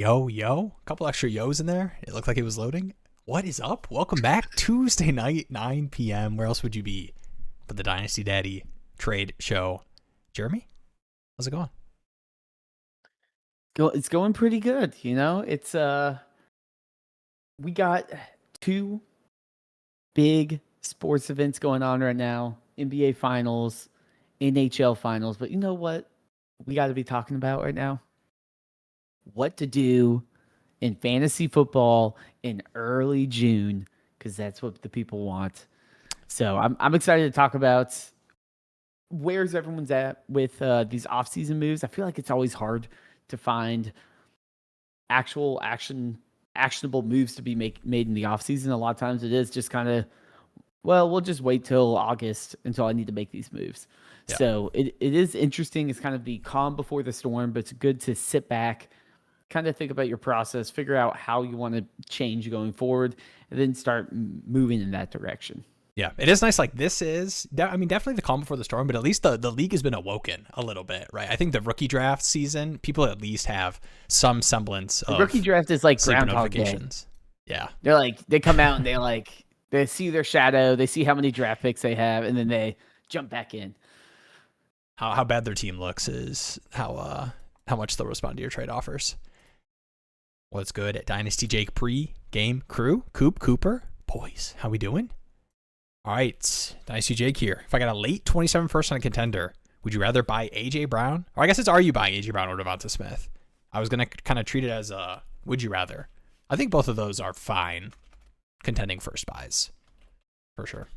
Yo, a couple extra yos in there. It looked like it was loading. What is up? Welcome back. Tuesday night, 9 p.m. Where else would you be but the Dynasty Daddy trade show? Jeremy, how's it going? It's going pretty good, It's we got two big sports events going on right now. NBA finals, NHL finals, but you know what we got to be talking about right now? What to do in fantasy football in early June, because that's what the people want. So I'm excited to talk about where's everyone's at with these offseason moves. I feel like it's always hard to find actionable moves to be made in the offseason. A lot of times it is just kind of, well, we'll just wait till August until I need to make these moves. Yeah. So it is interesting. It's kind of the calm before the storm, but it's good to sit back, kind of think about your process, figure out how you want to change going forward, and then start moving in that direction. Yeah, it is nice. Like this is, definitely the calm before the storm, but at least the league has been awoken a little bit, right? I think the rookie draft season, people at least have some semblance of the rookie draft is like Groundhog Day. Yeah. They come out and they see their shadow, they see how many draft picks they have, and then they jump back in. How bad their team looks is how much they'll respond to your trade offers. What's good at Dynasty Jake pre-game crew? Cooper. Boys, how we doing? All right, Dynasty Jake here. If I got a late 27 first on a contender, would you rather buy A.J. Brown? Or I guess it's, are you buying A.J. Brown or Devonta Smith? I was going to kind of treat it as a would you rather. I think both of those are fine contending first buys, for sure.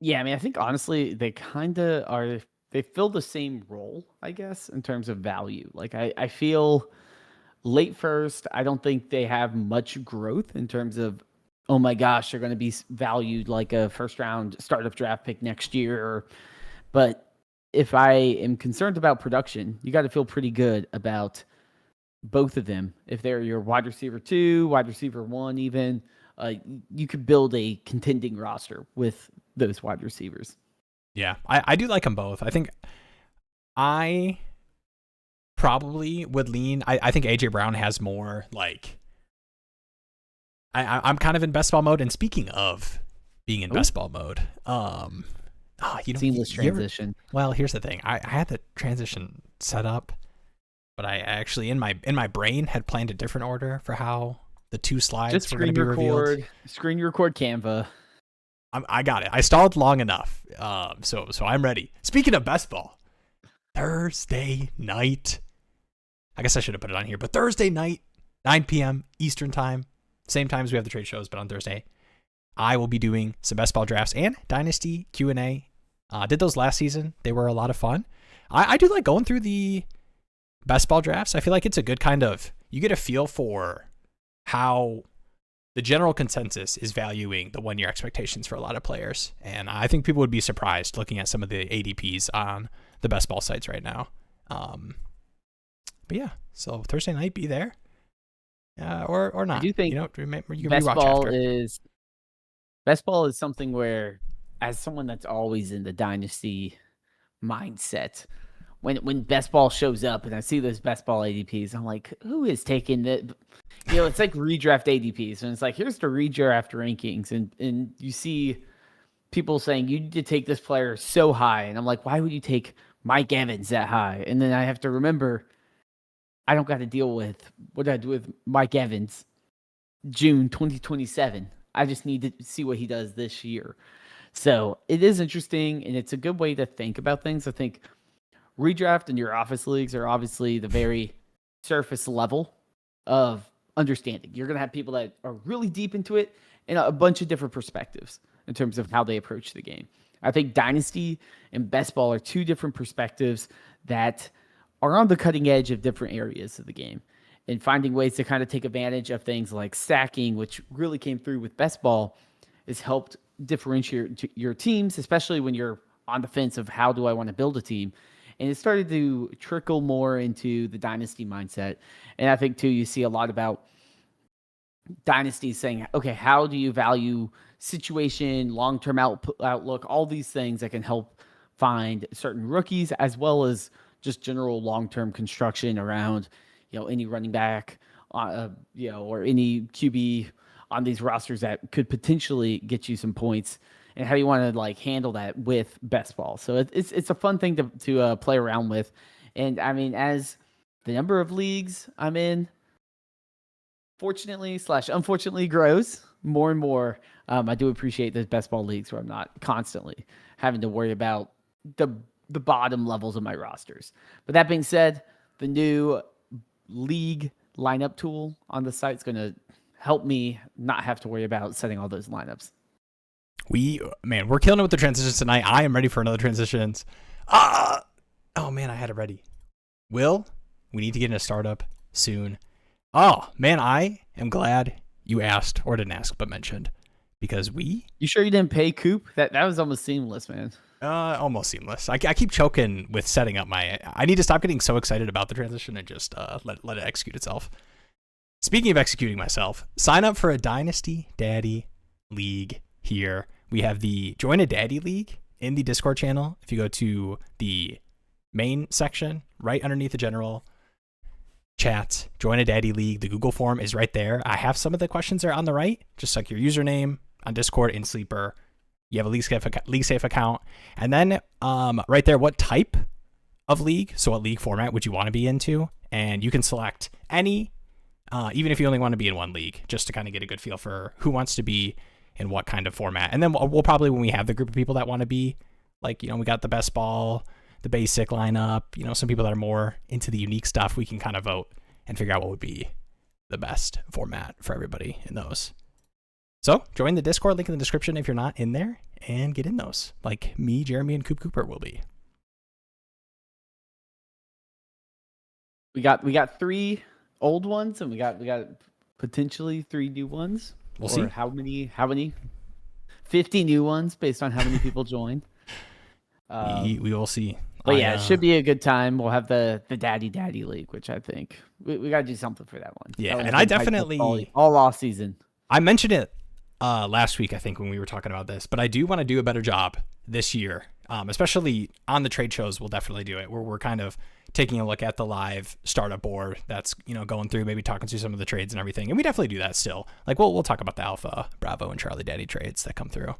Yeah, I think honestly, they kind of are, they fill the same role, I guess, in terms of value. Like I feel late first, I don't think they have much growth in terms of, oh my gosh, they're going to be valued like a first round startup draft pick next year. But if I am concerned about production, you got to feel pretty good about both of them. If they're your wide receiver 2, wide receiver 1, even, you could build a contending roster with those wide receivers. Yeah, I do like them both. I think I probably would lean. I think A.J. Brown has more like. I'm kind of in best ball mode, and speaking of being in best ball mode, seamless transition. Well, here's the thing: I had the transition set up, but I actually in my brain had planned a different order for how the two slides were going to be revealed. Screen record Canva. I got it. I stalled long enough, so I'm ready. Speaking of best ball, Thursday night. I guess I should have put it on here, but Thursday night, 9 p.m. Eastern time. Same times we have the trade shows, but on Thursday, I will be doing some best ball drafts and Dynasty Q&A. Did those last season. They were a lot of fun. I do like going through the best ball drafts. I feel like it's a good kind of, you get a feel for how the general consensus is valuing the 1 year expectations for a lot of players. And I think people would be surprised looking at some of the ADPs on the best ball sites right now. But yeah, so Thursday night, be there. Or not. I do think you can best ball after. Best ball is something where, as someone that's always in the dynasty mindset, when best ball shows up and I see those best ball ADPs, I'm like, who is taking the? It's like redraft ADPs, and it's like, here's the redraft rankings, and you see people saying you need to take this player so high, and I'm like, why would you take Mike Evans that high? And then I have to remember, I don't got to deal with what I do with Mike Evans June 2027. I just need to see what he does this year. So it is interesting, and it's a good way to think about things. I think redraft and your office leagues are obviously the very surface level of understanding. You're going to have people that are really deep into it and a bunch of different perspectives in terms of how they approach the game. I think Dynasty and Best Ball are two different perspectives that are on the cutting edge of different areas of the game and finding ways to kind of take advantage of things like stacking, which really came through with Best Ball, has helped differentiate your teams, especially when you're on the fence of how do I want to build a team. And it started to trickle more into the Dynasty mindset. And I think, too, you see a lot about Dynasty saying, okay, how do you value situation, long-term outlook, all these things that can help find certain rookies, as well as just general long-term construction around any running back, or any QB on these rosters that could potentially get you some points, and how you want to like handle that with best ball. So it's a fun thing to play around with. And I mean, as the number of leagues I'm in, fortunately / unfortunately grows more and more, I do appreciate those best ball leagues where I'm not constantly having to worry about the bottom levels of my rosters. But that being said, the new league lineup tool on the site is going to help me not have to worry about setting all those lineups. We're killing it with the transitions tonight. I am ready for another transitions. Oh man, I had it ready. We need to get in a startup soon. Oh man, I am glad you asked, or didn't ask but mentioned, because You sure you didn't pay Coop? That was almost seamless, man. Almost seamless. I keep choking with setting up I need to stop getting so excited about the transition and just let it execute itself. Speaking of executing myself, sign up for a Dynasty Daddy League here. We have the Join a Daddy League in the Discord channel. If you go to the main section, right underneath the general chat, Join a Daddy League, the Google form is right there. I have some of the questions there on the right, just like your username on Discord in Sleeper. You have a league safe account. And then right there, what type of league, so what league format would you want to be into? And you can select any, even if you only want to be in one league, just to kind of get a good feel for who wants to be in what kind of format. And then we'll probably, when we have the group of people that want to be, like, we got the best ball, the basic lineup, some people that are more into the unique stuff, we can kind of vote and figure out what would be the best format for everybody in those. So join the Discord, link in the description if you're not in there, and get in those, like me, Jeremy, and Coop Cooper will be. We got 3 old ones, and we got potentially 3 new ones. We'll see. How many? 50 new ones based on how many people join. We will see. But yeah, it should be a good time. We'll have the Daddy League, which I think we got to do something for that one. Yeah, and I definitely all off season. I mentioned it last week, I think, when we were talking about this, but I do want to do a better job this year, especially on the trade shows. We'll definitely do it where we're kind of taking a look at the live startup board that's going through, maybe talking through some of the trades and everything. And we definitely do that still. Like we'll talk about the Alpha, Bravo, and Charlie Daddy trades that come through.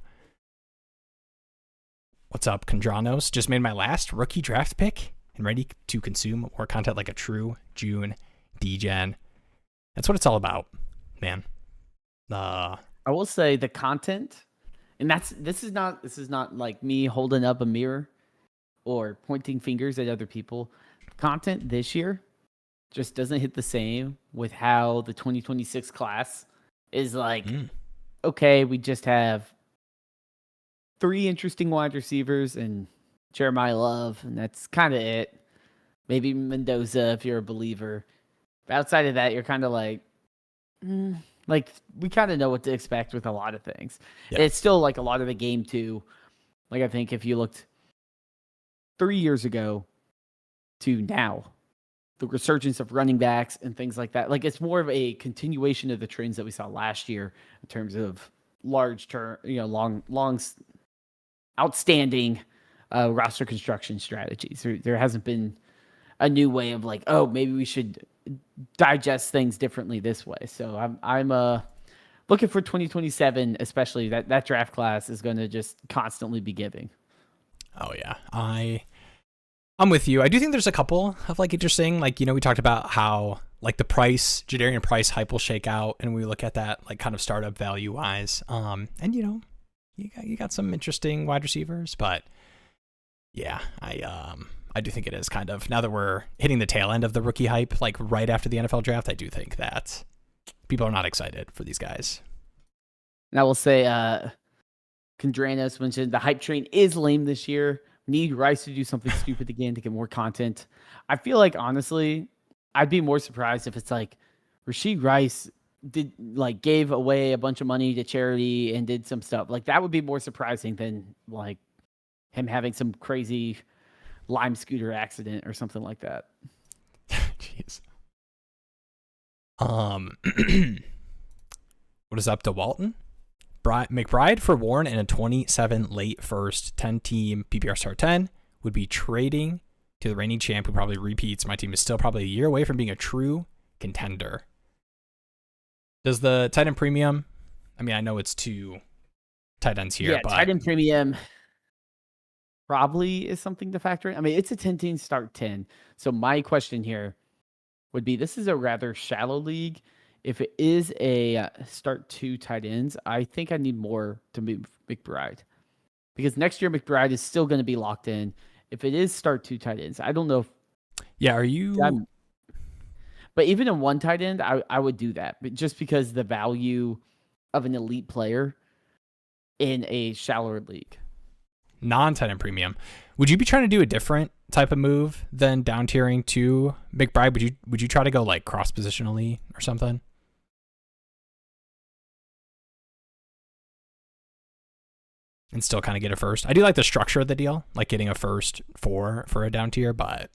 What's up, Kondranos? Just made my last rookie draft pick and ready to consume more content like a true June degen. That's what it's all about, man. I will say the content, and this is not like me holding up a mirror or pointing fingers at other people. Content this year just doesn't hit the same with how the 2026 class is like. Okay, we just have 3 interesting wide receivers and Jeremiah Love, and that's kind of it. Maybe Mendoza if you're a believer. But outside of that, you're kind of like we kind of know what to expect with a lot of things. Yeah. It's still like a lot of the game too. Like I think if you looked 3 years ago to now, the resurgence of running backs and things like that, like it's more of a continuation of the trends that we saw last year in terms of large term, long outstanding roster construction strategies. There hasn't been a new way of like, oh, maybe we should digest things differently this way. So I'm looking for 2027, especially that draft class is going to just constantly be giving. Oh yeah, I'm with you. I do think there's a couple of like interesting, like we talked about how like the price, Jadarian Price hype will shake out, and we look at that like kind of startup value wise. And you got some interesting wide receivers, but yeah, I do think it is kind of, now that we're hitting the tail end of the rookie hype, like right after the NFL draft, I do think that people are not excited for these guys. And I will say, Kondranos mentioned the hype train is lame this year. Need Rice to do something stupid again to get more content. I feel like, honestly, I'd be more surprised if it's like Rashid Rice gave away a bunch of money to charity and did some stuff. Like that would be more surprising than like him having some crazy Lime scooter accident or something like that. Jeez. What is up to Walton? McBride for Warren in a 27 late first 10 team PPR start 10 would be trading to the reigning champ who probably repeats. My team is still probably a year away from being a true contender. Does the tight end premium? I mean, I know it's 2 tight ends here, Yeah, but tight end premium probably is something to factor in. I mean, it's a 10-team start 10. So my question here would be, this is a rather shallow league. If it is a start 2 tight ends, I think I need more to move McBride. Because next year McBride is still going to be locked in. If it is start 2 tight ends, I don't know if... Yeah, are you... But even in 1 tight end, I would do that. But just because the value of an elite player in a shallower league. Non-tight end premium. Would you be trying to do a different type of move than down tiering to McBride? Would you try to go like cross positionally or something? And still kind of get a first. I do like the structure of the deal, like getting a first for a down tier, but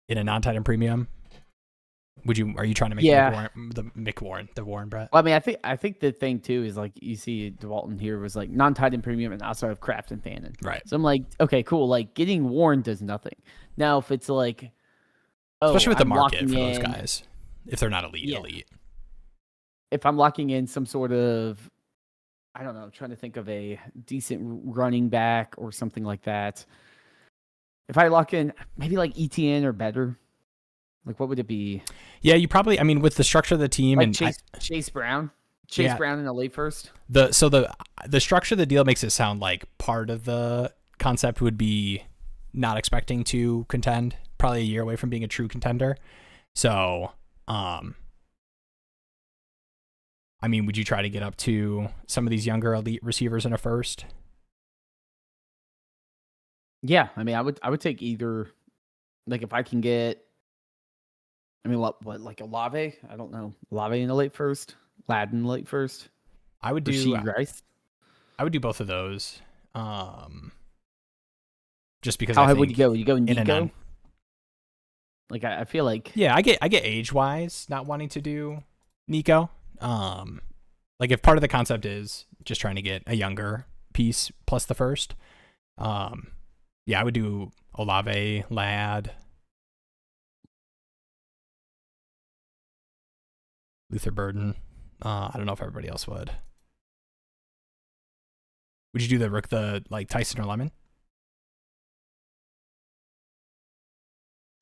in a non-tight end premium, are you trying to make the Warren Brett? Well, I mean, I think the thing too is like you see DeWalton here was like non-tight end premium and also have Kraft and Fannin. Right. So I'm like, okay, cool. Like getting Warren does nothing. Now if it's like, especially with the market for those guys, if they're not elite. If I'm locking in some sort of, I don't know, trying to think of a decent running back or something like that. If I lock in maybe like ETN or better. Like, what would it be? Yeah, you probably, I mean, with the structure of the team like and Chase Brown. Chase Brown in the late first. The structure of the deal makes it sound like part of the concept would be not expecting to contend, probably a year away from being a true contender. So, I mean, would you try to get up to some of these younger elite receivers in a first? Yeah, I mean, I would take either. Like, if I can get, I mean, what like Olave? I don't know. Olave in the late first, Ladd in the late first. I would do Rasheed Rice. I would do both of those. Just because how high would you go? Would you go Nico? Like I feel like I get age wise not wanting to do Nico. Like if part of the concept is just trying to get a younger piece plus the first. I would do Olave, Ladd, Luther Burden. I don't know if everybody else would. Would you do the like Tyson or Lemon?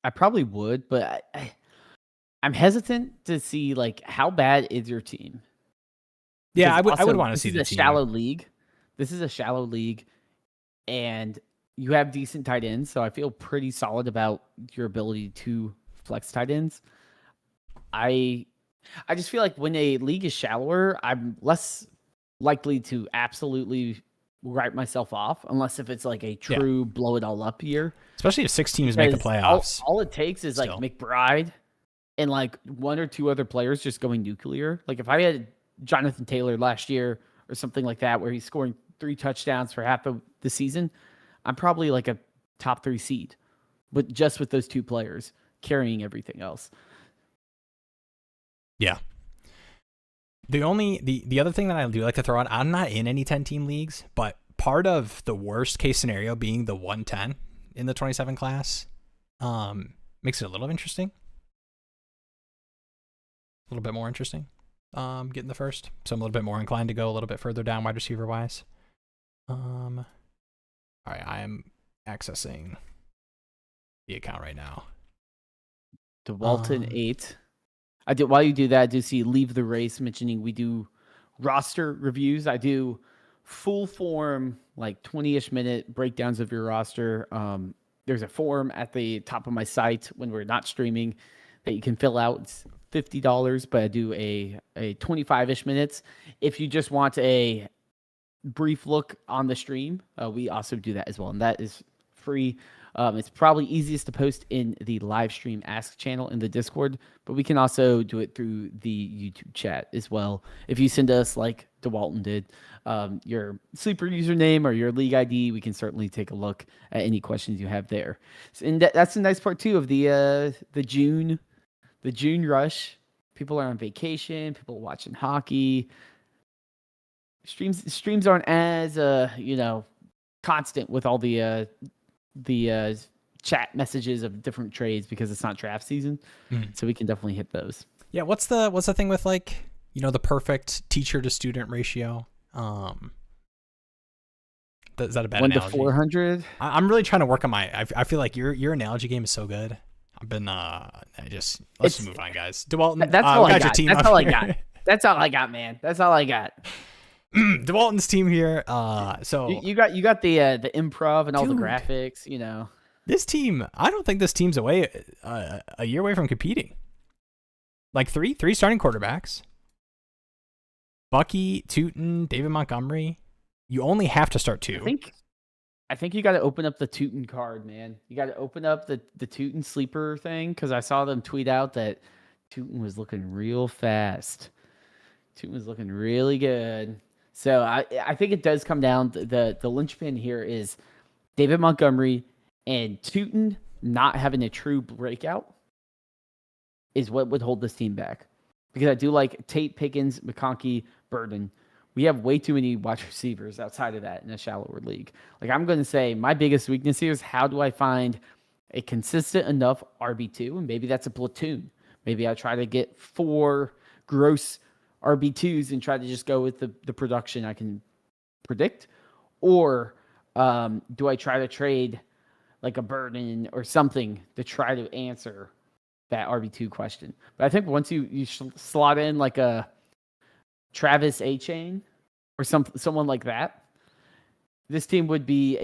I probably would, but I'm hesitant to see like how bad is your team. Yeah, I would want to see the team. This is a shallow league. This is a shallow league, and you have decent tight ends, so I feel pretty solid about your ability to flex tight ends. I just feel like when a league is shallower, I'm less likely to absolutely write myself off, unless if it's like a true blow it all up year. Especially if 6 teams make the playoffs. All it takes is like McBride and like 1 or 2 other players just going nuclear. Like if I had Jonathan Taylor last year or something like that, where he's scoring 3 touchdowns for half of the season, I'm probably like a top 3 seed, but just with those 2 players carrying everything else. Yeah. The other thing that I do like to throw out, I'm not in any 10-team leagues, but part of the worst case scenario being the 110 in the 27 class makes it a little interesting. A little bit more interesting getting the first. So I'm a little bit more inclined to go a little bit further down wide receiver wise. All right, I am accessing the account right now. DeWalton 8. While you do that, I do see Leave the Race mentioning we do roster reviews. I do full form, like 20-ish minute breakdowns of your roster. There's a form at the top of my site when we're not streaming that you can fill out. It's $50, but I do a 25-ish minutes. If you just want a brief look on the stream, we also do that as well, and that is free. It's probably easiest to post in the live stream Ask channel in the Discord, but we can also do it through the YouTube chat as well. If you send us, like DeWalton did, your sleeper username or your league ID, we can certainly take a look at any questions you have there. And that's the nice part too of the June rush. People are on vacation. People are watching hockey. Streams aren't as constant with all the chat messages of different trades because it's not draft season. So we can definitely hit those. Yeah. What's the thing with like, the perfect teacher to student ratio? Is that a bad 1 analogy? to 400. I'm really trying to work on I feel like your analogy game is so good. I've been let's just move on, guys. DeWalton, that's all I got. That's all I here. got. That's all I got, man. That's all I got. DeWalton's team here. So you got the improv and all the graphics. This team, I don't think this team's a year away from competing. Like three starting quarterbacks. Bucky, Tootin, David Montgomery. You only have to start 2. I think you got to open up the Tootin card, man. You got to open up the Tootin sleeper thing because I saw them tweet out that Tootin was looking real fast. Tootin was looking really good. So I think it does come down to the linchpin here is David Montgomery and Tootin not having a true breakout is what would hold this team back. Because I do like Tate, Pickens, McConkey, Burden. We have way too many wide receivers outside of that in a shallower league. Like I'm going to say my biggest weakness here is how do I find a consistent enough RB2? And maybe that's a platoon. Maybe I try to get 4 gross RB2s and try to just go with the production I can predict. Or do I try to trade like a Burden or something to try to answer that RB2 question? But I think once you slot in like a Travis A-Chain or someone like that, this team would be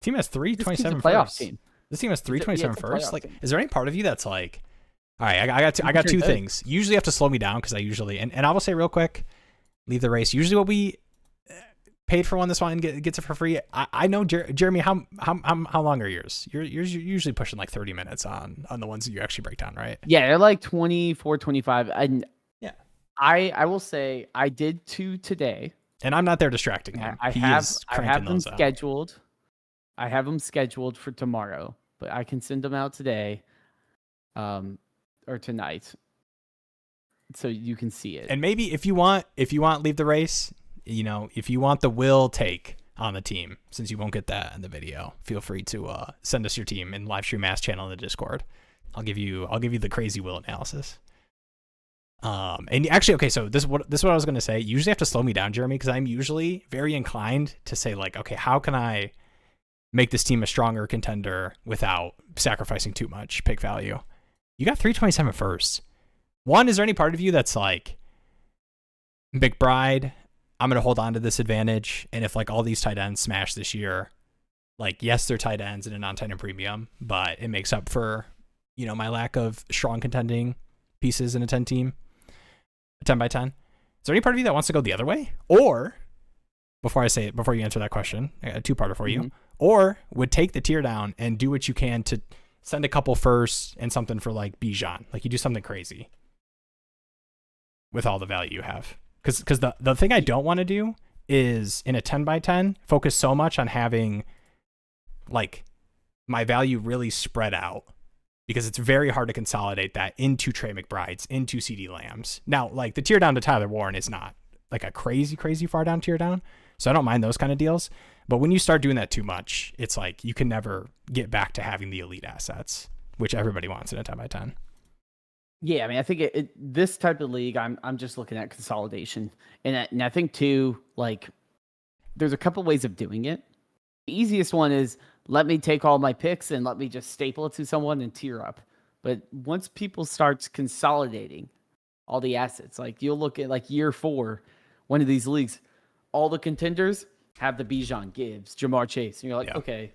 team has 327 playoff team. This team has 327 first. Like, is there any part of you that's like, all right, I got 2 things. Usually you have to slow me down because I usually and I will say real quick, leave the race. Usually what we paid for one this one and gets it for free. I know Jeremy. How long are yours? You're usually pushing like 30 minutes on the ones that you actually break down, right? Yeah, they're like 24, 25. And yeah, I will say I did 2 today, and I'm not there distracting him. I have them scheduled. I have them scheduled for tomorrow, but I can send them out today, or tonight, so you can see it. And maybe if you want, leave the race. If you want the will take on the team, since you won't get that in the video, feel free to send us your team in live stream mass channel in the Discord. I'll give you the crazy will analysis. And actually, okay, so this is what I was gonna say. You usually have to slow me down, Jeremy, because I'm usually very inclined to say like, okay, how can I make this team a stronger contender without sacrificing too much pick value? You got 327 first. One, is there any part of you that's like, McBride, I'm gonna hold on to this advantage, and if like all these tight ends smash this year, like yes, they're tight ends in a non-tight end premium, but it makes up for my lack of strong contending pieces in a 10 team. 10 by 10. Is there any part of you that wants to go the other way? Or, before you answer that question, I got a 2-parter for you. Or would take the tier down and do what you can to send a couple firsts and something for like Bijan. Like you do something crazy with all the value you have. Because the thing I don't want to do is in a 10 by 10 focus so much on having like my value really spread out, because it's very hard to consolidate that into Trey McBrides, into CeeDee Lambs. Now, like the tier down to Tyler Warren is not like a crazy far down tier down. So I don't mind those kind of deals. But when you start doing that too much, it's like you can never get back to having the elite assets, which everybody wants in a 10 by 10. Yeah, I mean, I think this type of league, I'm just looking at consolidation. And I think too, like there's a couple ways of doing it. The easiest one is let me take all my picks and let me just staple it to someone and tier up. But once people start consolidating all the assets, like you'll look at like year 4, one of these leagues, all the contenders have the Bijan, Gibbs, Jamar Chase. And you're like, okay,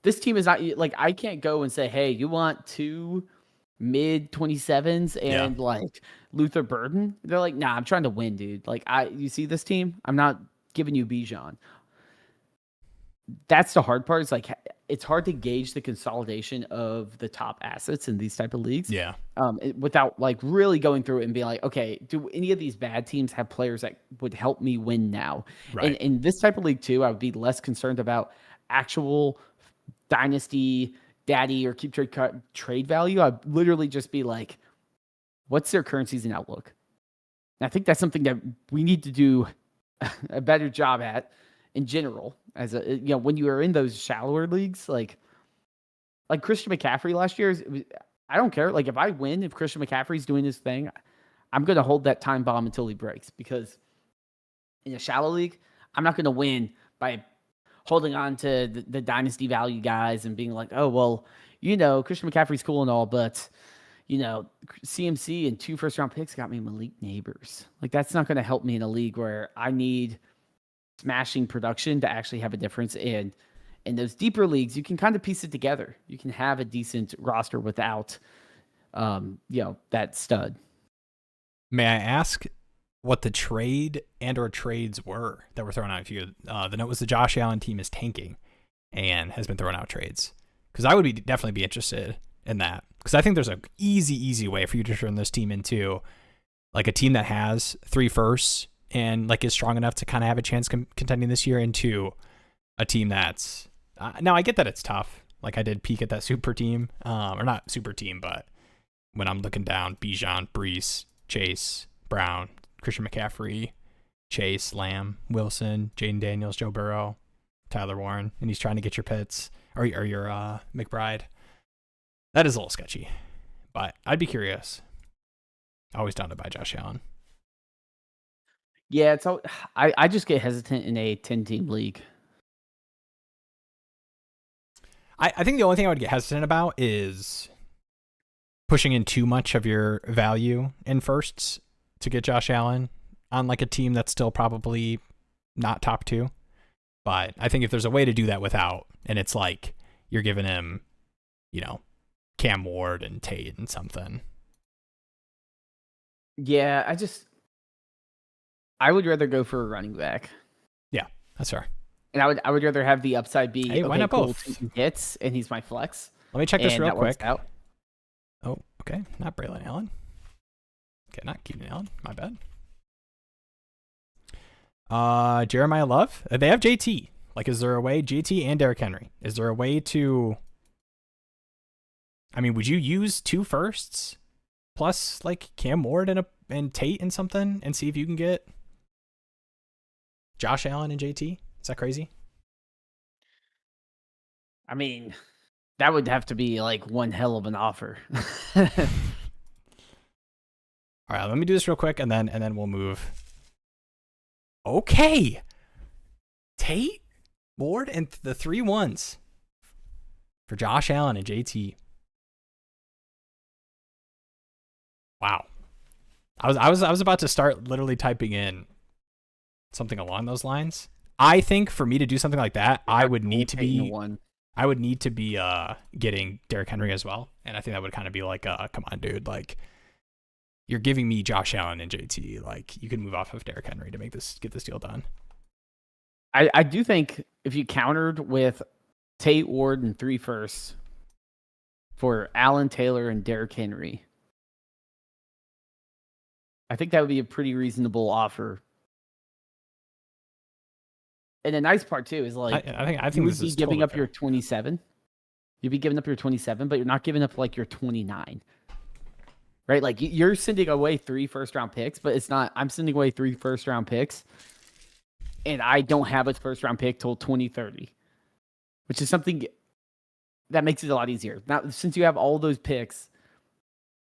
this team is not like, I can't go and say, hey, you want 2 mid 27s and like Luther Burden? They're like, nah, I'm trying to win, dude. Like you see this team? I'm not giving you Bijan. That's the hard part. It's like it's hard to gauge the consolidation of the top assets in these type of leagues. Yeah. Without like really going through it and being like, okay, do any of these bad teams have players that would help me win now? Right. And in this type of league too, I would be less concerned about actual Dynasty Daddy or KeepTradeCut trade value. I'd literally just be like, what's their current season outlook? And I think that's something that we need to do a better job at in general. As when you are in those shallower leagues, like like Christian McCaffrey last year, I don't care. Like if I win, if Christian McCaffrey's doing his thing, I'm going to hold that time bomb until he breaks, because in a shallow league, I'm not going to win by holding on to the dynasty value guys and being like, oh, well, Christian McCaffrey's cool and all, but, CMC and 2 first-round picks got me Malik Neighbors. Like, that's not going to help me in a league where I need smashing production to actually have a difference. And in those deeper leagues, you can kind of piece it together. You can have a decent roster without, that stud. May I ask what the trade and or trades were that were thrown out for you? The note was the Josh Allen team is tanking and has been throwing out trades. Because I would definitely be interested in that. Because I think there's an easy way for you to turn this team into like a team that has 3 firsts and like is strong enough to kind of have a chance contending this year, into a team that's now I get that it's tough. Like I did peek at that super team, or not super team, but when I'm looking down, Bijan, Brees, Chase, Brown, Christian McCaffrey, Chase, Lamb, Wilson, Jaden Daniels, Joe Burrow, Tyler Warren, and he's trying to get your Pitts or your McBride. That is a little sketchy, but I'd be curious. Always down to buy Josh Allen. Yeah, I just get hesitant in a 10-team league. I think the only thing I would get hesitant about is pushing in too much of your value in firsts to get Josh Allen on like a team that's still probably not top 2. But I think if there's a way to do that without, and it's like you're giving him, Cam Ward and Tate and something. Yeah, I would rather go for a running back. Yeah, that's fair. And I would rather have the upside be, hey, why not both? Tate hits, and he's my flex. Let me check this real quick. Out. Oh, okay. Not Braylon Allen. Okay, not Keenan Allen. My bad. Jeremiah Love. They have JT. Like, is there a way? JT and Derrick Henry. Is there a way to? I mean, would you use 2 firsts plus like Cam Ward and Tate and something and see if you can get Josh Allen and JT? Is that crazy? I mean, that would have to be like one hell of an offer. All right, let me do this real quick and then we'll move. Okay. Tate, Ward, and the 3 ones for Josh Allen and JT. Wow. I was about to start literally typing in something along those lines. I think for me to do something like that, I would need to be getting Derrick Henry as well. And I think that would kind of be like, come on, dude, like you're giving me Josh Allen and JT. Like you can move off of Derrick Henry to get this deal done. I do think if you countered with Tate, Ward, and 3 firsts for Allen, Taylor, and Derrick Henry, I think that would be a pretty reasonable offer. And the nice part too is like I think this is giving totally up fair. your 27. You'd be giving up your 27, but you're not giving up like your 29. Right? Like you're sending away 3 first-round picks, but it's not. I'm sending away 3 first-round picks, and I don't have a first-round pick till 2030, which is something that makes it a lot easier. Now, since you have all those picks,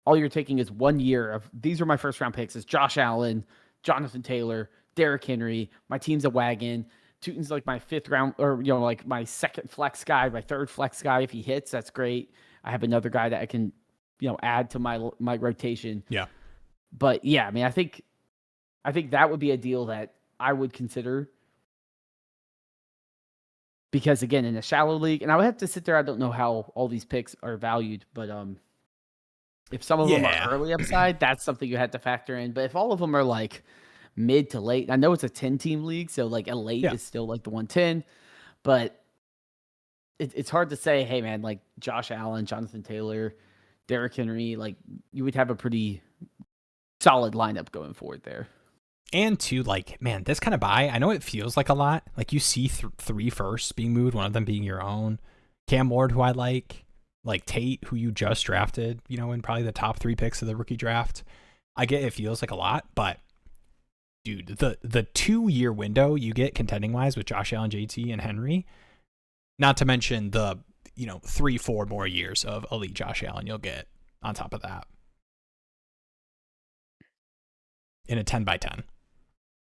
all you're taking is 1 year of these are my first-round picks. It's Josh Allen, Jonathan Taylor, Derrick Henry. My team's a wagon. Tootin's like my 5th round, or like my 2nd flex guy, my 3rd flex guy. If he hits, that's great. I have another guy that I can, add to my rotation. Yeah. But yeah, I mean, I think that would be a deal that I would consider, because again, in a shallow league, and I would have to sit there. I don't know how all these picks are valued, but if some of them are early upside, that's something you had to factor in. But if all of them are like mid to late, I know it's a 10-team league, so like a late is still like the 110, but it's hard to say, hey man, like Josh Allen, Jonathan Taylor, Derrick Henry, like you would have a pretty solid lineup going forward there. And to like, man, this kind of buy, I know it feels like a lot. Like you see 3 firsts being moved, one of them being your own. Cam Ward, who I like Tate, who you just drafted, in probably the top 3 picks of the rookie draft. I get it feels like a lot, but dude, the 2-year window you get contending wise with Josh Allen, JT, and Henry, not to mention the 3-4 more years of elite Josh Allen you'll get on top of that in a 10 by 10.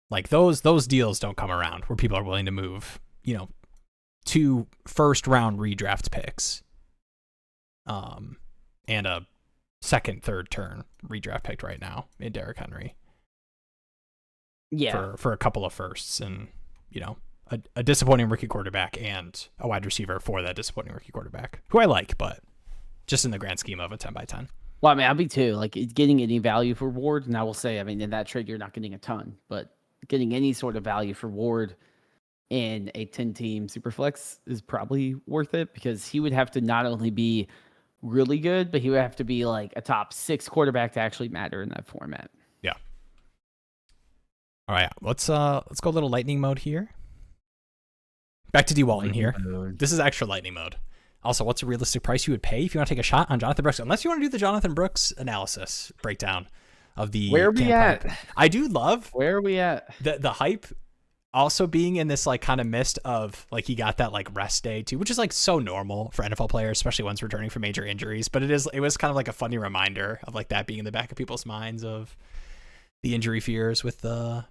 Like those deals don't come around where people are willing to move, 2 first round redraft picks, and a second, third turn redraft pick right now in Derrick Henry. Yeah. For a couple of firsts and, a disappointing rookie quarterback and a wide receiver for that disappointing rookie quarterback, who I like, but just in the grand scheme of a 10 by 10. Well, I mean, I'll be too. Like, getting any value for Ward, and I will say, I mean, in that trade, you're not getting a ton, but getting any sort of value for Ward in a 10-team Superflex is probably worth it, because he would have to not only be really good, but he would have to be like a top 6 quarterback to actually matter in that format. Yeah. All right, let's go a little lightning mode here. Back to D. Walton here. This is extra lightning mode. Also, what's a realistic price you would pay if you want to take a shot on Jonathan Brooks? Unless you want to do the Jonathan Brooks analysis breakdown of the Where are we at? I do love where are we at the hype also being in this like kind of mist of like he got that like rest day too, which is like so normal for NFL players, especially ones returning from major injuries. But it was kind of like a funny reminder of like that being in the back of people's minds of the injury fears with the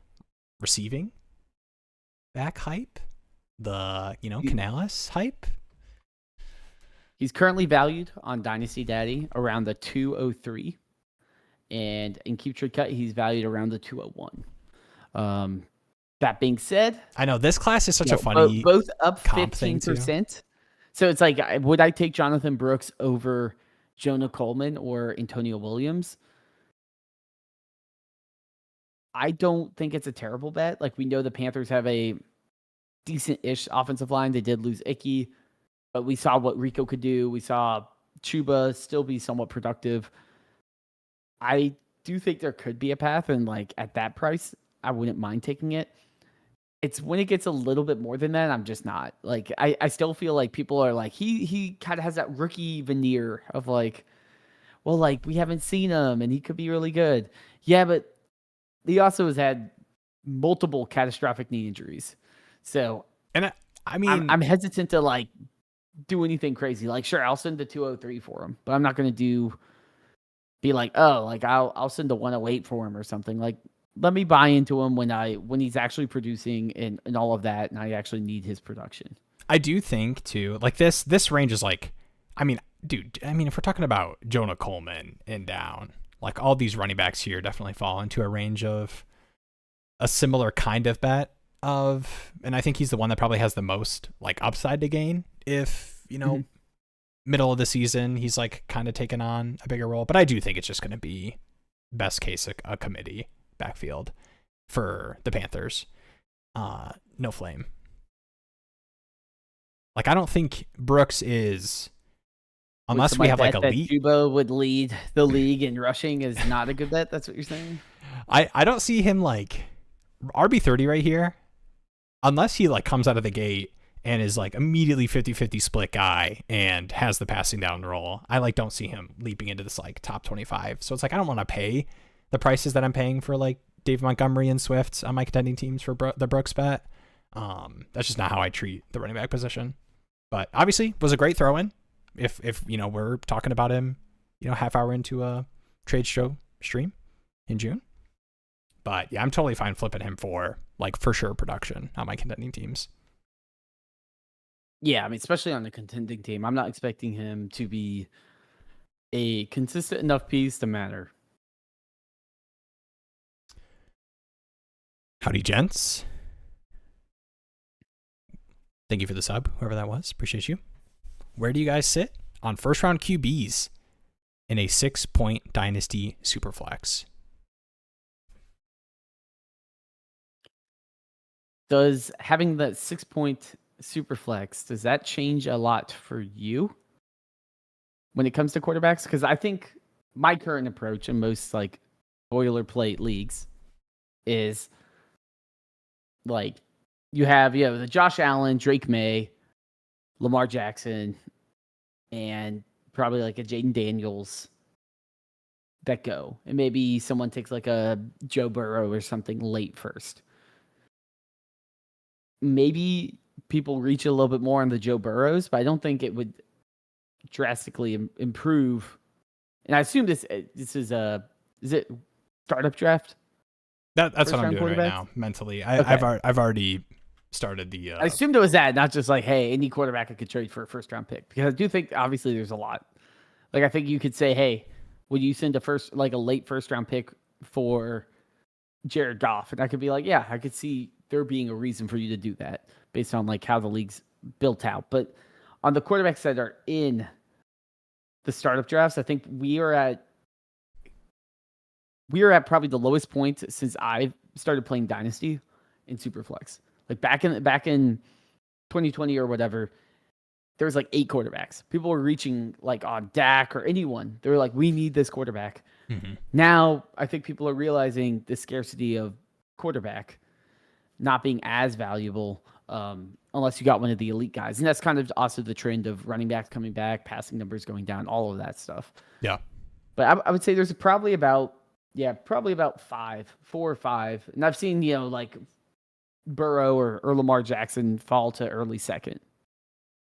receiving back hype, the Canales hype. He's currently valued on Dynasty Daddy around the 203, and in KeepTradeCut he's valued around the 201. That being said, I know this class is such a funny both up 15%. So it's like, would I take Jonathan Brooks over Jonah Coleman or Antonio Williams? I don't think it's a terrible bet. Like, we know the Panthers have a decent-ish offensive line. They did lose Icky, but we saw what Rico could do. We saw Chuba still be somewhat productive. I do think there could be a path, and like at that price, I wouldn't mind taking it. It's when it gets a little bit more than that, I'm just not. Like, I still feel like people are like, he kind of has that rookie veneer of like, well, like, we haven't seen him, and he could be really good. Yeah, but he also has had multiple catastrophic knee injuries. So, and I mean, I'm hesitant to like do anything crazy. Like, sure, I'll send the 203 for him, but I'm not going to be like, oh, like I'll send the 108 for him or something. Like, let me buy into him when he's actually producing and all of that, and I actually need his production. I do think too, like this range is like, I mean, dude, if we're talking about Jonah Coleman and down, like all these running backs here definitely fall into a range of a similar kind of bet of, and I think he's the one that probably has the most like upside to gain if, middle of the season, he's like kind of taken on a bigger role. But I do think it's just going to be best case a committee backfield for the Panthers. No flame. Like, I don't think Brooks is, unless we have like elite. Chuba would lead the league in rushing is not a good bet. That's what you're saying? I don't see him like RB30 right here, unless he like comes out of the gate and is like immediately 50-50 split guy and has the passing down role. I like don't see him leaping into this like top 25. So it's like, I don't want to pay the prices that I'm paying for like Dave Montgomery and Swift on my contending teams for the Brooks bet. That's just not how I treat the running back position. But obviously was a great throw in. If we're talking about him, half hour into a trade show stream in June. But yeah, I'm totally fine flipping him for like for sure production on my contending teams. Yeah, I mean, especially on the contending team, I'm not expecting him to be a consistent enough piece to matter. Howdy, gents. Thank you for the sub, whoever that was. Appreciate you. Where do you guys sit on first round QBs in a 6-point dynasty superflex? Does having that 6-point superflex, does that change a lot for you when it comes to quarterbacks? Because I think my current approach in most like boilerplate leagues is like you have the Josh Allen, Drake May, Lamar Jackson, and probably like a Jaden Daniels that go. And maybe someone takes like a Joe Burrow or something late first. Maybe people reach a little bit more on the Joe Burrows, but I don't think it would drastically improve. And I assume this is it startup draft? That's what I'm doing right now mentally. I've already started the. I assumed it was that, not just like, hey, any quarterback I could trade for a first round pick, because I do think obviously there's a lot. Like I think you could say, hey, would you send a late first round pick for Jared Goff? And I could be like, yeah, I could see there being a reason for you to do that based on like how the league's built out. But on the quarterbacks that are in the startup drafts, I think we are at probably the lowest point since I've started playing Dynasty in Superflex. Like back in 2020 or whatever, there was like 8 quarterbacks. People were reaching like on Dak or anyone. They were like, we need this quarterback. Mm-hmm. Now I think people are realizing the scarcity of quarterback not being as valuable unless you got one of the elite guys. And that's kind of also the trend of running backs coming back, passing numbers going down, all of that stuff. Yeah. But I would say there's probably about 4 or 5. And I've seen, like Burrow or Lamar Jackson fall to early second.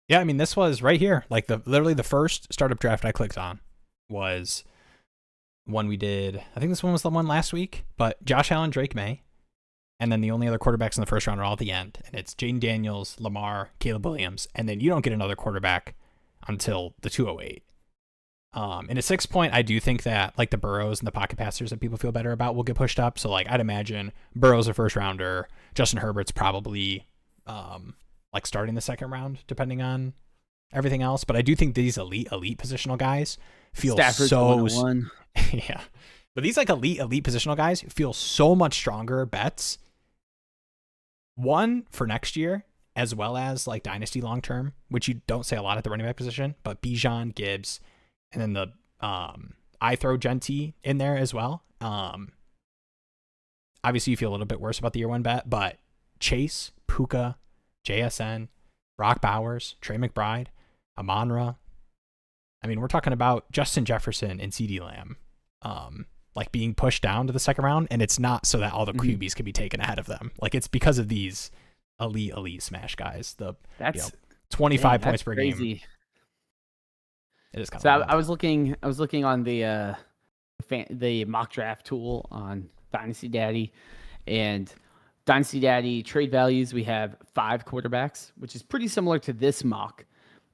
Yeah, I mean, this was right here. Like literally the first startup draft I clicked on was one we did. I think this one was the one last week, but Josh Allen, Drake May. And then the only other quarterbacks in the first round are all at the end. And it's Jaden Daniels, Lamar, Caleb Williams. And then you don't get another quarterback until the 208. In a 6 point, I do think that like the Burrows and the pocket passers that people feel better about will get pushed up. So like I'd imagine Burrow's a first rounder. Justin Herbert's probably like starting the second round, depending on everything else. But I do think these elite positional guys feel Stafford's so yeah. But these like elite positional guys feel so much stronger bets. One for next year, as well as like dynasty long term, which you don't say a lot at the running back position, but Bijan, Gibbs, and then the I throw Genty in there as well. Obviously you feel a little bit worse about the year one bet, but Chase, Puka, JSN, Brock Bowers, Trey McBride, Amon-Ra. I mean, we're talking about Justin Jefferson and CeeDee Lamb like being pushed down to the second round, and it's not so that all the QBs can be taken ahead of them. Like it's because of these elite smash guys. That's 25 points per game. It is kind so of I was looking on the mock draft tool on Dynasty Daddy, and Dynasty Daddy trade values. We have 5 quarterbacks, which is pretty similar to this mock.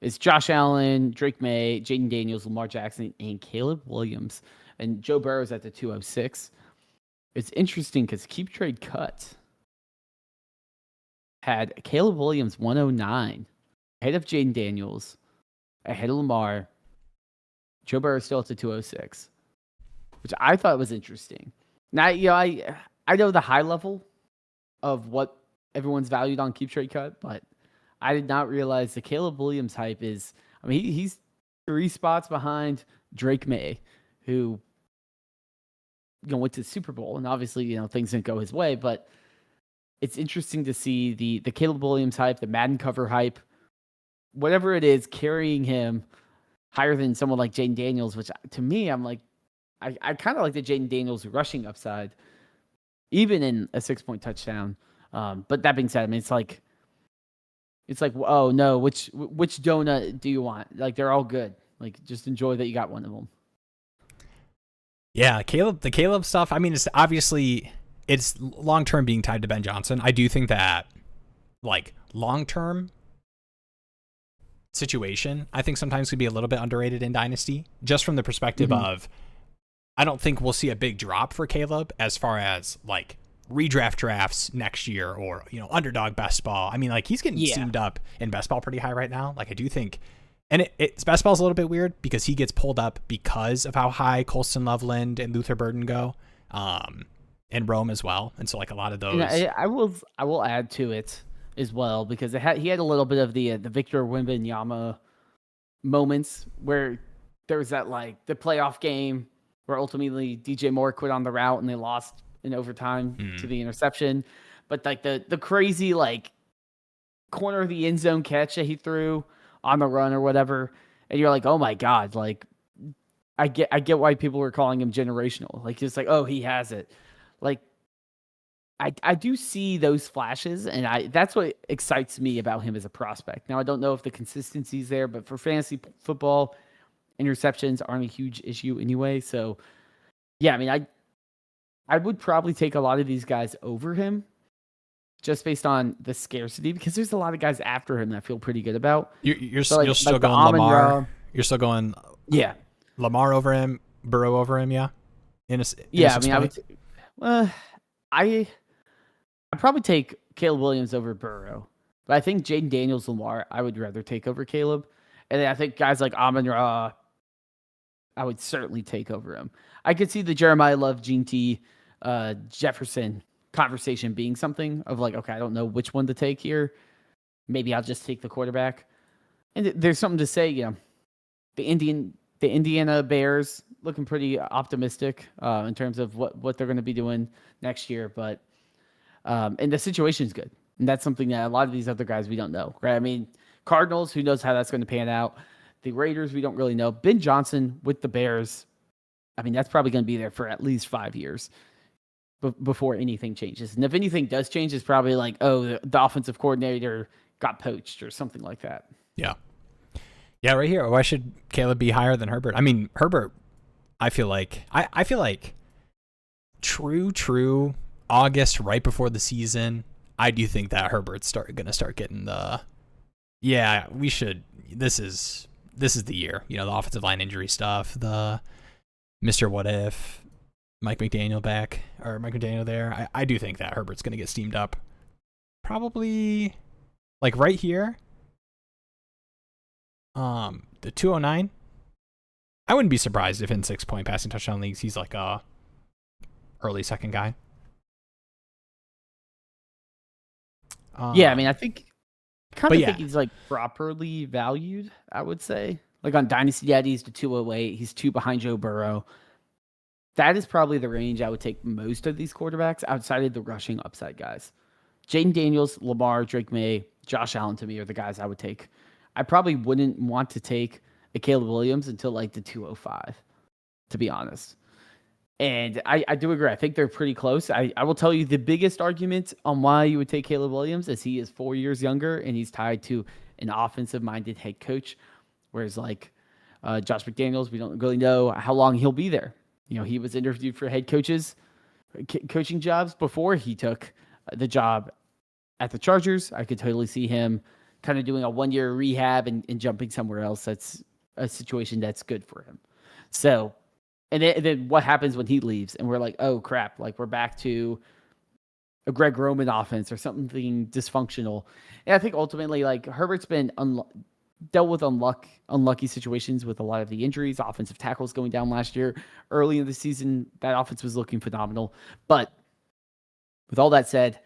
It's Josh Allen, Drake May, Jaden Daniels, Lamar Jackson, and Caleb Williams. And Joe Burrow's at the 206. It's interesting because KeepTradeCut had Caleb Williams 109, ahead of Jaden Daniels, ahead of Lamar. Joe Burrow still at the 206, which I thought was interesting. Now, I know the high level of what everyone's valued on KeepTradeCut, but I did not realize the Caleb Williams hype is, I mean, he's 3 spots behind Drake May, who went to the Super Bowl, and obviously, things didn't go his way, but it's interesting to see the Caleb Williams hype, the Madden cover hype, whatever it is, carrying him higher than someone like Jaden Daniels, which to me, I'm like, I kind of like the Jaden Daniels rushing upside, even in a 6-point touchdown. But that being said, I mean, it's like, oh no, which donut do you want? Like, they're all good. Like, just enjoy that you got one of them. Yeah, the Caleb stuff. I mean, it's obviously it's long term being tied to Ben Johnson. I do think that like long term situation, I think sometimes could be a little bit underrated in Dynasty, just from the perspective of I don't think we'll see a big drop for Caleb as far as like redraft drafts next year or underdog best ball. I mean, like he's getting steamed up in best ball pretty high right now. Like I do think. And it's best ball's a little bit weird because he gets pulled up because of how high Colston Loveland and Luther Burden go, and Rome as well. And so like a lot of those, I will add to it as well because he had a little bit of the Victor Wembanyama moments where there was that like the playoff game where ultimately DJ Moore quit on the route and they lost in overtime to the interception, but like the crazy like corner of the end zone catch that he threw on the run or whatever, and you're like, oh my god, like I get why people were calling him generational. Like it's like, oh, he has it. Like I do see those flashes, and that's what excites me about him as a prospect. Now I don't know if the consistency's there, but for fantasy football, Interceptions aren't a huge issue anyway. So, yeah, I mean, I would probably take a lot of these guys over him just based on the scarcity because there's a lot of guys after him that I feel pretty good about. You're So still like the going Amon Lamar. Ra, You're still going yeah, Lamar over him, Burrow over him. Yeah. yeah. I mean, I would. I I'd probably take Caleb Williams over Burrow, but I think Jaden Daniels, Lamar, I would rather take over Caleb, and then I think guys like Amon Ra, I would certainly take over him. I could see the Jeremiah Love, Gene T, Jefferson conversation being something of like, okay, I don't know which one to take here. Maybe I'll just take the quarterback. And there's something to say, the Indiana Bears looking pretty optimistic in terms of what they're going to be doing next year. But and the situation's good. And that's something that a lot of these other guys we don't know, right? I mean, Cardinals, who knows how that's going to pan out. The Raiders, we don't really know. Ben Johnson with the Bears, I mean, that's probably going to be there for at least 5 years before anything changes. And if anything does change, it's probably like, oh, the offensive coordinator got poached or something like that. Yeah. Yeah, right here. Why should Caleb be higher than Herbert? I mean, Herbert, I feel like true August right before the season, I do think that Herbert's going to start getting we should. This is the year. The offensive line injury stuff, the Mr. What If, Mike McDaniel there. I do think that Herbert's going to get steamed up. Probably like right here. The 209. I wouldn't be surprised if in 6-point passing touchdown leagues he's like a early second guy. Yeah, I mean, I think think he's like properly valued, I would say. Like on Dynasty Daddy, he's the 208. He's 2 behind Joe Burrow. That is probably the range I would take most of these quarterbacks outside of the rushing upside guys. Jaden Daniels, Lamar, Drake May, Josh Allen to me are the guys I would take. I probably wouldn't want to take a Caleb Williams until like the 205, to be honest. And I do agree. I think they're pretty close. I will tell you the biggest argument on why you would take Caleb Williams is he is 4 years younger and he's tied to an offensive-minded head coach, whereas like Josh McDaniels, we don't really know how long he'll be there. He was interviewed for head coaching jobs before he took the job at the Chargers. I could totally see him kind of doing a 1-year rehab and jumping somewhere else. That's a situation that's good for him. So, and then what happens when he leaves and we're like, oh crap, like we're back to a Greg Roman offense or something dysfunctional. And I think ultimately like Herbert's been dealt with unlucky situations with a lot of the injuries, offensive tackles going down last year. Early in the season, that offense was looking phenomenal. But with all that said,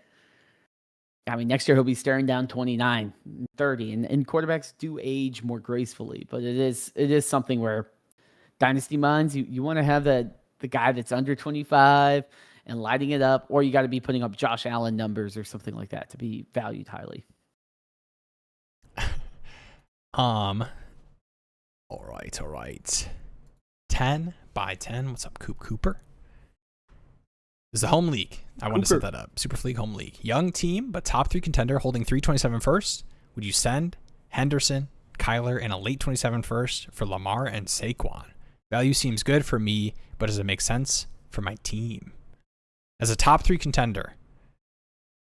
I mean, next year he'll be staring down 29, 30, and quarterbacks do age more gracefully. But it is something where dynasty minds, you want to have the guy that's under 25 and lighting it up, or you got to be putting up Josh Allen numbers or something like that to be valued highly. All right. 10 by 10. What's up, Cooper? This is a home league. I want to set that up. Super League home league. Young team, but top 3 contender holding 327 first. Would you send Henderson, Kyler, and a late 27 first for Lamar and Saquon? Value seems good for me, but does it make sense for my team? As a top 3 contender,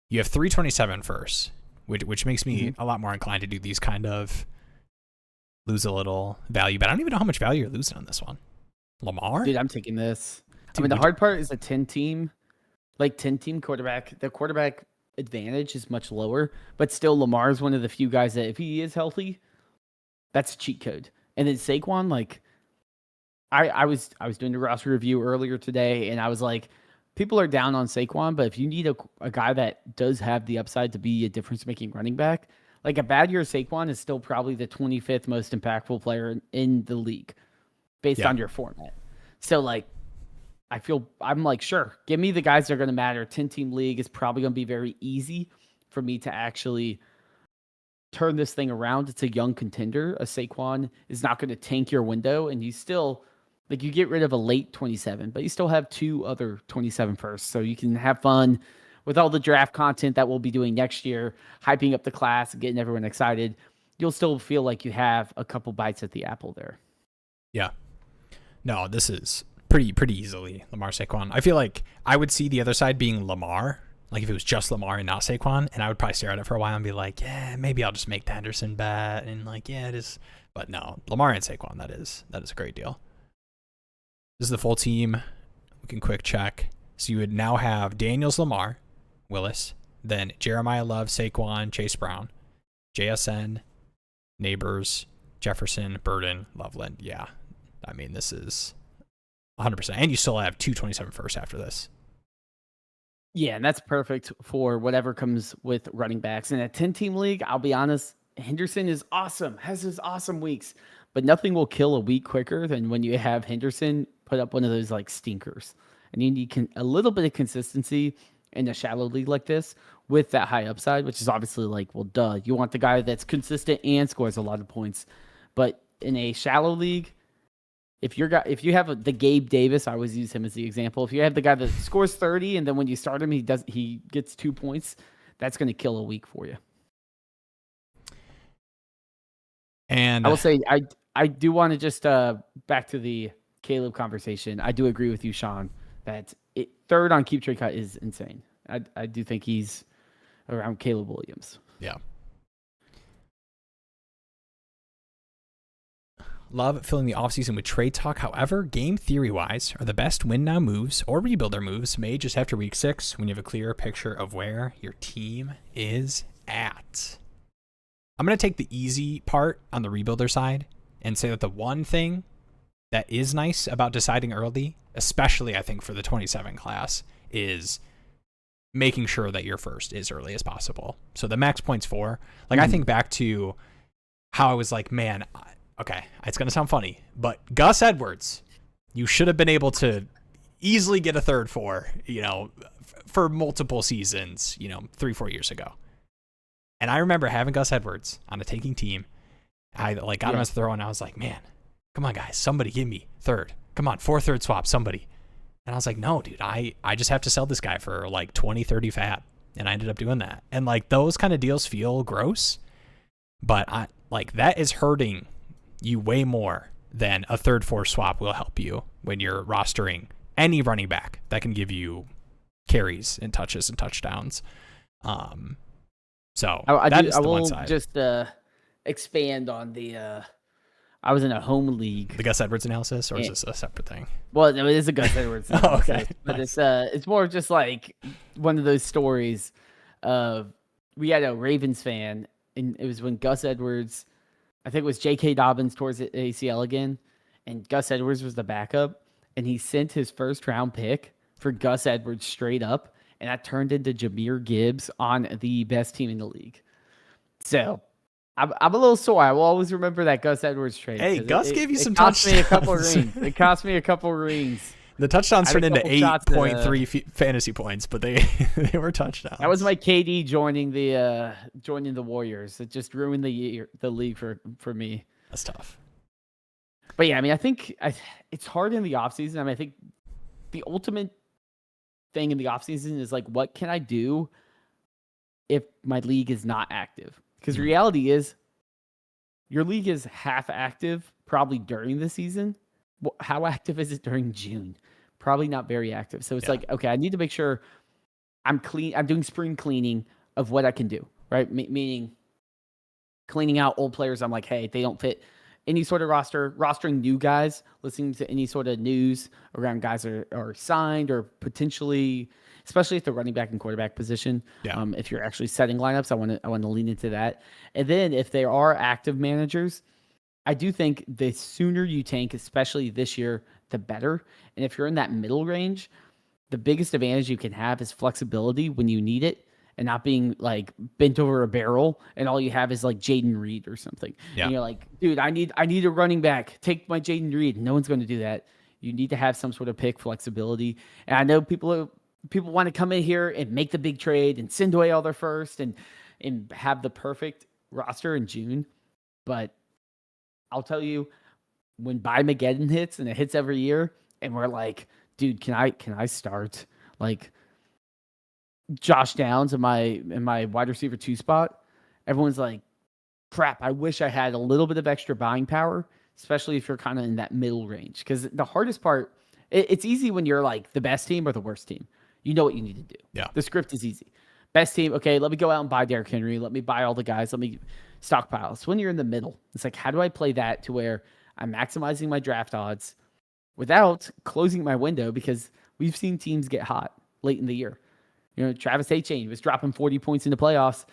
you have 327 first, which makes me a lot more inclined to do these kind of lose a little value, but I don't even know how much value you're losing on this one. Lamar? Dude, I'm taking this. Dude, I mean, the hard part is a 10-team quarterback. The quarterback advantage is much lower, but still Lamar is one of the few guys that if he is healthy, that's a cheat code. And then Saquon, like I was doing the roster review earlier today, and I was like, people are down on Saquon, but if you need a guy that does have the upside to be a difference-making running back, like a bad year Saquon is still probably the 25th most impactful player in the league based on your format. So like, I'm like, sure, give me the guys that are going to matter. 10-team league is probably going to be very easy for me to actually turn this thing around. It's a young contender. A Saquon is not going to tank your window, and you still, like, you get rid of a late 27, but you still have 2 other 27 first. So you can have fun with all the draft content that we'll be doing next year, hyping up the class and getting everyone excited. You'll still feel like you have a couple bites at the apple there. Yeah. No, this is pretty easily Lamar Saquon. I feel like I would see the other side being Lamar, like if it was just Lamar and not Saquon, and I would probably stare at it for a while and be like, yeah, maybe I'll just make the Henderson bet, and like, yeah, it is. But no, Lamar and Saquon, that is a great deal. This is the full team. We can quick check. So you would now have Daniels, Lamar, Willis, then Jeremiah Love, Saquon, Chase Brown, JSN, Neighbors, Jefferson, Burden, Loveland. Yeah, I mean, this is 100%. And you still have 227 first after this. Yeah, and that's perfect for whatever comes with running backs. In a 10-team league, I'll be honest, Henderson is awesome, has his awesome weeks, but nothing will kill a week quicker than when you have Henderson put up one of those like stinkers. And you need a little bit of consistency in a shallow league like this with that high upside, which is obviously like, well, duh. You want the guy that's consistent and scores a lot of points. But in a shallow league, if you have the Gabe Davis, I always use him as the example. If you have the guy that scores 30 and then when you start him, he gets 2 points, that's going to kill a week for you. And I will say, I do want to just back to the Caleb conversation. I do agree with you, Sean, that third on KeepTradeCut is insane. I do think he's around Caleb Williams. Yeah. Love filling the offseason with trade talk. However, game theory-wise, are the best win-now moves or rebuilder moves made just after week 6 when you have a clearer picture of where your team is at. I'm going to take the easy part on the rebuilder side and say that the one thing that is nice about deciding early, especially I think for the 27 class, is making sure that you're first as early as possible. So the max points 4. Like I think back to how I was like, man, okay, it's going to sound funny, but Gus Edwards, you should have been able to easily get a third for, for multiple seasons, 3-4 years ago. And I remember having Gus Edwards on a tanking team. I got him as a throw, and I was like, man, come on, guys, somebody give me third. Come on, 4-third swap, somebody. And I was like, no, dude, I just have to sell this guy for like 20, 30 fat. And I ended up doing that. And like those kind of deals feel gross, but that is hurting you way more than a 3rd-4th swap will help you when you're rostering any running back that can give you carries and touches and touchdowns. So that is the one side. Just expand on the. I was in a home league. The Gus Edwards analysis, or is this a separate thing? Well, no, it is a Gus Edwards analysis. Okay, but nice. it's more just like one of those stories of we had a Ravens fan, and it was when Gus Edwards, I think it was J.K. Dobbins towards the ACL again, and Gus Edwards was the backup, and he sent his 1st-round pick for Gus Edwards straight up, and that turned into Jahmyr Gibbs on the best team in the league. So I'm a little sore. I will always remember that Gus Edwards trade. Hey, Gus gave you some touchdowns. It cost me a couple rings. The touchdowns turned into 8.3 fantasy points, but they were touchdowns. That was my KD joining the Warriors. It just ruined the league for me. That's tough. But yeah, I mean, I think it's hard in the offseason. I mean, I think the ultimate thing in the offseason is like, what can I do if my league is not active? Because reality is, your league is half active probably during the season. How active is it during June? Probably not very active. So it's like, okay, I need to make sure I'm clean. I'm doing spring cleaning of what I can do, right? Meaning cleaning out old players. I'm like, hey, they don't fit any sort of rostering new guys, listening to any sort of news around guys are signed or potentially, especially at the running back and quarterback position. Yeah. If you're actually setting lineups, I want to lean into that. And then if there are active managers, I do think the sooner you tank, especially this year, the better. And if you're in that middle range, the biggest advantage you can have is flexibility when you need it and not being like bent over a barrel and all you have is like Jaden Reed or something. Yeah. And you're like, dude, I need a running back. Take my Jaden Reed. No one's going to do that. You need to have some sort of pick flexibility. And I know people want to come in here and make the big trade and send away all their first and have the perfect roster in June. But I'll tell you, when Buy-Mageddon hits, and it hits every year, and we're like, dude, can I start like Josh Downs in my wide receiver 2 spot? Everyone's like, crap, I wish I had a little bit of extra buying power especially if you're kind of in that middle range. Because the hardest part, it's easy when you're like the best team or the worst team. You know what you need to do. Yeah. The script is easy. Best team, okay, let me go out and buy Derrick Henry. Let me buy all the guys. Let me stockpile. So when you're in the middle, it's like, how do I play that to where I'm maximizing my draft odds without closing my window? Because we've seen teams get hot late in the year. Travis Etienne was dropping 40 points in the playoffs.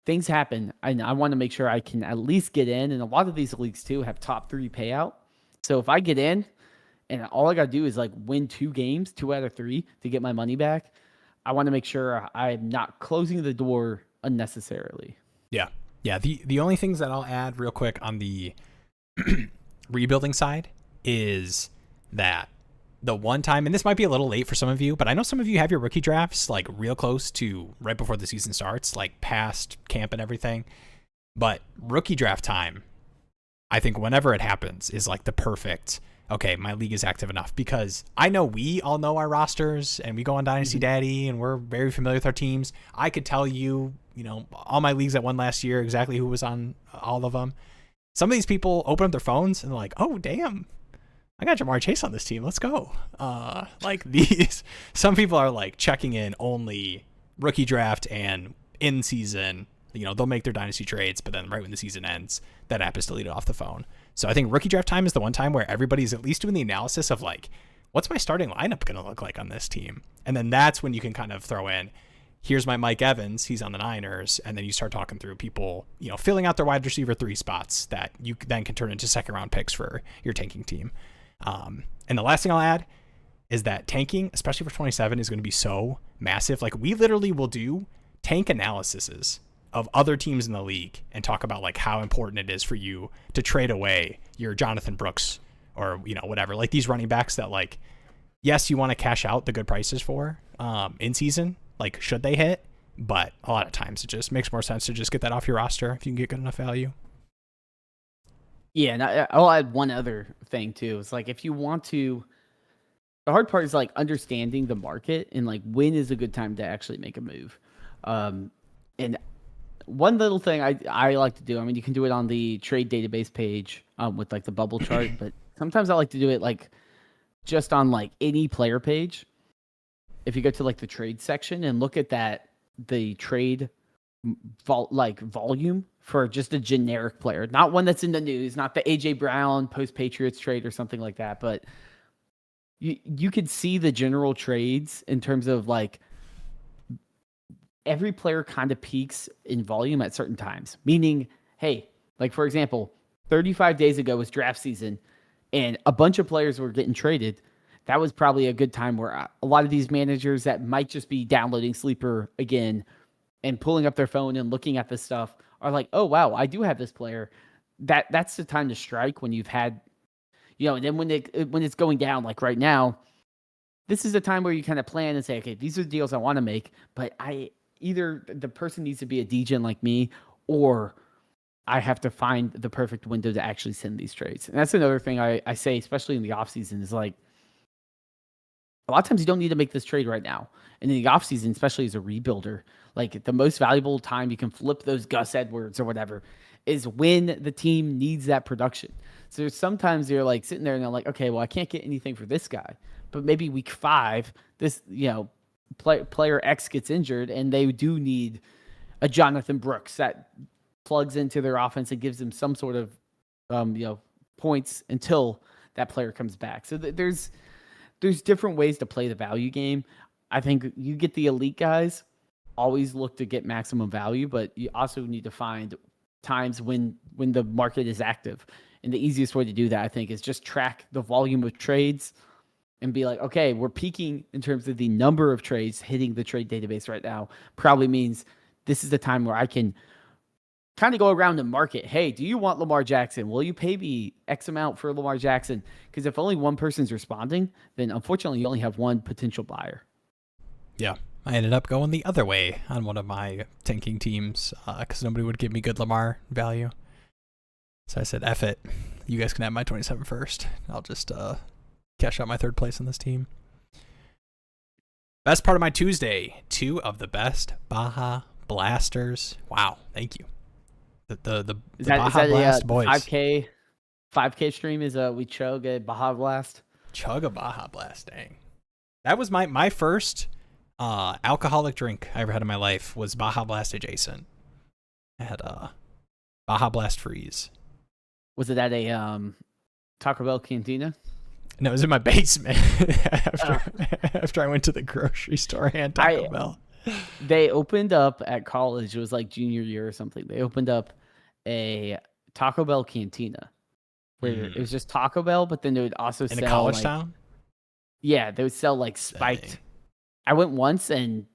Things happen. I want to make sure I can at least get in. And a lot of these leagues, too, have top 3 payout. So if I get in and all I got to do is like win 2 games, 2 out of 3 to get my money back, I want to make sure I'm not closing the door unnecessarily. Yeah. Yeah. The only things that I'll add real quick on the rebuilding side is that the one time, and this might be a little late for some of you, but I know some of you have your rookie drafts like real close to right before the season starts, like past camp and everything. But rookie draft time, I think whenever it happens, is like the perfect, okay, my league is active enough, because I know we all know our rosters and we go on Dynasty Daddy and we're very familiar with our teams. I could tell you, all my leagues that won last year, exactly who was on all of them. Some of these people open up their phones and they're like, oh, damn, I got Jamar Chase on this team. Let's go. Some people are like checking in only rookie draft and in season. They'll make their dynasty trades, but then right when the season ends, that app is deleted off the phone. So I think rookie draft time is the one time where everybody's at least doing the analysis of like, what's my starting lineup going to look like on this team? And then that's when you can kind of throw in, here's my Mike Evans, he's on the Niners. And then you start talking through people, filling out their wide receiver 3 spots that you then can turn into second round picks for your tanking team. And the last thing I'll add is that tanking, especially for 27, is going to be so massive. Like, we literally will do tank analyses of other teams in the league and talk about like how important it is for you to trade away your Jonathan Brooks or, whatever, like these running backs that like, yes, you want to cash out the good prices for, in season, like should they hit, but a lot of times it just makes more sense to just get that off your roster if you can get good enough value. Yeah, and I'll add one other thing too. It's like, if you want to, the hard part is like understanding the market and like when is a good time to actually make a move. And one little thing I like to do, I mean, you can do it on the trade database page with like the bubble chart, but sometimes I like to do it like just on like any player page. If you go to like the trade section and look at the trade volume for just a generic player, not one that's in the news, not the AJ Brown post Patriots trade or something like that, but you could see the general trades in terms of like every player kind of peaks in volume at certain times. Meaning, hey, like for example, 35 days ago was draft season and a bunch of players were getting traded. That was probably a good time where a lot of these managers that might just be downloading Sleeper again and pulling up their phone and looking at this stuff are like, oh, wow, I do have this player. That's the time to strike when you've had, and then when it's going down, like right now, this is the time where you kind of plan and say, okay, these are the deals I want to make, but either the person needs to be a degen like me, or I have to find the perfect window to actually send these trades. And that's another thing I say, especially in the offseason, is like, a lot of times you don't need to make this trade right now. And in the offseason, especially as a rebuilder, like the most valuable time you can flip those Gus Edwards or whatever is when the team needs that production. So sometimes you're like sitting there and they're like, okay, well, I can't get anything for this guy. But maybe week 5, this, player X gets injured and they do need a Jonathan Brooks that plugs into their offense and gives them some sort of, points until that player comes back. So there's different ways to play the value game. I think you get the elite guys always look to get maximum value, but you also need to find times when the market is active. And the easiest way to do that, I think, is just track the volume of trades and be like, okay, we're peaking in terms of the number of trades hitting the trade database right now. Probably means this is the time where I can kind of go around and market. Hey, do you want Lamar Jackson? Will you pay me X amount for Lamar Jackson? Because if only one person's responding, then unfortunately you only have one potential buyer. Yeah. I ended up going the other way on one of my tanking teams because nobody would give me good Lamar value. So I said, F it. You guys can have my 27 first. I'll just cash out my 3rd place on this team. Best part of my Tuesday, 2 of the best Baja Blasters. Wow, thank you. The Baja Blast boys. 5K 5K stream is we chug a Baja Blast. Chug a Baja Blast, dang. That was my first alcoholic drink I ever had in my life was Baja Blast adjacent. I had Baja Blast Freeze. Was it at a Taco Bell cantina? No, it was in my basement after I went to the grocery store and Taco Bell. They opened up at college. It was like junior year or something. They opened up a Taco Bell cantina where it was just Taco Bell, but then they would also sell in a college town. Yeah, they would sell like spiked. Dang. I went once and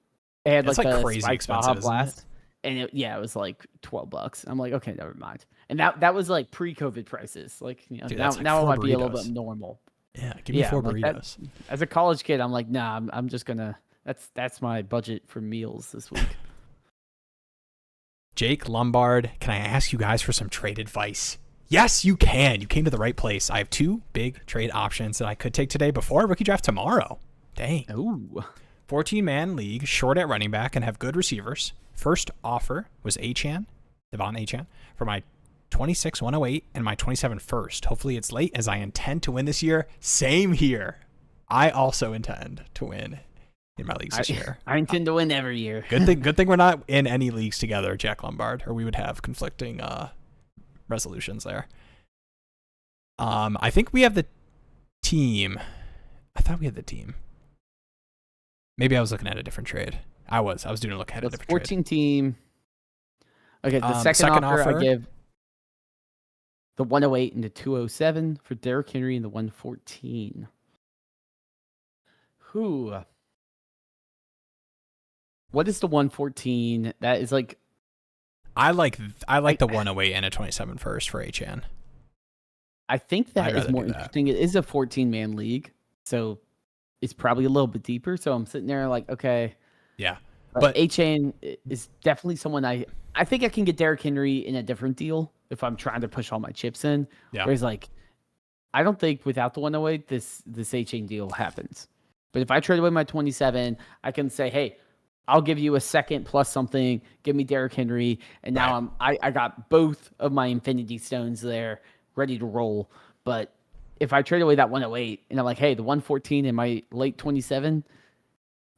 they had like a crazy spiked Baja Blast, and it was like $12. I'm like, okay, never mind. And that was like pre-COVID prices. Like, you know, dude, now it might be a little bit normal. Yeah, give me 4 burritos. As a college kid, I'm like, nah, I'm just gonna. That's my budget for meals this week. Jake Lombard, can I ask you guys for some trade advice? Yes, you can. You came to the right place. I have 2 big trade options that I could take today before rookie draft tomorrow. Dang. Ooh. 14-man league, short at running back, and have good receivers. First offer was Devon Achane, for my 26 108 and my 27 first. Hopefully it's late as I intend to win this year. Same here. I also intend to win in my leagues this year. I intend to win every year. Good thing we're not in any leagues together, Jack Lombard, or we would have conflicting resolutions there. I think we have the team. I thought we had the team. Maybe I was looking at a different trade. I was doing a look at a different 14 trade. Team. Okay, the second offer I give the 108 and the 207 for Derrick Henry and the 114. Who? What is the 114? That is like. I like the 108 and a 27 first for Achane. I think that is more interesting. It is a 14-man league, so it's probably a little bit deeper. So I'm sitting there like, okay. Yeah. But Achane is definitely someone I think I can get Derrick Henry in a different deal if I'm trying to push all my chips in. Yeah. Whereas like, I don't think without the 108, this Achane deal happens. But if I trade away my 27, I can say, hey, I'll give you a second plus something. Give me Derrick Henry, and now I got both of my Infinity Stones there ready to roll. But if I trade away that 108 and I'm like, hey, the 114 in my late 27,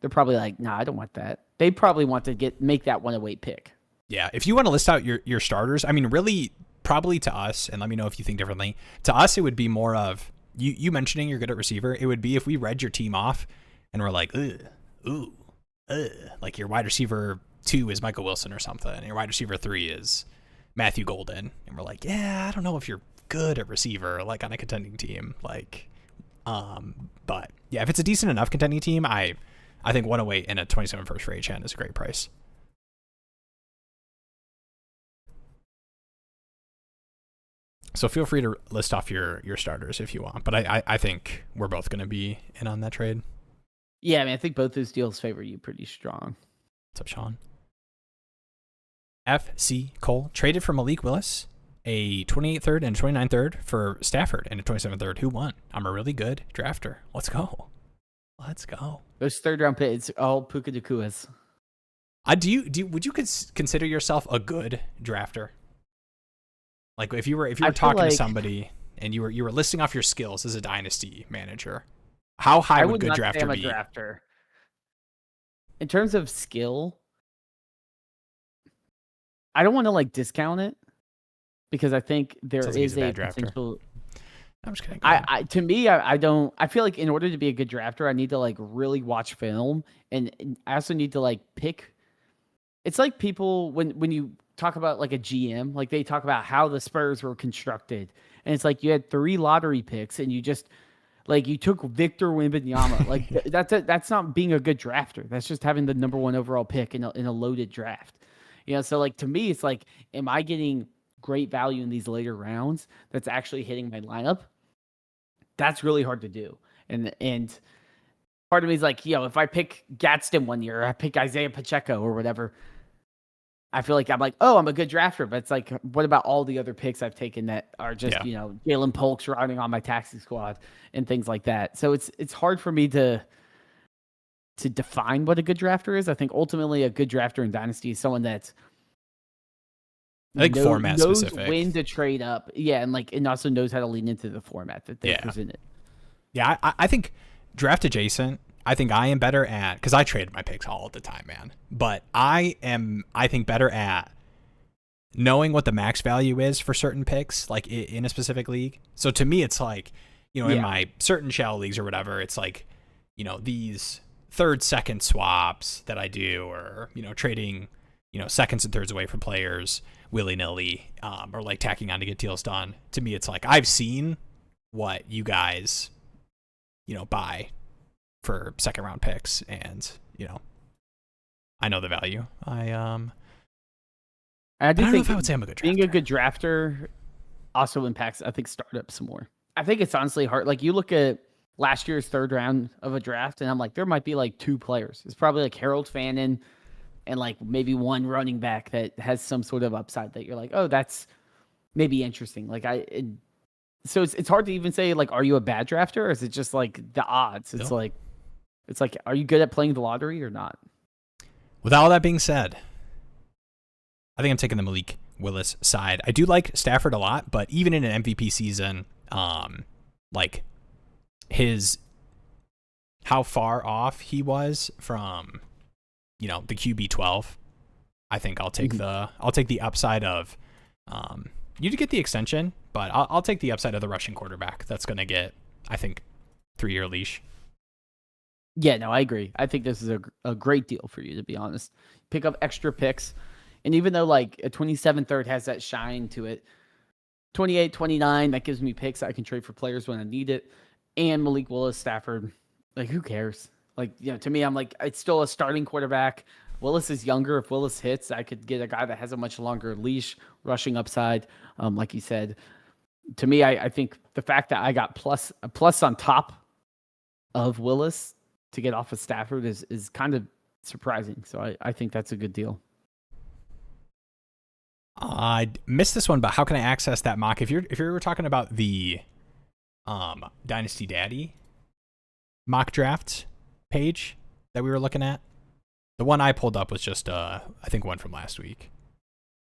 they're probably like, nah, I don't want that. They probably want to make that 108 pick. Yeah, if you want to list out your starters, I mean, really, probably to us, and let me know if you think differently. To us, it would be more of you mentioning you're good at receiver. It would be if we read your team off and we're like, like your wide receiver 2 is Michael Wilson or something, and your wide receiver 3 is Matthew Golden, and we're like, yeah, I don't know if you're good at receiver, like on a contending team, like, but yeah, if it's a decent enough contending team, I think 108 and a 27 first for Achane is a great price. So feel free to list off your starters if you want, but I think we're both going to be in on that trade. Yeah, I mean, I think both those deals favor you pretty strong. What's up, Sean? FC Cole traded for Malik Willis, a 28 third and 29 third for Stafford and a 27 third. Who won? I'm a really good drafter. Let's go. Those third round picks, all Puka Nacuas. Would you consider yourself a good drafter? Like if you were talking to somebody and you were listing off your skills as a dynasty manager, how high would good drafter be? I would not say I'm a drafter. In terms of skill, I don't want to like discount it because I think there is a potential. I'm just kidding. To me, I don't. I feel like in order to be a good drafter, I need to like really watch film, and I also need to like pick. It's like people when you talk about like a GM, like they talk about how the Spurs were constructed, and it's like you had 3 lottery picks, and you just like you took Victor Wembanyama. Like that's not being a good drafter. That's just having the number 1 overall pick in a loaded draft. You know, so like to me, it's like, am I getting great value in these later rounds that's actually hitting my lineup? That's really hard to do. And part of me is like, if I pick Gadsden one year, or I pick Isaiah Pacheco or whatever, I feel like I'm like, oh, I'm a good drafter. But it's like, what about all the other picks I've taken that are just, Jalen Polk's riding on my taxi squad and things like that. So it's hard for me to define what a good drafter is. I think ultimately a good drafter in Dynasty is someone that's I think format knows specific. when to trade up. Yeah, and also knows how to lean into the format that they presented. Yeah, I think draft adjacent. I think I am better at, because I trade my picks all the time, man. But I think, better at knowing what the max value is for certain picks, like in a specific league. So to me, it's like, in my certain shallow leagues or whatever, it's like, these third, second swaps that I do, or, trading, seconds and thirds away from players willy-nilly, or like tacking on to get deals done. To me, it's like, I've seen what you guys, buy for second round picks, and I know the value. I don't know if I would say I'm a good drafter. Being a good drafter also impacts, I think, startups more. I think it's honestly hard. Like, you look at last year's third round of a draft, and I'm like, there might be like 2 players. It's probably like Harold Fannin and like maybe one running back that has some sort of upside that you're like, oh, that's maybe interesting. Like, so it's hard to even say, like, are you a bad drafter, or is it just like the odds? It's like, are you good at playing the lottery or not? With all that being said, I think I'm taking the Malik Willis side. I do like Stafford a lot, but even in an MVP season, like how far off he was from, the QB 12, I think I'll take the upside of, you get the extension, but I'll take the upside of the rushing quarterback. That's going to get, I think, 3-year leash. Yeah, no, I agree. I think this is a great deal for you, to be honest. Pick up extra picks. And even though like a 27 third has that shine to it, 28, 29, that gives me picks I can trade for players when I need it. And Malik Willis, Stafford, like, who cares? Like, to me, I'm like, it's still a starting quarterback. Willis is younger. If Willis hits, I could get a guy that has a much longer leash, rushing upside. Like you said, to me, I think the fact that I got a plus on top of Willis to get off of Stafford is kind of surprising. So I think that's a good deal. I missed this one, but how can I access that mock? If you were talking about the Dynasty Daddy mock draft page that we were looking at, the one I pulled up was just I think one from last week.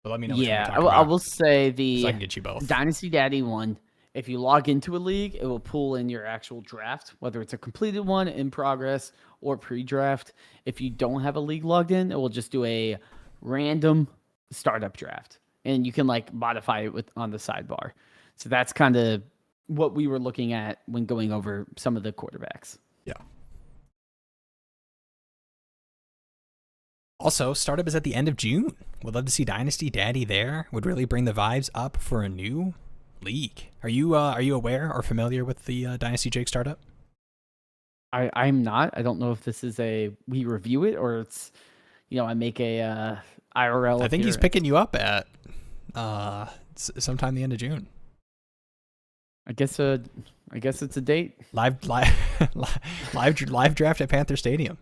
But let me know. Yeah, I will say the so I can get you both. Dynasty Daddy one. If you log into a league, it will pull in your actual draft, whether it's a completed one, in progress, or pre-draft. If you don't have a league logged in, it will just do a random startup draft, and you can like modify it on the sidebar. So that's kind of what we were looking at when going over some of the quarterbacks. Yeah. Also, startup is at the end of June. Would love to see Dynasty Daddy there. Would really bring the vibes up for a new league. Are you aware or familiar with the Dynasty Jake startup? I'm not. I don't know if this is we review it, or it's I make a IRL. I think he's picking you up at sometime the end of June. I guess it's a date. Live draft at Panther Stadium.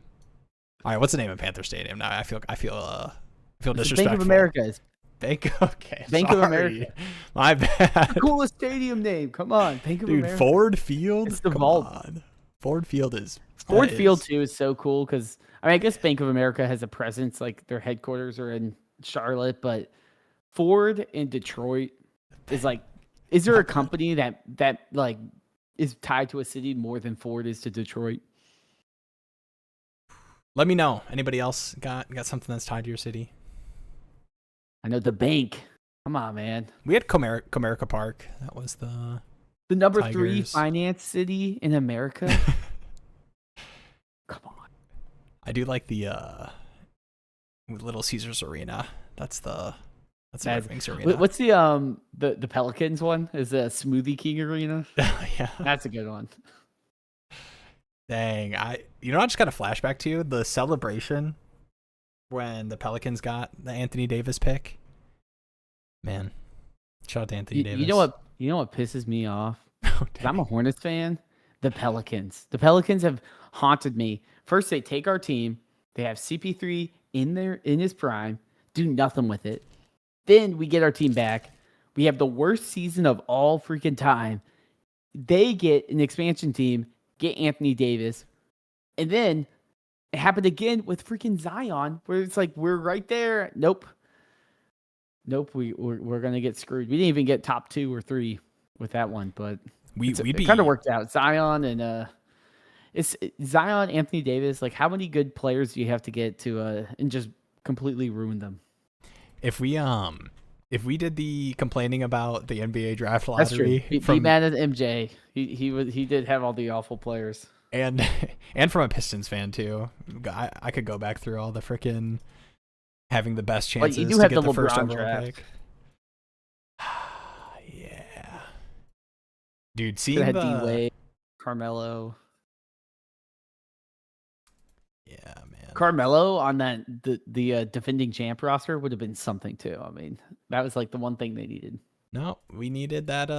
All right, what's the name of Panther Stadium? Now I feel disrespectful. Bank of America is. Bank of America. My bad. The coolest stadium name. Come on, Bank of America. Ford Field. It's the vault. Ford Field is. Ford Field too is so cool because I guess Bank of America has a presence, like their headquarters are in Charlotte, but Ford in Detroit is like. Is there a company that like is tied to a city more than Ford is to Detroit? Let me know. Anybody else got something that's tied to your city? I know the bank. Come on, man. We had Comerica Park. That was the number Tigers. 3 finance city in America. Come on. I do like the Little Caesars Arena. That's Red Wings Arena. What's the Pelicans one? Is the Smoothie King Arena? Yeah, that's a good one. Dang, I just got a flashback to the celebration when the Pelicans got the Anthony Davis pick. Man, shout out to Anthony Davis. You know what pisses me off? I'm a Hornets fan. The Pelicans have haunted me. First, they take our team. They have CP3 in his prime. Do nothing with it. Then we get our team back. We have the worst season of all freaking time. They get an expansion team. Get Anthony Davis. And then it happened again with freaking Zion, where it's like, we're right there. Nope. Nope, we're gonna get screwed. We didn't even get top 2 or 3 with that one, but it kind of worked out. Zion and it's Zion, Anthony Davis. Like, how many good players do you have to get to and just completely ruin them? If we did the complaining about the NBA draft That's true. lottery Be mad at MJ. He did have all the awful players. and from a Pistons fan too. I could go back through all the freaking having the best chances you do to have get the the first LeBron overall draft. pick. Yeah, dude. Could Seeing have the had D-Wade, Carmelo. Yeah, man. Carmelo on that the defending champ roster would have been something too. I mean, that was like the one thing they needed. No, we needed that.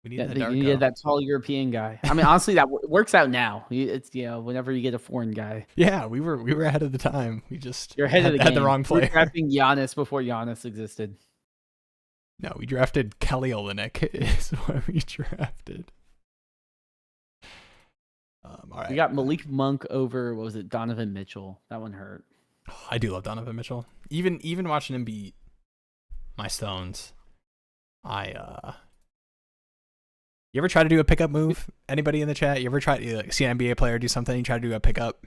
We needed that. You needed that tall European guy. I mean, honestly, that works out now. It's whenever you get a foreign guy. Yeah, we were ahead of the time. We just You're ahead of the game. Had the wrong player. We're drafting Giannis before Giannis existed. No, we drafted Kelly Olynyk. Is what we drafted. All right. We got Malik Monk over, what was it, Donovan Mitchell. That one hurt. Oh, I do love Donovan Mitchell. Even watching him beat my Stones, You ever try to do a pickup move? Anybody in the chat? You ever try to see an NBA player do something? You try to do a pickup,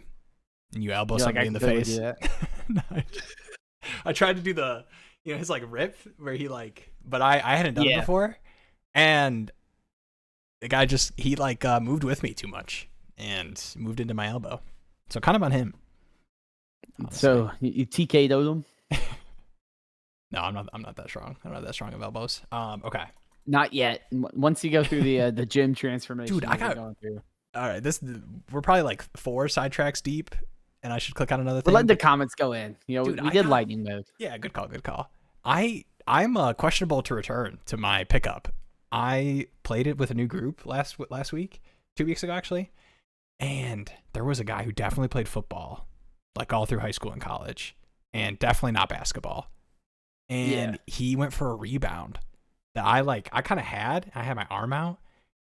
and you elbow somebody in the face. No, I tried to do the, his like rip where he but I hadn't done it before, and the guy he moved with me too much and moved into my elbow, so kind of on him. Honestly. So you TK'd him? No, I'm not that strong. I'm not that strong of elbows. Okay. Not yet. Once you go through the gym transformation, dude, all right. We're probably like 4 sidetracks deep, and I should click on another thing. We're letting the comments go in. Dude, we did lightning mode. Yeah, good call. I'm questionable to return to my pickup. I played it with a new group last week, 2 weeks ago actually, and there was a guy who definitely played football, like all through high school and college, and definitely not basketball. And he went for a rebound that I kind of had. I had my arm out,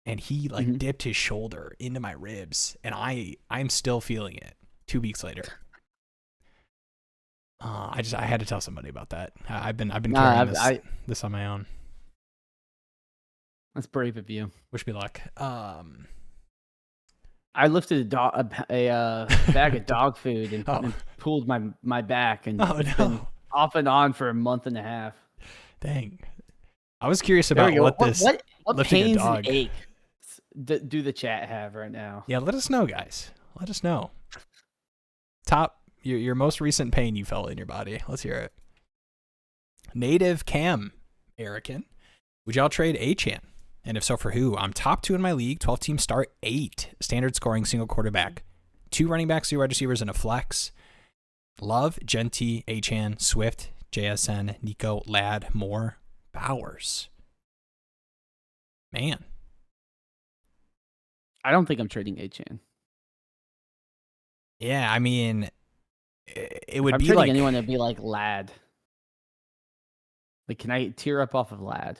and he dipped his shoulder into my ribs, and I'm still feeling it 2 weeks later. I had to tell somebody about that. I've been carrying this on my own. That's brave of you. Wish me luck. I lifted a bag of dog food and pulled my back, and it's been off and on for a month and a half. Dang. I was curious about what pains and aches do the chat have right now? Yeah, let us know, guys. Let us know. Top your most recent pain you felt in your body. Let's hear it. Native Cam Erican. Would y'all trade Achane? And if so, for who? I'm top 2 in my league. 12 teams start 8. Standard scoring, single quarterback. 2 running backs, 2 wide receivers, and a flex. Love, Genty, Achane, Swift, JSN, Nico, Ladd, Moore, Bowers. Man. I don't think I'm trading Achane. Yeah, I mean, it would if I'm be trading like anyone. It'd be like Ladd. Like, can I tear up off of Ladd?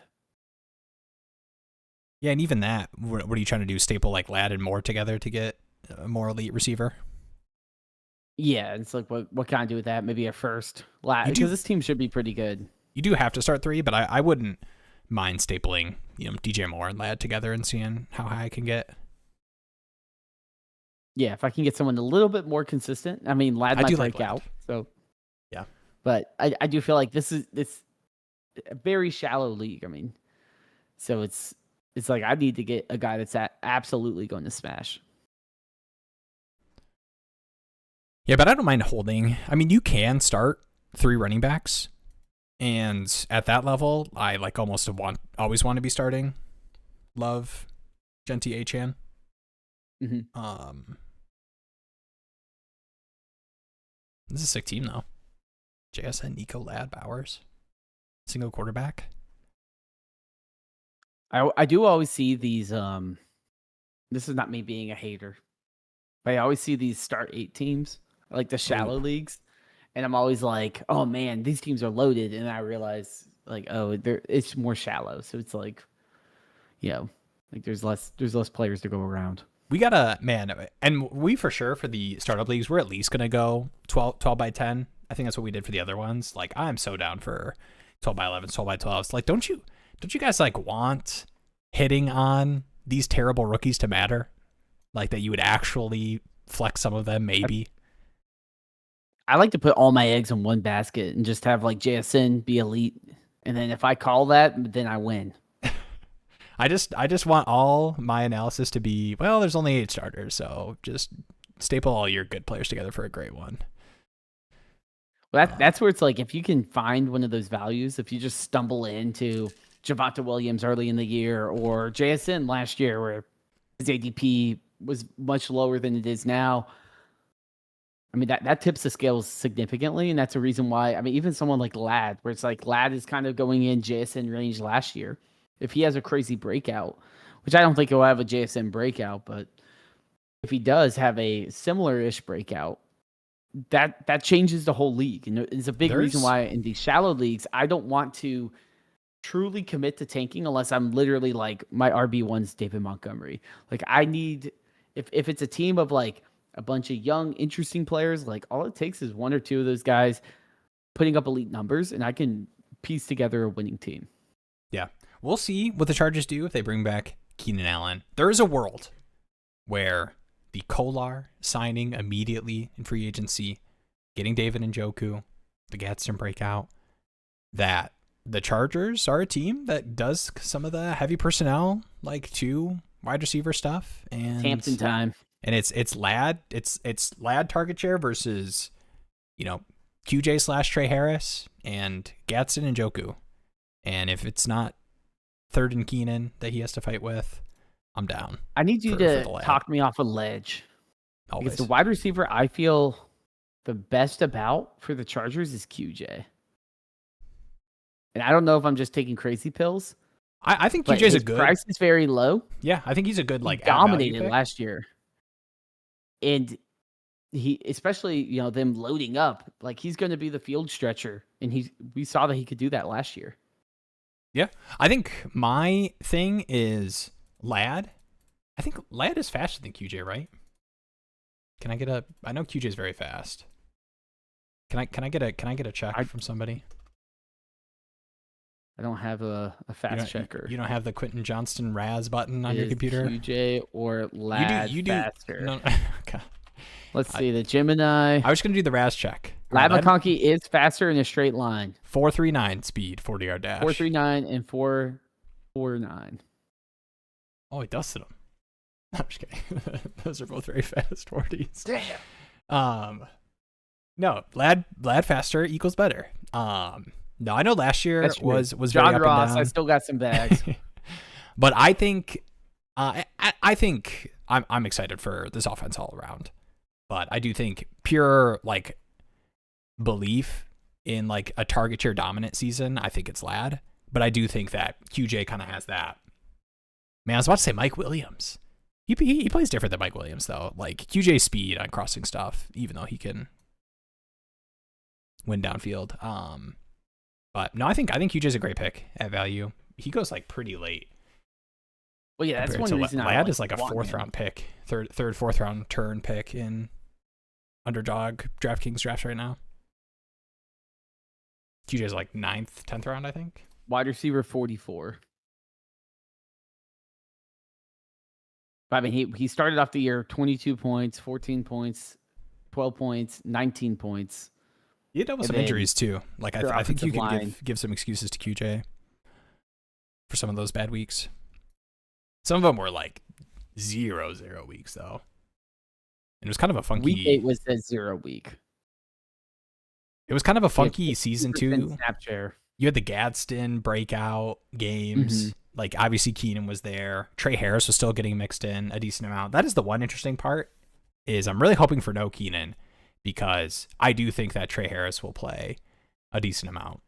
Yeah, and even that, what are you trying to do? Staple like Ladd and Moore together to get a more elite receiver? Yeah, it's like, what can I do with that? Maybe a first Ladd, because this team should be pretty good. You do have to start 3, but I wouldn't mind stapling DJ Moore and Ladd together and seeing how high I can get. Yeah, if I can get someone a little bit more consistent. I mean, Ladd might break out. So yeah, but I do feel like it's a very shallow league. I mean, so it's like I need to get a guy that's absolutely going to smash. Yeah, but I don't mind holding. I mean, you can start 3 running backs, and at that level, I always want to be starting Love, Genty, Achane. Mm-hmm. This is a sick team though. JSN, Nico, Ladd, Bowers, single quarterback. I do always see these. This is not me being a hater, but I always see these start 8 teams, like the shallow leagues, and I'm always like, oh man, these teams are loaded, and I realize like, oh, it's more shallow, so it's like, like there's less players to go around. We gotta, man, and we for sure for the startup leagues, we're at least gonna go 12 by 10 I think that's what we did for the other ones. Like, I'm so down for 12 by 11, 12 by 12s. Like, don't you guys like want hitting on these terrible rookies to matter? Like that you would actually flex some of them, maybe. I like to put all my eggs in one basket and just have like JSN be elite, and then if I call that, then I win. I just want all my analysis to be, well, there's only 8 starters, so just staple all your good players together for a great one. Well, that's where it's like, if you can find one of those values, if you just stumble into Javonte Williams early in the year or JSN last year where his ADP was much lower than it is now, I mean, that tips the scales significantly, and that's a reason why, I mean, even someone like Ladd, where it's like Ladd is kind of going in JSN range last year. If he has a crazy breakout, which I don't think he'll have a JSN breakout, but if he does have a similar-ish breakout, that changes the whole league. And it's a big reason why in these shallow leagues, I don't want to truly commit to tanking unless I'm literally like, my RB1's David Montgomery. Like, I need, if it's a team of like a bunch of young, interesting players, like all it takes is 1 or 2 of those guys putting up elite numbers, and I can piece together a winning team. Yeah. We'll see what the Chargers do if they bring back Keenan Allen. There is a world where the Kolar signing immediately in free agency, getting David Njoku, the Gadsden breakout, that the Chargers are a team that does some of the heavy personnel, like 2 wide receiver stuff, and Hampton time. And it's Ladd, it's Ladd target share versus, QJ / Trey Harris and Gadsden and Njoku. And if it's not 3rd and Keenan that he has to fight with, I'm down. I need you to talk me off a ledge. Always. Because the wide receiver I feel the best about for the Chargers is QJ. And I don't know if I'm just taking crazy pills. I think QJ's a good. Price is very low. Yeah, I think he's a good he dominated last year. And he, especially, them loading up, like he's going to be the field stretcher. And we saw that he could do that last year. Yeah. I think my thing is Ladd. I think Ladd is faster than QJ, right? Can I get I know QJ is very fast. Can I get a check from somebody? I don't have a fast checker. You don't have the Quentin Johnston Raz button on your computer? QJ or Ladd you do faster? No. Okay. Let's see, the Gemini. I was going to do the Raz check. Ladd McConkey is faster in a straight line. 4.39 speed, 40-yard dash. 4.39 and 4.49. Oh, he dusted him. No, I'm just kidding. Those are both very fast 40s. Damn. No, Ladd faster equals better. No, I know last year was John very Ross. up and down. I still got some bags. But I think I think I'm excited for this offense all around. But I do think pure like belief in like a target share dominant season, I think it's Ladd. But I do think that QJ kind of has that. Man, I was about to say Mike Williams. He plays different than Mike Williams though. Like QJ's speed on crossing stuff, even though he can win downfield. But no, I think QJ's a great pick at value. He goes like pretty late. Well, yeah, that's one reason Ladd is like a 4th round pick, third, 4th round turn pick in underdog DraftKings drafts right now. QJ's like 9th, 10th round, I think. Wide receiver 44. But I mean, he started off the year 22 points, 14 points, 12 points, 19 points. He had some injuries too. Like I think you can give some excuses to QJ for some of those bad weeks. Some of them were like 0 weeks though. And it was kind of a funky. Week 8 was a 0 week. It was kind of a funky season too. Snap share. You had the Gadsden breakout games. Mm-hmm. Like obviously Keenan was there. Trey Harris was still getting mixed in a decent amount. That is the one interesting part. Is I'm really hoping for no Keenan because I do think that Trey Harris will play a decent amount.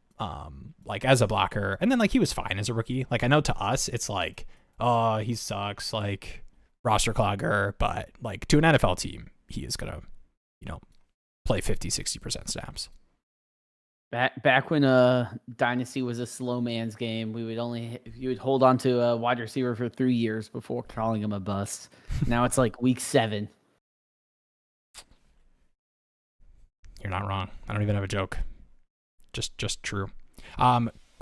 Like as a blocker, and then like he was fine as a rookie. Like I know to us it's like, oh, he sucks, like roster clogger, but like to an NFL team, he is gonna, play 50-60% snaps. Back when Dynasty was a slow man's game, you would hold on to a wide receiver for 3 years before calling him a bust. Now it's like week 7. You're not wrong. I don't even have a joke. Just true.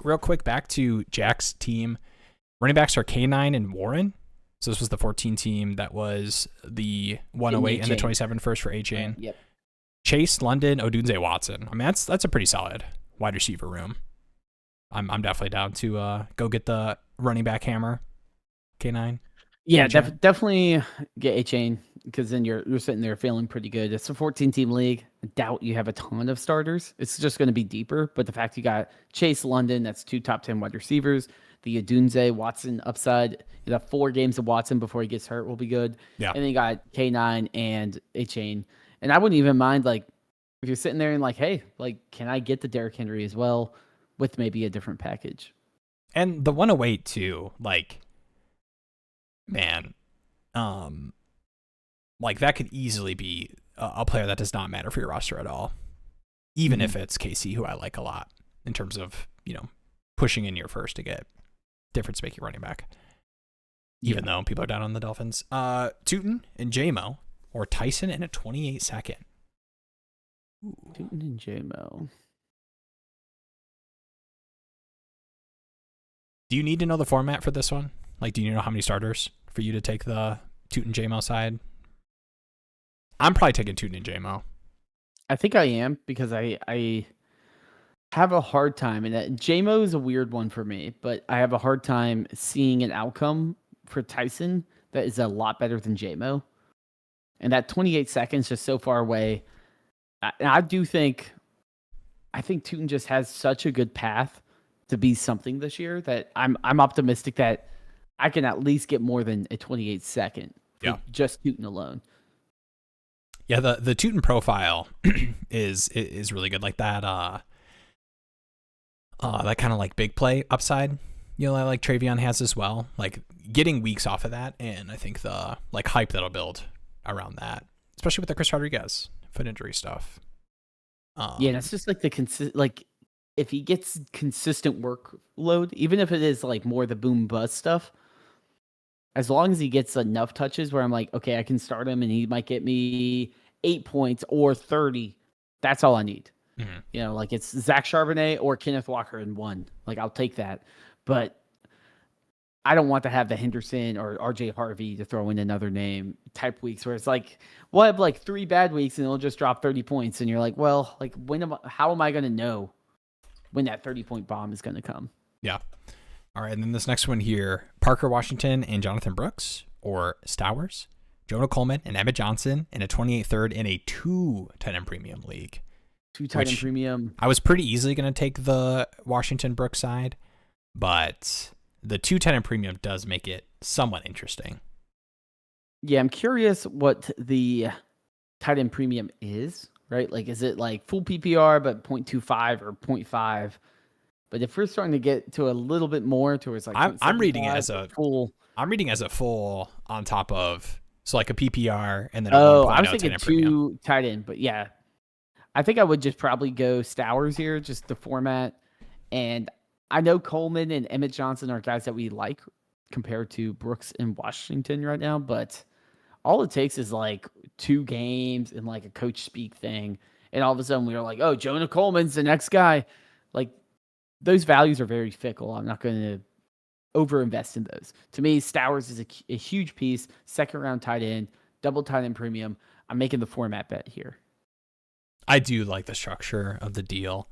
Real quick, back to Jack's team. Running backs are K9 and Warren. So this was the 14 team that was the 108 and the 27 first for A-Chain. Yep. Chase, London, Odunze, Watson. I mean, that's a pretty solid wide receiver room. I'm definitely down to go get the running back hammer. K9. Yeah, definitely get A-Chain, because then you're sitting there feeling pretty good. It's a 14-team league. I doubt you have a ton of starters. It's just going to be deeper. But the fact you got Chase, London, that's 2 top 10 wide receivers. The Odunze, Watson upside. You got 4 games of Watson before he gets hurt will be good. Yeah. And then you got K9 and A-Chain. And I wouldn't even mind, like, if you're sitting there and like, hey, like, can I get the Derrick Henry as well with maybe a different package? And the 108 too, like, man, like that could easily be a player that does not matter for your roster at all, even if it's KC, who I like a lot in terms of, pushing in your first to get difference making running back, even though people are down on the Dolphins. Tootin and JMO or Tyson in a 28 second. Tootin and JMO. Do you need to know the format for this one? Like, do you know how many starters for you to take the Tootin JMO side? I'm probably taking Tootin and JMO. I think I am, because I have a hard time, and JMO is a weird one for me, but I have a hard time seeing an outcome for Tyson that is a lot better than JMO. And that 28 seconds just so far away. I think Tootin just has such a good path to be something this year that I'm optimistic that I can at least get more than a 28 second. Just Tootin alone. Yeah, the Tootin profile is really good. Like that that kind of like big play upside, like Travion has as well. Like getting weeks off of that, and I think the like hype that'll build around that, especially with the Chris Rodriguez foot injury stuff. Yeah, that's just like if he gets consistent workload, even if it is like more the boom bust stuff, as long as he gets enough touches where I'm like, okay, I can start him and he might get me 8 points or 30. That's all I need. Mm-hmm. Like it's Zach Charbonnet or Kenneth Walker in one. Like I'll take that. But I don't want to have the Henderson or RJ Harvey, to throw in another name, type weeks where it's like, we'll have like 3 bad weeks and it'll just drop 30 points. And you're like, well, like how am I going to know when that 30-point bomb is going to come? Yeah. All right. And then this next one here, Parker Washington and Jonathan Brooks, or Stowers, Jonah Coleman and Emmett Johnson in a 28 third in a 2 tight end premium league. 2 tight end premium. I was pretty easily going to take the Washington Brooks side, but the 2 tight end premium does make it somewhat interesting. Yeah, I'm curious what the tight end premium is, right? Like, is it like full PPR but 0.25 or 0.5? But if we're starting to get to a little bit more towards like, I'm reading it as a full. I'm reading as a full on top of, so like a PPR and then I was thinking 2 tight end, but yeah, I think I would just probably go Stowers here, just the format. And I know Coleman and Emmett Johnson are guys that we like compared to Brooks and Washington right now, but all it takes is like 2 games and like a coach speak thing, and all of a sudden we are like, oh, Jonah Coleman's the next guy. Like, those values are very fickle. I'm not going to overinvest in those. To me, Stowers is a huge piece, 2nd round tight end, double tight end premium. I'm making the format bet here. I do like the structure of the deal.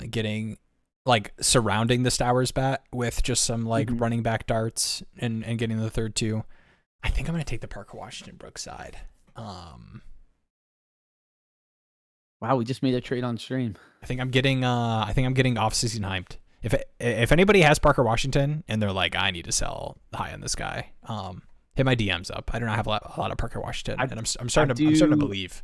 Getting like surrounding the Stowers bet with just some like running back darts and getting the third 2. I think I'm going to take the Parker Washington Brooks side. Wow, we just made a trade on stream. I think I'm getting off-season hyped. If anybody has Parker Washington and they're like, I need to sell high on this guy, hit my DMs up. I do not have a lot of Parker Washington, and I'm starting to believe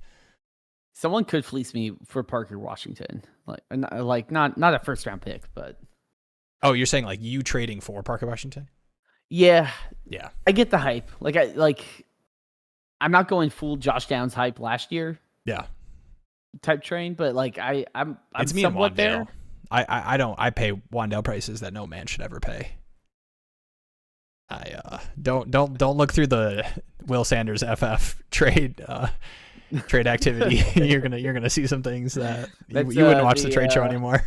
someone could fleece me for Parker Washington, like not a 1st round pick, but. Oh, you're saying like you trading for Parker Washington? Yeah. I get the hype. I'm not going full Josh Downs hype last year. Yeah. Type train, but like I'm it's me somewhat and there. I pay Wandale prices that no man should ever pay. I don't look through the Will Sanders FF trade trade activity. you're gonna see some things that you That's, wouldn't watch the trade show anymore.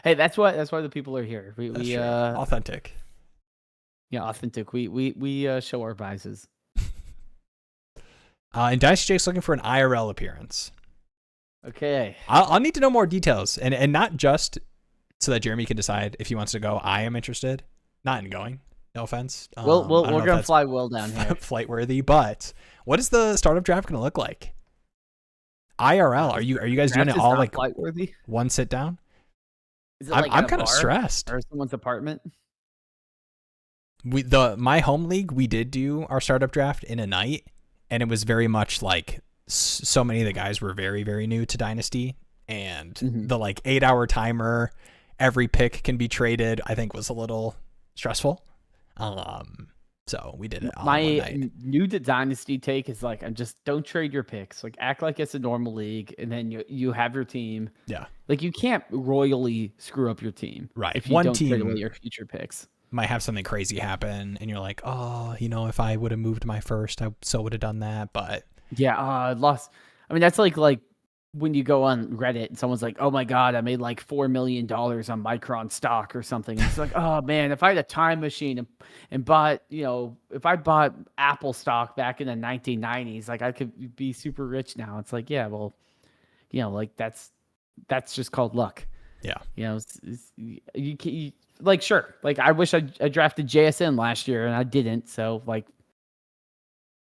Hey, that's why the people are here. That's true. Authentic. Yeah, authentic. We show our biases. And Dynasty Jake's looking for an IRL appearance. Okay. I'll need to know more details, and not just so that Jeremy can decide if he wants to go. I am interested, not in going. No offense. We're gonna fly Will down here. Flight worthy, but what is the startup draft going to look like? IRL. Are you guys doing it all like flight worthy? One sit down? Is it like I'm kind of stressed. Or someone's apartment? My home league, we did do our startup draft in a night, and it was very much like so many of the guys were very, very new to Dynasty, and the like 8-hour timer, every pick can be traded, I think was a little stressful. So we did it all one night. New to Dynasty take is like, don't trade your picks. Like act like it's a normal league, and then you have your team. Yeah. Like you can't royally screw up your team. Right. If you don't trade away your future picks. Might have something crazy happen, and you're like, oh, if I would have moved my first, I would have done that. But yeah, lost. I mean, that's like when you go on Reddit and someone's like, oh my God, I made like $4 million on Micron stock or something. And it's like, oh man, if I had a time machine and bought, if I bought Apple stock back in the 1990s, like I could be super rich now. It's like, yeah, well, like that's just called luck. Yeah. You like, sure. Like I wish I drafted JSN last year and I didn't. So like,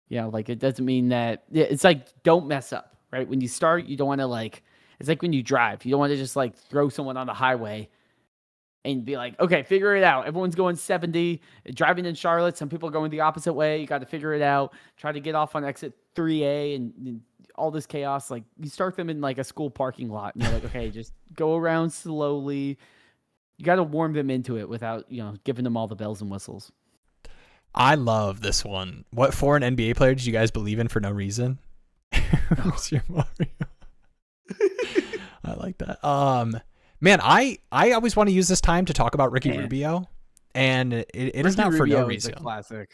like it doesn't mean that it's like, don't mess up. Right. When you start, you don't want to it's like when you drive, you don't want to just throw someone on the highway and be like, okay, figure it out. Everyone's going 70, driving in Charlotte. Some people are going the opposite way. You got to figure it out. Try to get off on exit 3A and all this chaos. Like you start them in a school parking lot and you're like, okay, just go around slowly. You got to warm them into it without, giving them all the bells and whistles. I love this one. What foreign NBA player did you guys believe in for no reason? Who's your Mario? I like that. Man, I always want to use this time to talk about Ricky Rubio, and it is not for no reason. Classic.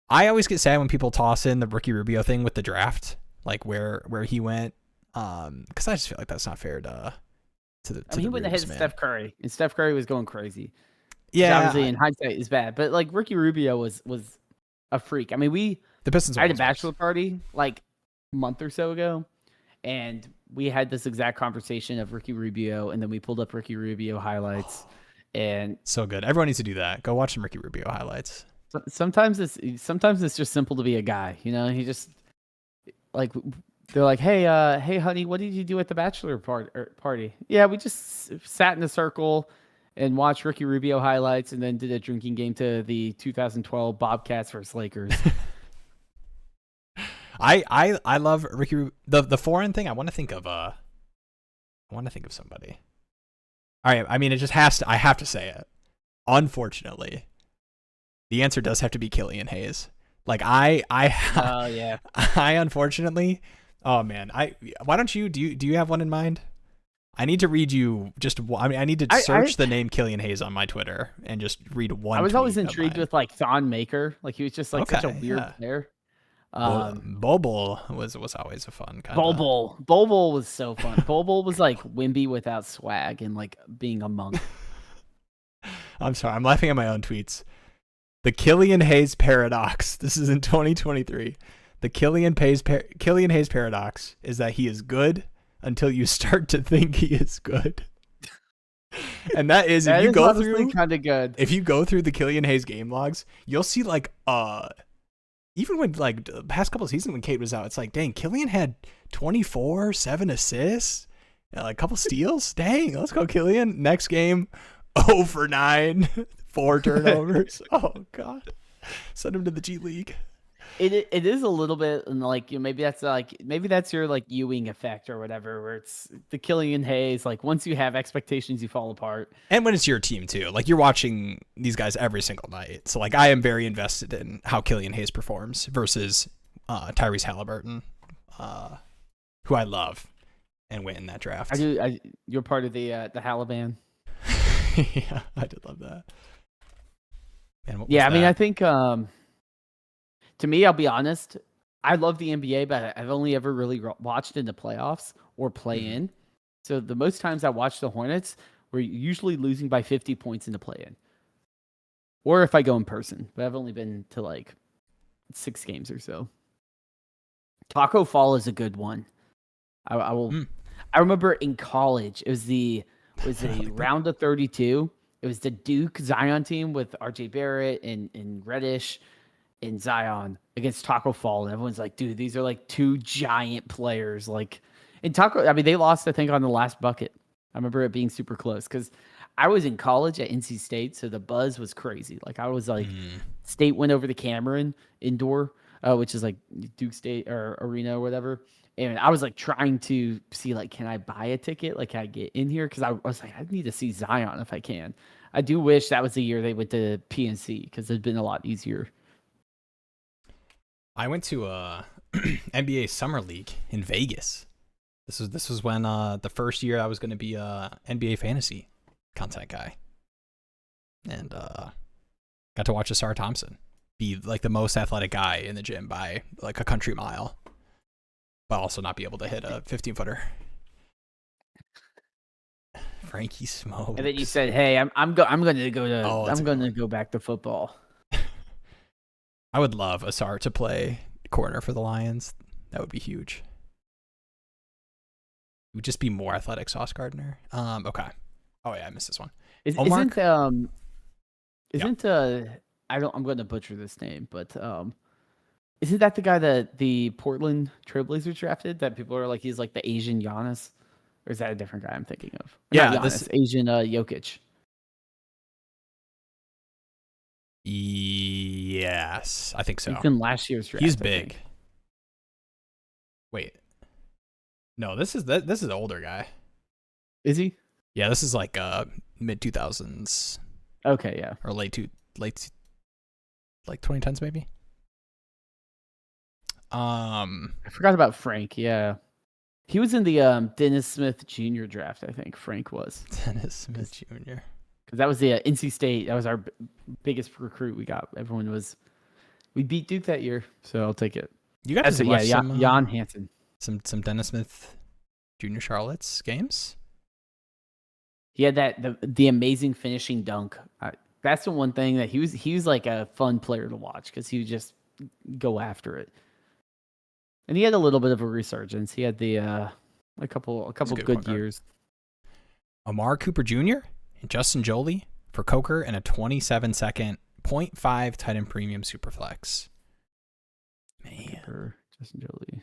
I always get sad when people toss in the Ricky Rubio thing with the draft, like where he went, because I just feel like that's not fair to the. He went ahead of Steph Curry, and Steph Curry was going crazy. Yeah, obviously in hindsight is bad, but Ricky Rubio was a freak. I mean, the Pistons. I had a bachelor party a month or so ago, and we had this exact conversation of Ricky Rubio, and then we pulled up Ricky Rubio highlights, and so good. Everyone needs to do that. Go watch some Ricky Rubio highlights. Sometimes it's just simple to be a guy. He just they're like, hey honey, what did you do at the bachelor party? Yeah, we just sat in a circle and watched Ricky Rubio highlights, and then did a drinking game to the 2012 Bobcats versus Lakers. I love Ricky. The foreign thing. I want to think of somebody. All right. I mean, it just has to. I have to say it. Unfortunately, the answer does have to be Killian Hayes. Oh yeah. I unfortunately. Oh man. Why don't you do you have one in mind? I need to read you I need to search the name Killian Hayes on my Twitter and just read one. I was always intrigued with Thon Maker. He was just such a weird player. Boble was always a fun kind Boble was so fun. Boble was like Wimby without swag and being a monk. I'm sorry, I'm laughing at my own tweets. The Killian Hayes paradox. This is in 2023. The Killian Hayes paradox is that he is good until you start to think he is good. And that is if you go through kind of good. If you go through the Killian Hayes game logs, you'll see even when the past couple of seasons when Kate was out, it's like, dang, Killian had 24, 7 assists, a couple steals. Dang, let's go, Killian. Next game, 0 for 9, 4 turnovers. Oh God, send him to the G League. It is a little bit maybe that's your Ewing effect or whatever, where it's the Killian Hayes. Once you have expectations, you fall apart. And when it's your team too, you're watching these guys every single night. So I am very invested in how Killian Hayes performs versus Tyrese Halliburton, who I love and went in that draft. I do. You're part of the Halliban. Yeah, I did love that. Man, I mean, I think. To me, I'll be honest, I love the NBA, but I've only ever really watched in the playoffs or play in. So the most times I watch the Hornets, we're usually losing by 50 points in the play in. Or if I go in person, but I've only been to like 6 games or so. Taco Fall is a good one. I will. I remember in college, it was the round of 32. It was the Duke Zion team with RJ Barrett and Reddish and Zion against Taco Fall. And everyone's like, dude, these are like 2 giant players. Like, and I mean, they lost, I think, on the last bucket. I remember it being super close because I was in college at NC State, so the buzz was crazy. Like, I was like, State went over the Cameron indoor, which is like Duke State or Arena or whatever. And I was like trying to see, like, can I buy a ticket? Like, can I get in here? Because I was like, I need to see Zion if I can. I do wish that was the year they went to PNC because it'd been a lot easier. I went to a NBA Summer League in Vegas. This was when the first year I was going to be a NBA fantasy content guy, and got to watch Asar Thompson be like the most athletic guy in the gym by like a country mile, but also not be able to hit a 15-footer. Frankie Smokes. And then you said, "Hey, I'm going to go back to football." I would love Asar to play corner for the Lions. That would be huge. It would just be more athletic Sauce Gardner. Okay. Oh yeah, I missed this one. I'm going to butcher this name, but isn't that the guy that the Portland Trailblazers drafted? That people are like, he's like the Asian Giannis, or is that a different guy I'm thinking of? Yeah, Not Giannis, Asian Jokic. Yes, I think so. He's in last year's draft. He's big. Wait, no, this is an older guy. Is he? Yeah, this is like mid 2000s. Okay, yeah, or late like 2010s maybe. I forgot about Frank. Yeah, he was in the Dennis Smith Jr. draft. I think Frank was Dennis Smith Jr. Because that was the NC State. That was our biggest recruit we got. We beat Duke that year, so I'll take it. You got to watch Jan Hansen. Some Dennis Smith Jr. Charlotte's games. He had the amazing finishing dunk. That's the one thing that he was like a fun player to watch because he would just go after it. And he had a little bit of a resurgence. He had a couple good years. Amar Cooper Jr. and Justin Joly for Coker and a 27-second 0.5 tight end premium superflex. Man, Cooper, Justin Joly.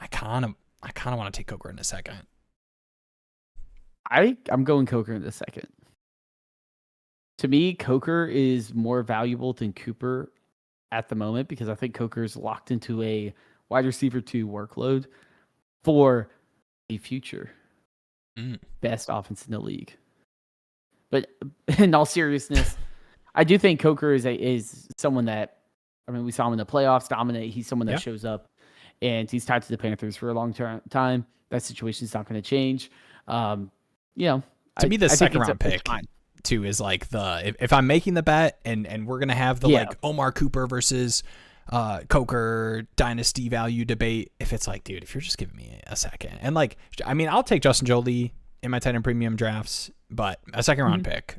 I kind of want to take Coker in a second. I'm going Coker in a second. To me, Coker is more valuable than Cooper at the moment because I think Coker is locked into a wide receiver 2 workload for a future best offense in the league. But in all seriousness, I do think Coker is someone that, I mean, we saw him in the playoffs dominate. He's someone that shows up, and he's tied to the Panthers for a long time. That situation is not going to change. To me, the second round pick too is like if I'm making the bet and we're gonna have the like Omar Cooper versus Coker dynasty value debate. If it's like, dude, if you're just giving me a second, and like, I mean, I'll take Justin Joly in my tight end premium drafts, but a second round pick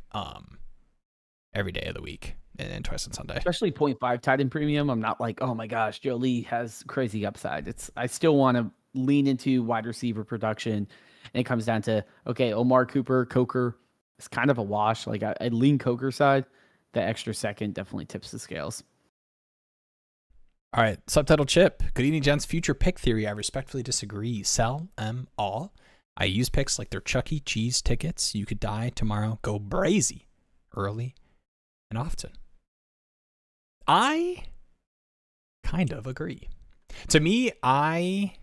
every day of the week and twice on Sunday, especially 0.5 tight end premium. I'm not like, oh my gosh, Joly has crazy upside. I still want to lean into wide receiver production. And it comes down to, okay, Omar Cooper, Coker, it's kind of a wash. Like I lean Coker side. The extra second definitely tips the scales. All right, subtitle Chip. Good evening, gents. Future pick theory. I respectfully disagree. Sell them all. I use picks like they're Chuck E. Cheese tickets. You could die tomorrow. Go brazy early and often. I kind of agree. To me, I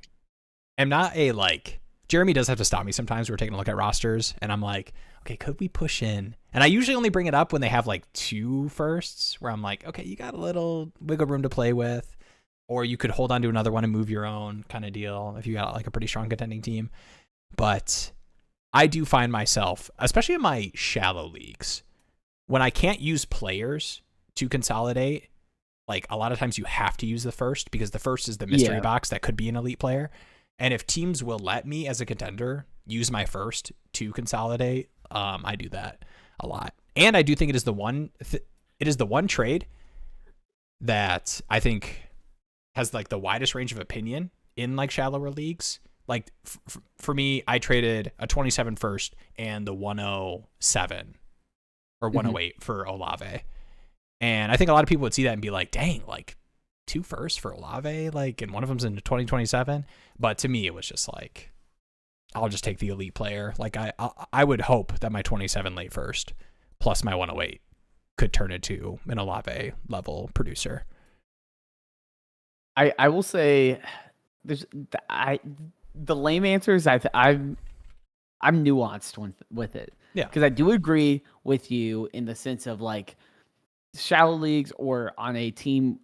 am not a like... Jeremy does have to stop me sometimes. We're taking a look at rosters, and I'm like, okay, could we push in? And I usually only bring it up when they have like 2 firsts, where I'm like, okay, you got a little wiggle room to play with, or you could hold on to another one and move your own kind of deal if you got like a pretty strong contending team. But I do find myself, especially in my shallow leagues, when I can't use players to consolidate, like a lot of times you have to use the first because the first is the mystery box that could be an elite player. And if teams will let me as a contender use my first to consolidate, I do that a lot. And I do think it is the one trade that I think has like the widest range of opinion in like shallower leagues. Like for me, I traded a 27 first and the 107 or 108 for Olave. And I think a lot of people would see that and be like, dang, like 2 firsts for Olave, like, and one of them's in 2027. But to me, it was just like, I'll just take the elite player. Like I would hope that my 27 late first plus my 108 could turn into an Olave level producer. I will say there's the lame answer is I'm nuanced with it. Yeah. Because I do agree with you in the sense of like shallow leagues or on a team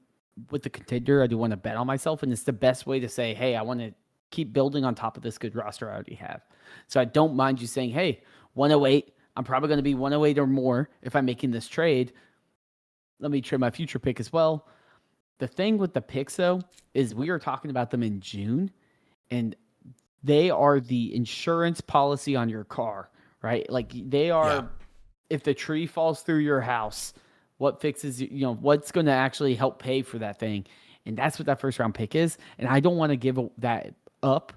with the contender, I do want to bet on myself. And it's the best way to say, hey, I want to keep building on top of this good roster I already have. So I don't mind you saying, hey, 108, I'm probably going to be 108 or more if I'm making this trade. Let me trade my future pick as well. The thing with the picks, though, is we are talking about them in June, and they are the insurance policy on your car, right? Like they are, if the tree falls through your house, what fixes, what's going to actually help pay for that thing. And that's what that first round pick is. And I don't want to give that up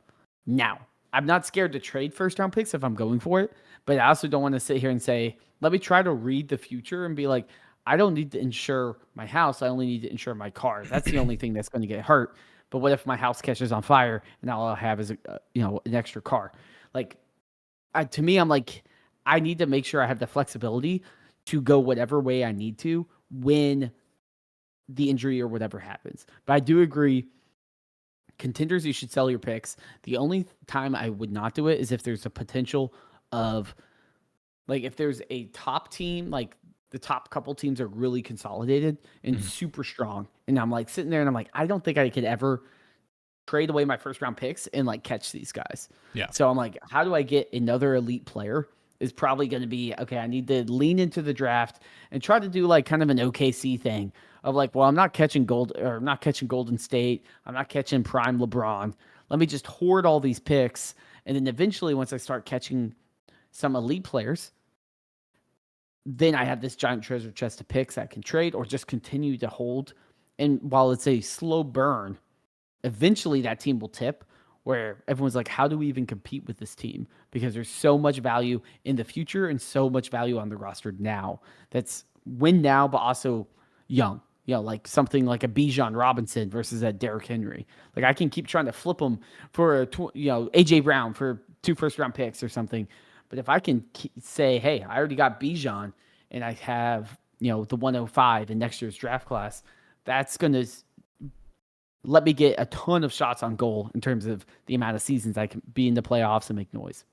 now. I'm not scared to trade first round picks if I'm going for it, but I also don't want to sit here and say, let me try to read the future and be like, I don't need to insure my house. I only need to insure my car. That's the only thing that's going to get hurt. But what if my house catches on fire and all I'll have is an extra car? Like, to me, I'm like, I need to make sure I have the flexibility to go whatever way I need to when the injury or whatever happens. But I do agree, contenders, you should sell your picks. The only time I would not do it is if there's a potential of, like, if there's a top team, like the top couple teams are really consolidated and super strong. And I'm like sitting there and I'm like, I don't think I could ever trade away my first round picks and like catch these guys. Yeah. So I'm like, how do I get another elite player? Is probably going to be, okay, I need to lean into the draft and try to do like kind of an OKC thing of like, well, I'm not catching Golden State. I'm not catching prime LeBron. Let me just hoard all these picks. And then eventually once I start catching some elite players, then I have this giant treasure chest of picks I can trade or just continue to hold. And while it's a slow burn, eventually that team will tip where everyone's like, how do we even compete with this team? Because there's so much value in the future and so much value on the roster now. That's win now, but also young. Like something like a Bijan Robinson versus a Derrick Henry. Like I can keep trying to flip them for AJ Brown for 2 first-round picks or something. But if I can say, hey, I already got Bijan and I have, the 105 in next year's draft class, that's going to let me get a ton of shots on goal in terms of the amount of seasons I can be in the playoffs and make noise.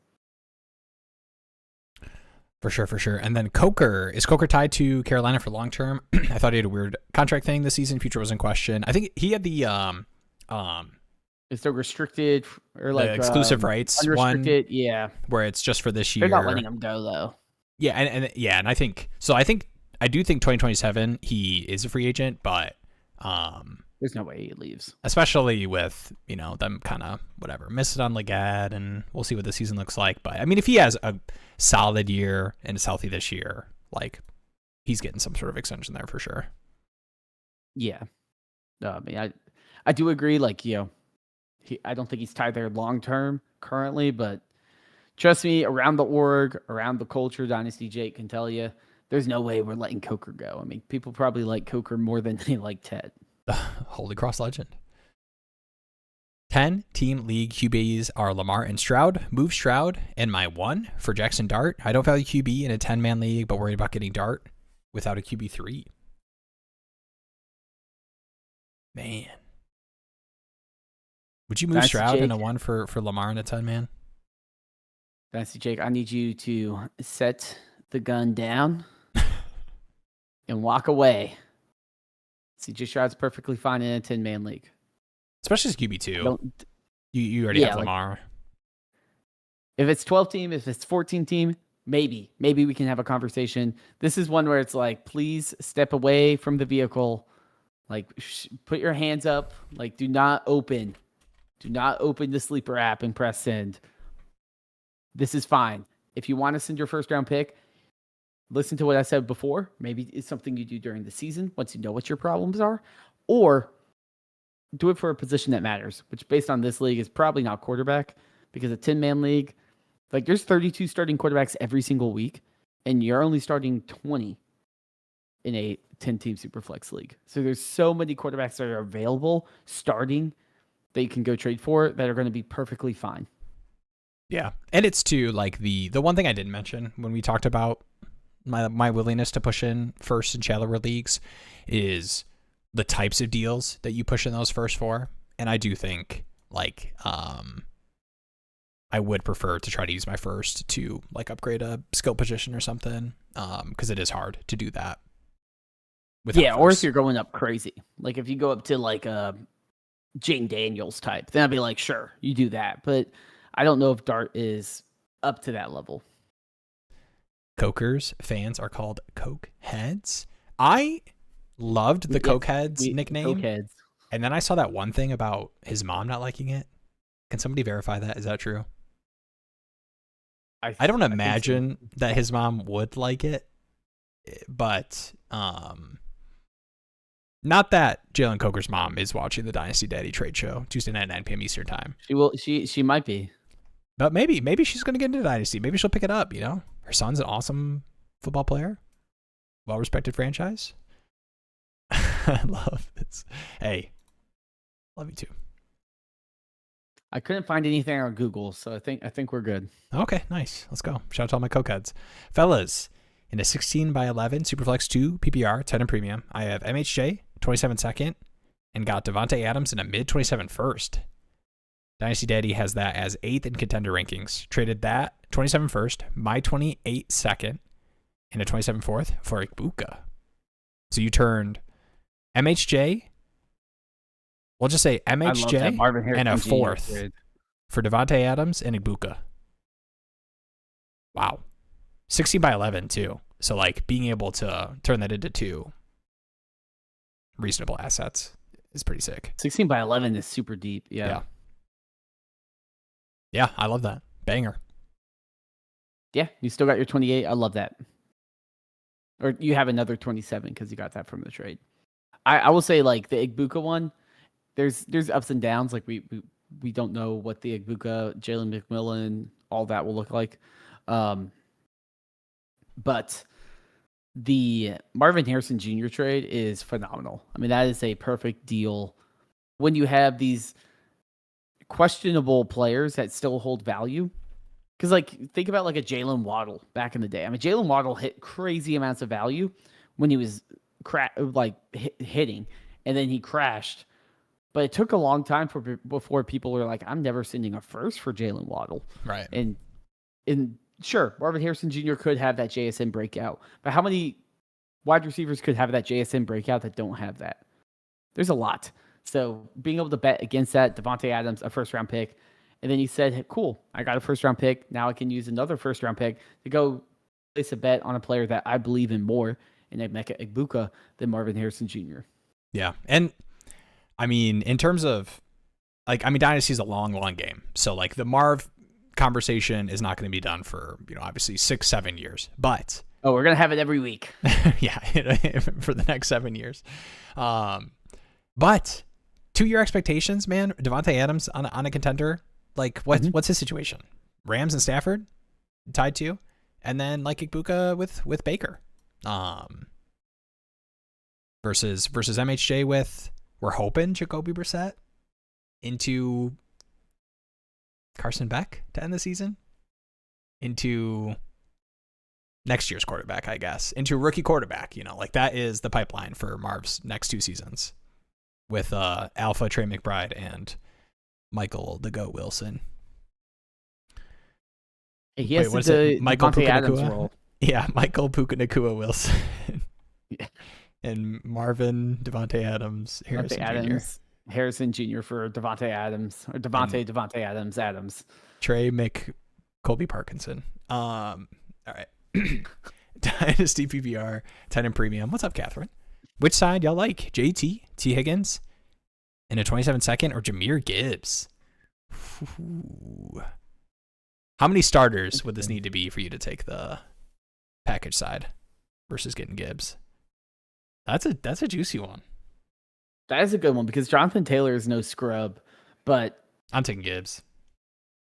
For sure. And then is Coker tied to Carolina for long term? I thought he had a weird contract thing this season. Future was in question. I think he had the is the restricted or like the exclusive rights unrestricted, one, yeah, where it's just for this year. They're not letting him go though. Yeah, and I think so. I do think 2027 he is a free agent, but there's no way he leaves. Especially with, them kind of whatever, miss it on Leggett, and we'll see what the season looks like. But I mean, if he has a solid year and is healthy this year, like he's getting some sort of extension there for sure. Yeah. I mean, I do agree. Like, I don't think he's tied there long term currently, but trust me, around the org, around the culture, Dynasty Jake can tell you, there's no way we're letting Coker go. I mean, people probably like Coker more than they like Ted. Holy Cross legend. 10-team league QBs are Lamar and Stroud. Move Stroud and my 1 for Jackson Dart. I don't value QB in a 10-man league, but worried about getting Dart without a QB3. Man. Would you move Dynasty Stroud Jake, in a 1 for Lamar in a 10-man? Dynasty Jake, I need you to set the gun down and walk away. CJ Stroud's perfectly fine in a 10-man league. Especially as QB2. You already have Lamar. If it's 12-team, if it's 14-team, maybe we can have a conversation. This is one where it's like, please step away from the vehicle. Like, put your hands up. Like, do not open the sleeper app and press send. This is fine. If you want to send your first round pick, listen to what I said before. Maybe it's something you do during the season once you know what your problems are, or do it for a position that matters, which based on this league is probably not quarterback, because a 10-man league, like there's 32 starting quarterbacks every single week, and you're only starting 20 in a 10-team Superflex league. So there's so many quarterbacks that are available starting that you can go trade for that are going to be perfectly fine. Yeah. And it's too, like, the one thing I didn't mention when we talked about my willingness to push in first and shallower leagues is the types of deals that you push in those first four. And I do think, like, I would prefer to try to use my first to, like, upgrade a skill position or something, because it is hard to do that. Yeah, or if you're going up crazy. Like, if you go up to, like, a Jane Daniels type, then I'd be like, sure, you do that. But I don't know if Dart is up to that level. Cokers fans are called Coke Heads. I loved the Coke Heads nickname. Coke Heads. And then I saw that one thing about his mom not liking it. Can somebody verify that? Is that true? I don't imagine that his mom would like it, but not that Jalen Coker's mom is watching the Dynasty Daddy trade show Tuesday night at 9 p.m. Eastern time. She will. She might be. But maybe she's going to get into Dynasty. Maybe she'll pick it up, you know? Her son's an awesome football player. Well-respected franchise. I love this. Hey, love you too. I couldn't find anything on Google, so I think we're good. Okay, nice. Let's go. Shout out to all my cokeheads. Fellas, in a 16 by 11 Superflex 2 PPR, 10 and premium, I have MHJ, 27 second, and got Devontae Adams in a mid 27 first. Dynasty Daddy has that as 8th in contender rankings. Traded that 27 first, my 28 second, and a 27 fourth for Ibuka. So you turned MHJ, we'll just say MHJ and a fourth for Devontae Adams and Ibuka. Wow. 16 by 11 too. So, like, being able to turn that into two reasonable assets is pretty sick. 16 by 11 is super deep. Yeah. Yeah, I love that. Banger. Yeah, you still got your 28. I love that. Or you have another 27 because you got that from the trade. I will say, like, the Ibuka one, there's ups and downs. Like, we don't know what the Ibuka, Jalen McMillan, all that will look like. But the Marvin Harrison Jr. trade is phenomenal. I mean, that is a perfect deal when you have these questionable players that still hold value. Because, like, think about, like, a Jalen Waddle back in the day. I mean, Jalen Waddle hit crazy amounts of value when he was hitting, and then he crashed. But it took a long time before people were like, I'm never sending a first for Jalen Waddle. Right. And sure, Marvin Harrison Jr. could have that JSN breakout. But how many wide receivers could have that JSN breakout that don't have that? There's a lot. So being able to bet against that, Devontae Adams, a first-round pick, and then you said, hey, cool, I got a first-round pick. Now I can use another first-round pick to go place a bet on a player that I believe in more in Emeka Egbuka than Marvin Harrison Jr. Yeah, and I mean, in terms of, like, I mean, Dynasty is a long, long game. So, like, the Marv conversation is not going to be done for, you know, obviously 6-7 years. But we're going to have it every week. Yeah, for the next 7 years. But to your expectations, man, Devontae Adams on a contender, like, what's his situation? Rams and Stafford tied to, and then, like, Ibuka with Baker, versus MHJ with, we're hoping, Jacoby Brissett into Carson Beck to end the season, into next year's quarterback, I guess, into rookie quarterback. You know, like, that is the pipeline for Marv's next 2 seasons with Alpha Trey McBride and Michael the Goat Wilson. He has Michael Puka Adams role. Yeah, Michael Puka Nakua Wilson. Yeah. And Marvin Devontae Adams, Harrison Jr. for Devontae Adams, or Devontae Adams. Trey Colby Parkinson. All right. Dynasty PPR, 10 and premium. What's up, Catherine? Which side y'all like? JT, T. Higgins, in a 27-second, or Jahmyr Gibbs? Ooh. How many starters would this need to be for you to take the package side versus getting Gibbs? That's a juicy one. That is a good one because Jonathan Taylor is no scrub, but I'm taking Gibbs.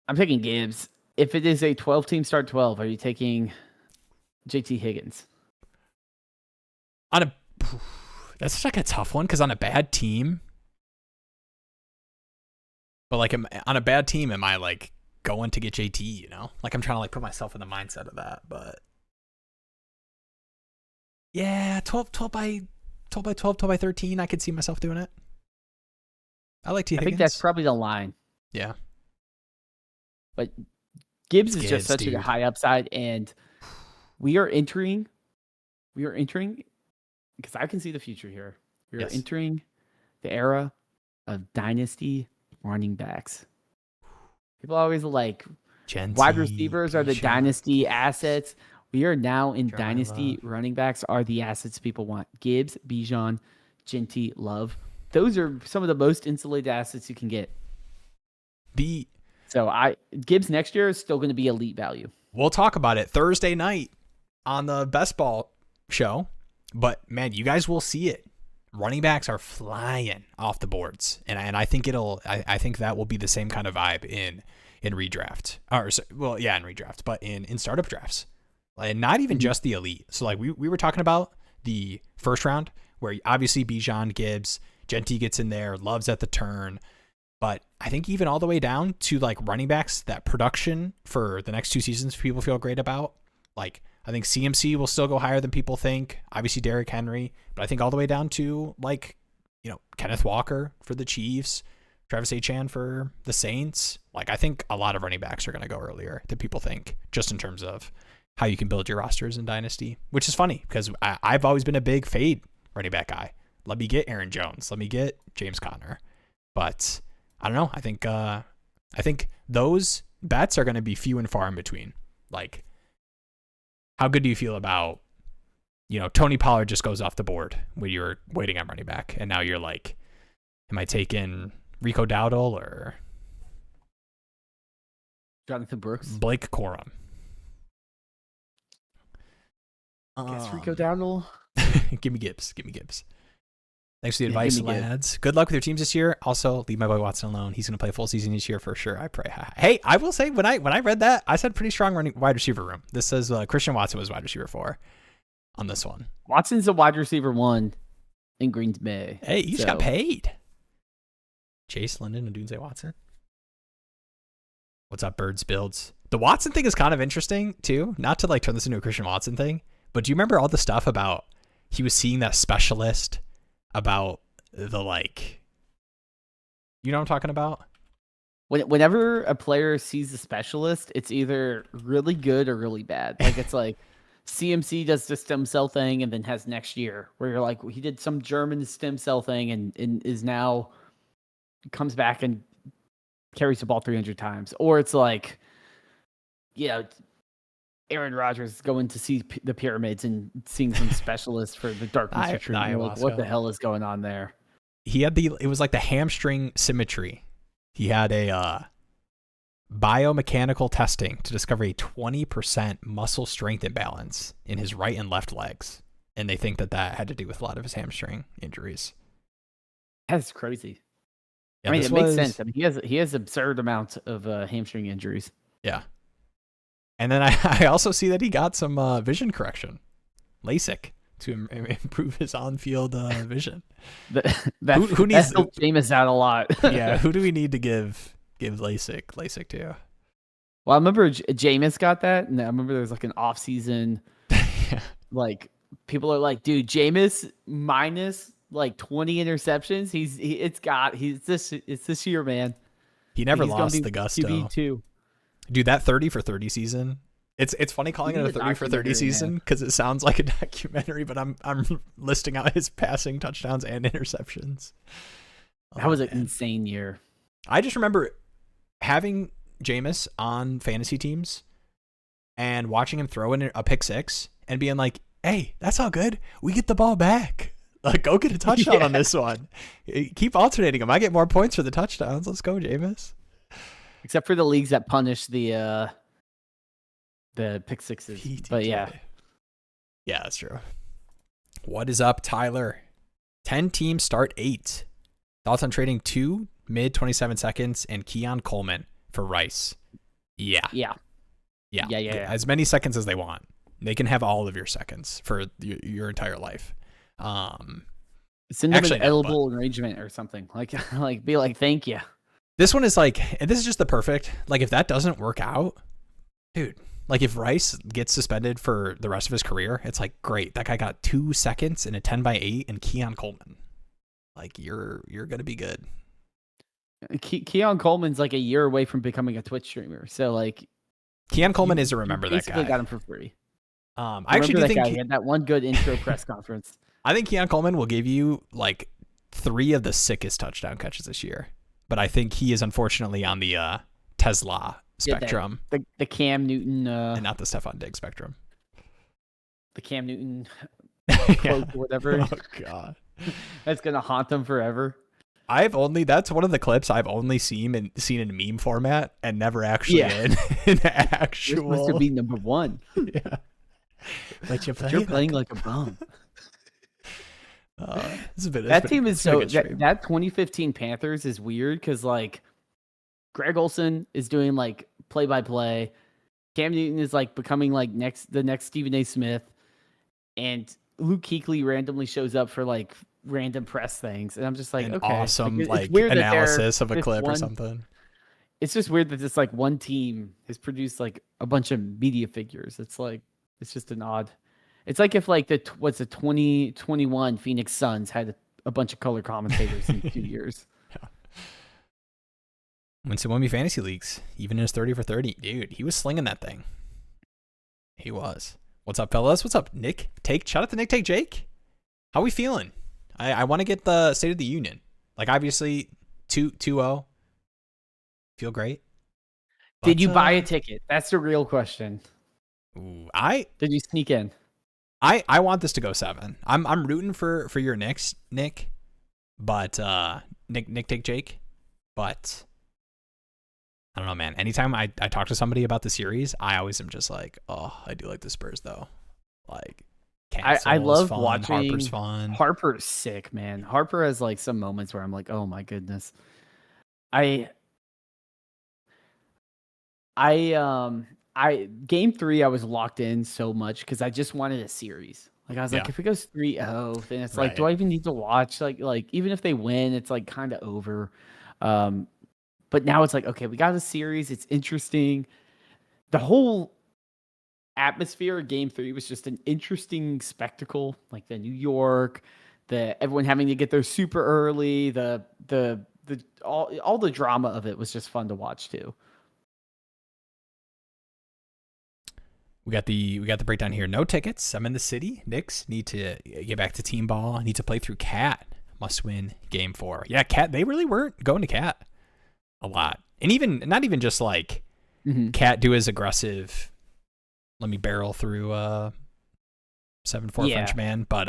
I'm taking Gibbs. If it is a 12-team start 12, are you taking JT Higgins? That's like a tough one because on a bad team, but like on a bad team, am I like going to get JT? You know, like I'm trying to like put myself in the mindset of that. But yeah, 12 by 13, I could see myself doing it. I like T. Higgins. I think that's probably the line. Yeah, but Gibbs is just such a high upside, and we are entering because I can see the future here. We are entering the era of dynasty running backs. People always like wide receivers are the dynasty assets. We are now in dynasty running backs are the assets people want. Gibbs, Bijan, Genty, Love. Those are some of the most insulated assets you can get. Gibbs next year is still going to be elite value. We'll talk about it Thursday night on the Best Ball show. But man, you guys will see it. Running backs are flying off the boards, and I think I think that will be the same kind of vibe in redraft, in redraft, but in startup drafts, and not even just the elite. So like we were talking about the first round, where obviously Bijan, Gibbs, Genty gets in there, Love's at the turn, but I think even all the way down to like running backs, that production for the next 2 seasons people feel great about, like. I think CMC will still go higher than people think. Obviously, Derrick Henry. But I think all the way down to, like, you know, Kenneth Walker for the Chiefs, Travis Etienne for the Saints. Like, I think a lot of running backs are going to go earlier than people think, just in terms of how you can build your rosters in Dynasty, which is funny because I've always been a big fade running back guy. Let me get Aaron Jones. Let me get James Conner. But I don't know. I think those bets are going to be few and far in between. Like, how good do you feel about, you know, Tony Pollard just goes off the board when you were waiting on running back, and now you're like, am I taking Rico Dowdle or Jonathan Brooks, Blake Corum? I guess Rico Dowdle. Give me Gibbs. Thanks for the advice, lads. Good luck with your teams this year. Also, leave my boy Watson alone. He's going to play full season this year for sure. I pray. Hey, I will say, when I read that, I said pretty strong wide receiver room. This says Christian Watson was wide receiver 4 on this one. Watson's a wide receiver 1 in Green Bay. Hey, you just got paid. Chase, London, and Dunze Watson. What's up, Birds Builds? The Watson thing is kind of interesting, too. Not to like turn this into a Christian Watson thing, but do you remember all the stuff about he was seeing that specialist about the, like, you know what I'm talking about? Whenever a player sees a specialist, it's either really good or really bad. Like, it's like CMC does the stem cell thing and then has next year where you're like, he did some German stem cell thing and is now comes back and carries the ball 300 times. Or it's like, you know, Aaron Rodgers going to see the pyramids and seeing some specialists for the darkness retreat. Like, what the hell is going on there? He had it was like the hamstring symmetry. He had a biomechanical testing to discover a 20% muscle strength imbalance in his right and left legs. And they think that had to do with a lot of his hamstring injuries. That's crazy. Yeah, I mean, it makes sense. I mean, he has absurd amounts of hamstring injuries. Yeah. And then I also see that he got some vision correction, LASIK, to improve his on-field vision. Who needs to Jameis out a lot? Yeah, who do we need to give LASIK to? Well, I remember Jameis got that, and I remember there was like an off-season, like people are like, dude, Jameis minus like 20 interceptions. It's this year, man. He never lost the gusto. QB2. Dude, that 30 for 30 season. It's funny calling it a 30 for 30 season because it sounds like a documentary, but I'm listing out his passing touchdowns and interceptions. That was an insane year. I just remember having Jameis on fantasy teams and watching him throw in a pick 6 and being like, hey, that's all good. We get the ball back. Like, go get a touchdown on this one. Keep alternating them. I get more points for the touchdowns. Let's go, Jameis. Except for the leagues that punish the pick sixes. But yeah. Yeah, that's true. What is up, Tyler? 10 teams start 8. Thoughts on trading 2 mid 27 seconds and Keon Coleman for Rice? Yeah. As many seconds as they want. They can have all of your seconds for your entire life. Send them an edible arrangement or something. Like be like, thank you. This one is like, and this is just the perfect. Like, if that doesn't work out, dude. Like, if Rice gets suspended for the rest of his career, it's like, great. That guy got 2 seconds in a 10x8 and Keon Coleman. Like, you're gonna be good. Keon Coleman's like a year away from becoming a Twitch streamer. So like, Keon Coleman is to remember that guy. Basically got him for free. I actually do think he had that one good intro press conference. I think Keon Coleman will give you like 3 of the sickest touchdown catches this year. But I think he is unfortunately on the Tesla spectrum. The Cam Newton and not the Stephon Diggs spectrum. The Cam Newton quote or whatever. Oh god. That's gonna haunt them forever. That's one of the clips I've only seen in meme format and never actually in actual. You're supposed to be number 1. Yeah. But you're playing like a bum. That team is so that 2015 Panthers is weird because like Greg Olsen is doing like play-by-play. Cam Newton is like becoming like the next Stephen A. Smith, and Luke Kuechly randomly shows up for like random press things, and I'm just like, okay, awesome like analysis of a clip or something. It's just weird that this like one team has produced like a bunch of media figures. It's just an odd. It's like if like the 2021 Phoenix Suns had a bunch of color commentators in 2 years. Yeah. Went to one of my fantasy leagues, even in his 30 for 30. Dude, he was slinging that thing. He was. What's up, fellas? What's up, Nick? Shout out to Nick Take Jake. How we feeling? I want to get the State of the Union. Like, obviously, 2-0. Feel great. Did you buy a ticket? That's the real question. Ooh, did you sneak in? I want this to go 7. I'm rooting for your Knicks, Nick. But Nick Take Jake. But I don't know, man. Anytime I talk to somebody about the series, I always am just like, oh, I do like the Spurs though. Like, I love watching. Harper's fun. Harper's sick, man. Harper has like some moments where I'm like, oh my goodness. Game 3, I was locked in so much because I just wanted a series. Like I was like, if it goes 3-0, then it's like, do I even need to watch? Like even if they win, it's like kind of over. But now it's like, okay, we got a series. It's interesting. The whole atmosphere of Game 3 was just an interesting spectacle. Like the New York, everyone having to get there super early. All the drama of it was just fun to watch too. We got the breakdown here. No tickets. I'm in the city. Knicks need to get back to team ball. Need to play through Cat. Must win Game 4. Yeah, Cat. They really weren't going to Cat a lot, and not even just like Cat do his aggressive. Let me barrel through 7-4 French man, but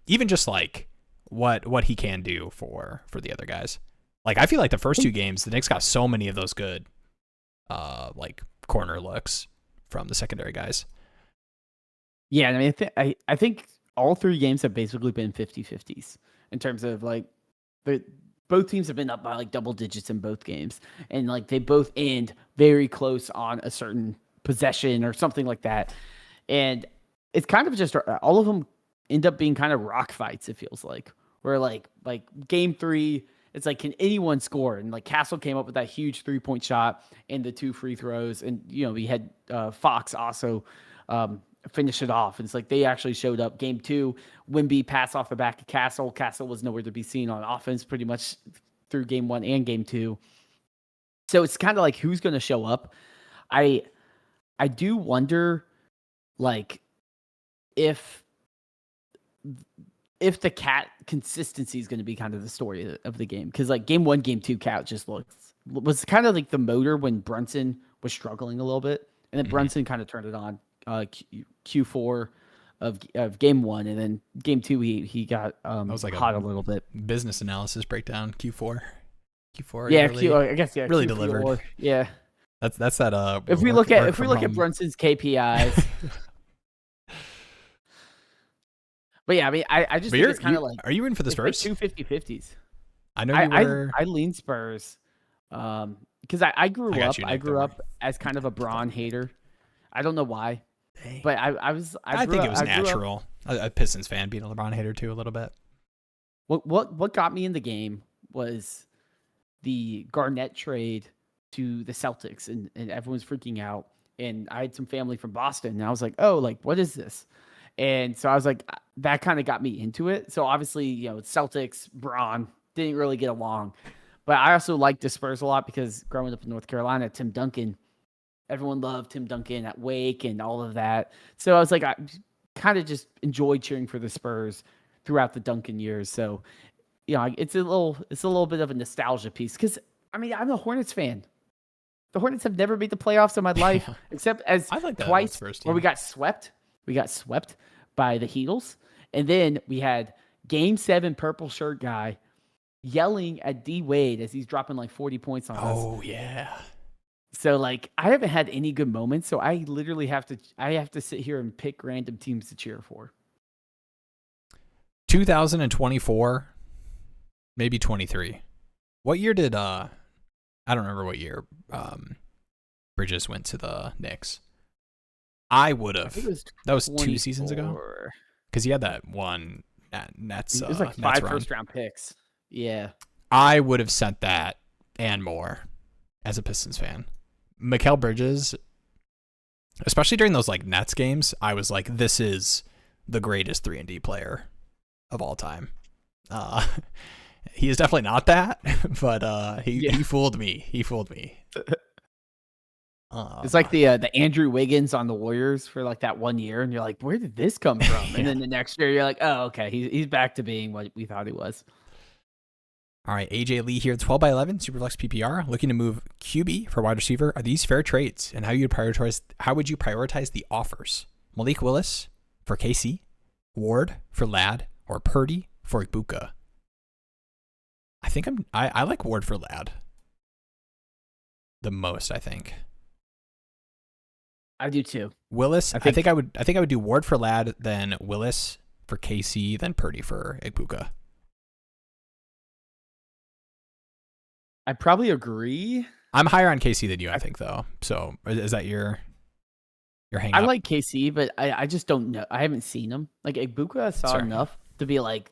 even just like what he can do for the other guys. Like I feel like the first 2 games, the Knicks got so many of those good like corner looks from the secondary guys. Yeah, I mean, I think all 3 games have basically been 50-50s in terms of like both teams have been up by like double digits in both games, and like they both end very close on a certain possession or something like that. And it's kind of just all of them end up being kind of rock fights. It feels like where like Game 3, it's like, can anyone score? And like Castle came up with that huge 3-point shot and the 2 free throws. And, we had Fox also finish it off. And it's like they actually showed up. Game 2, Wemby pass off the back of Castle. Castle was nowhere to be seen on offense pretty much through Game 1 and Game 2. So it's kind of like who's going to show up. I do wonder, like, if the Cat consistency is going to be kind of the story of the game. Because like Game 1, Game 2, Cat just was kind of like the motor when Brunson was struggling a little bit. And then Brunson kind of turned it on Q4. of game 1, and then game 2 he got That was like hot a a little bit. business analysis breakdown. Q4. Yeah, really, I guess yeah. really Q4, delivered. yeah. That's that. If we look at Brunson's KPIs, but yeah, I mean, I just think it's kind of like. Are you in for the Spurs? Like 250-50s. I know you were. I lean Spurs, because I grew up as kind of a Braun hater. I don't know why, but I think it was natural. A Pistons fan being a LeBron hater too, a little bit. What got me in the game was the Garnett trade to the Celtics, and everyone's freaking out. And I had some family from Boston, and I was like, oh, like, what is this? And so I was like, that kind of got me into it. So obviously, Celtics, Braun didn't really get along. But I also liked the Spurs a lot because growing up in North Carolina, Tim Duncan, everyone loved Tim Duncan at Wake and all of that. So I was like, I kind of just enjoyed cheering for the Spurs throughout the Duncan years. So, it's a little bit of a nostalgia piece because, I mean, I'm a Hornets fan. The Hornets have never made the playoffs in my life, except as twice where we got swept. We got swept by the Heatles. And then we had Game 7 purple shirt guy yelling at D Wade as he's dropping like 40 points on us. Oh, yeah. So, like, I haven't had any good moments. So I literally have to sit here and pick random teams to cheer for. 2024, maybe 23. What year did I don't remember what year Bridges went to the Knicks. I would have. That was 2 seasons ago. Because he had that one Nets. It was like 5 first-round picks. Yeah. I would have sent that and more as a Pistons fan. Mikal Bridges, especially during those like Nets games, I was like, this is the greatest 3-and-D player of all time. He is definitely not that, but he fooled me. He fooled me. It's like the Andrew Wiggins on the Warriors for like that 1 year, and you're like, where did this come from? And then the next year, you're like, oh, okay, he's back to being what we thought he was. All right, AJ Lee here, 12 by 11, Superflex PPR, looking to move QB for wide receiver. Are these fair trades? And how would you prioritize the offers? Malik Willis for KC, Ward for Ladd, or Purdy for Ibuka? I like Ward for Ladd the most, I think. I do too. Willis, I think I would do Ward for Ladd, then Willis for KC, then Purdy for Ibuka. I probably agree. I'm higher on KC than you, I think, though. So is that your hang up? I like KC, but I just don't know. I haven't seen him. Like Ibuka, I saw enough to be like,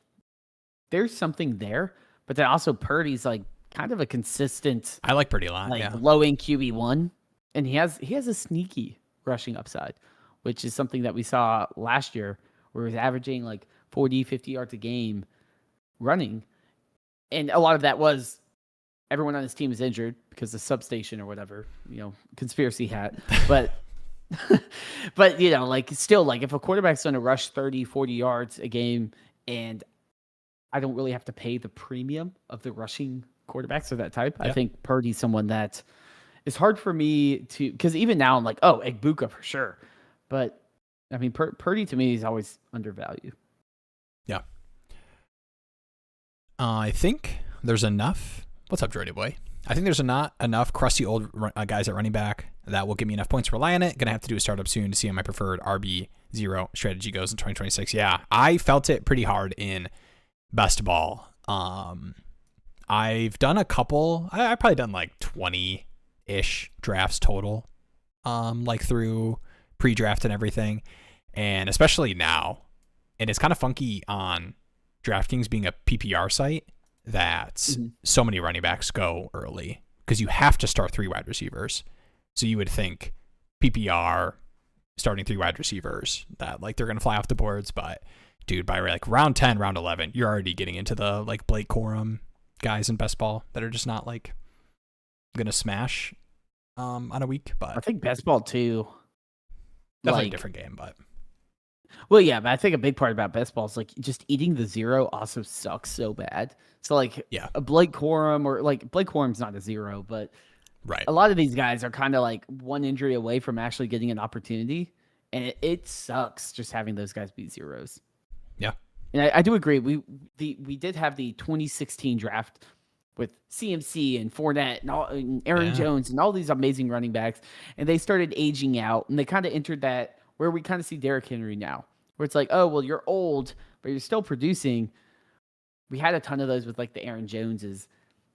there's something there. But then also Purdy's like kind of a consistent. I like Purdy a lot. Like low end QB1, and he has a sneaky rushing upside, which is something that we saw last year, where he was averaging like 40, 50 yards a game running, and a lot of that was everyone on his team is injured because the substation or whatever, conspiracy hat. But but like still, like if a quarterback's going to rush 30, 40 yards a game, and I don't really have to pay the premium of the rushing quarterbacks of that type. Yeah. I think Purdy's someone that is hard for me to, because even now I'm like, oh, Ibuka for sure. But I mean, Purdy to me is always undervalued. Yeah. I think there's enough. What's up, Jordy boy? I think there's not enough crusty old guys at running back that will give me enough points to rely on it. Going to have to do a startup soon to see how my preferred RB0 strategy goes in 2026. Yeah, I felt it pretty hard in best ball. I've done a couple. I've probably done like 20-ish drafts total, like through pre-draft and everything, and especially now. And it's kind of funky on DraftKings being a PPR site that so many running backs go early because you have to start 3 wide receivers. So you would think PPR starting 3 wide receivers that like they're going to fly off the boards, but dude, by like round 10, round 11, you're already getting into the like Blake Corum guys in best ball that are just not like going to smash on a week. But I think best ball too. Definitely a different game, but. Well, yeah, but I think a big part about best ball is like just eating the 0 also sucks so bad. So like a Blake Corum, or like Blake Corum's not a 0, but right, a lot of these guys are kind of like one injury away from actually getting an opportunity. and it sucks just having those guys be zeros. Yeah. And I do agree. We did have the 2016 draft with CMC and Fournette and Aaron Jones and all these amazing running backs, and they started aging out, and they kind of entered that where we kind of see Derrick Henry now, where it's like, oh, well, you're old, but you're still producing. We had a ton of those with like the Aaron Joneses,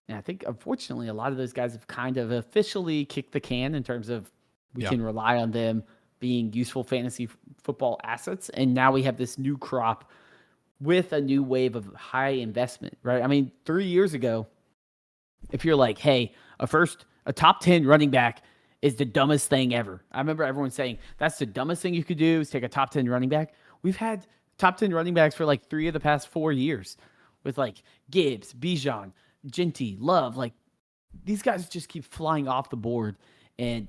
and I think unfortunately a lot of those guys have kind of officially kicked the can in terms of we can rely on them being useful fantasy football assets, and now we have this new crop with a new wave of high investment, right? I mean, 3 years ago, if you're like, hey, a top 10 running back is the dumbest thing ever. I remember everyone saying that's the dumbest thing you could do is take a top 10 running back. We've had top 10 running backs for like 3 of the past 4 years with like Gibbs, Bijan, Genty, Love. Like these guys just keep flying off the board, and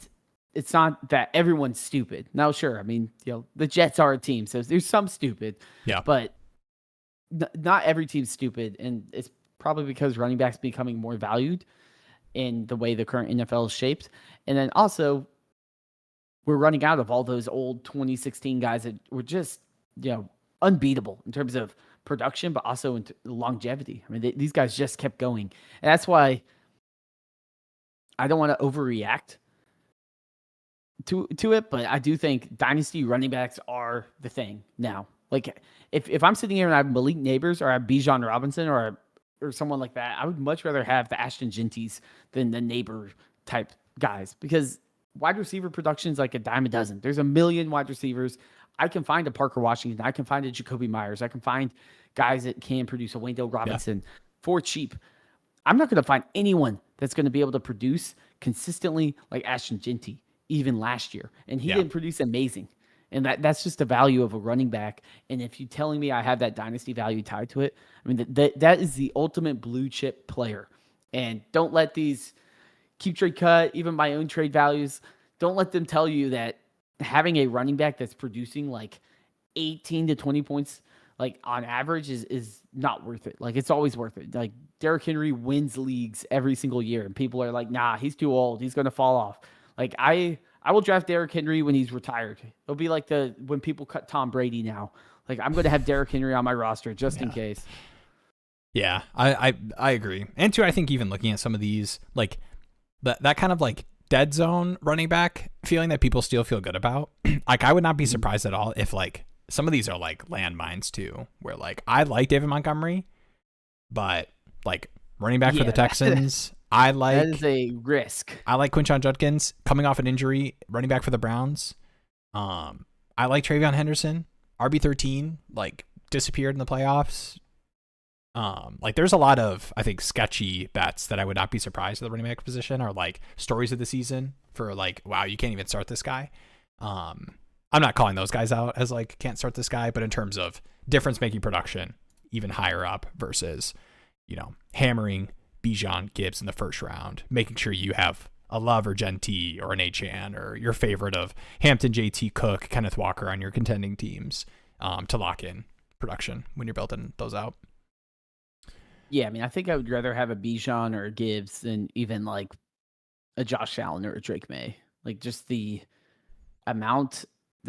it's not that everyone's stupid. Now, sure, I mean, the Jets are a team, so there's some stupid. Yeah. But not every team's stupid, and it's probably because running backs becoming more valued in the way the current NFL is shaped. And then also, we're running out of all those old 2016 guys that were just, unbeatable in terms of production, but also in longevity. I mean, these guys just kept going. And that's why I don't want to overreact to it, but I do think dynasty running backs are the thing now. Like, if I'm sitting here and I have Malik Neighbors or I have Bijan Robinson or someone like that, I would much rather have the Ashton Gentys than the Neighbor type guys, because wide receiver production is like a dime a dozen. There's a million wide receivers. I can find a Parker Washington. I can find a Jacoby Myers. I can find guys that can produce a Wendell Robinson for cheap. I'm not going to find anyone that's going to be able to produce consistently like Ashton Genty, even last year. And he didn't produce amazing. And that's just the value of a running back. And if you're telling me I have that dynasty value tied to it, I mean, that is the ultimate blue chip player. And don't let these KeepTradeCut, even my own trade values, don't let them tell you that having a running back that's producing like 18 to 20 points, like on average, is not worth it. Like, it's always worth it. Like, Derrick Henry wins leagues every single year, and people are like, nah, he's too old. He's going to fall off. Like, I will draft Derrick Henry when he's retired. It'll be like when people cut Tom Brady now. Like, I'm going to have Derrick Henry on my roster just in case. Yeah, I agree. And two, I think even looking at some of these, like that kind of like dead zone running back feeling that people still feel good about. Like, I would not be surprised at all if like some of these are like landmines too, where like I like David Montgomery, but like running back for the Texans, I like that is a risk. I like Quinshon Judkins coming off an injury, running back for the Browns. I like Travion Henderson, RB13, like disappeared in the playoffs. Like there's a lot of, I think, sketchy bets that I would not be surprised at the running back position are like stories of the season for like, wow, you can't even start this guy. I'm not calling those guys out as like can't start this guy, but in terms of difference making production, even higher up versus, hammering Bijan Gibbs in the first round, making sure you have a Love or Genty or an Achane or your favorite of Hampton, JT Cook, Kenneth Walker on your contending teams to lock in production when you're building those out. Yeah, I mean, I think I would rather have a Bijan or a Gibbs than even like a Josh Allen or a Drake May. Like, just the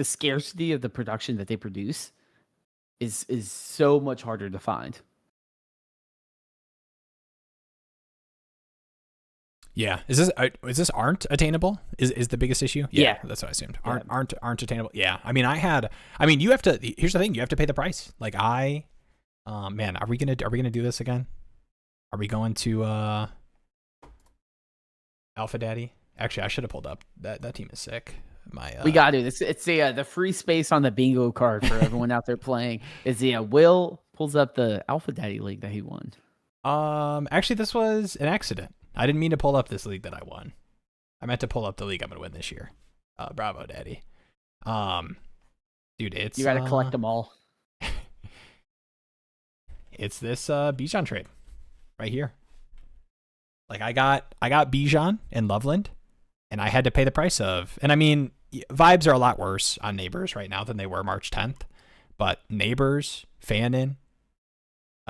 scarcity of the production that they produce is so much harder to find. Yeah, is this aren't attainable? Is the biggest issue? Yeah, that's what I assumed. Aren't attainable. Yeah, I mean, you have to. Here's the thing: you have to pay the price. Like man, are we gonna do this again? Are we going to Alpha Daddy? Actually, I should have pulled up that team is sick. We got to. It's the free space on the bingo card for everyone out there playing. Is Will pulls up the Alpha Daddy league that he won. Actually, this was an accident. I didn't mean to pull up this league that I won. I meant to pull up the league I'm gonna win this year. Bravo, Daddy. Dude, it's you gotta collect them all. It's this Bijan trade right here. Like I got Bijan and Loveland, and I had to pay the price of. And I mean, vibes are a lot worse on Neighbors right now than they were March 10th. But Neighbors, Fannin,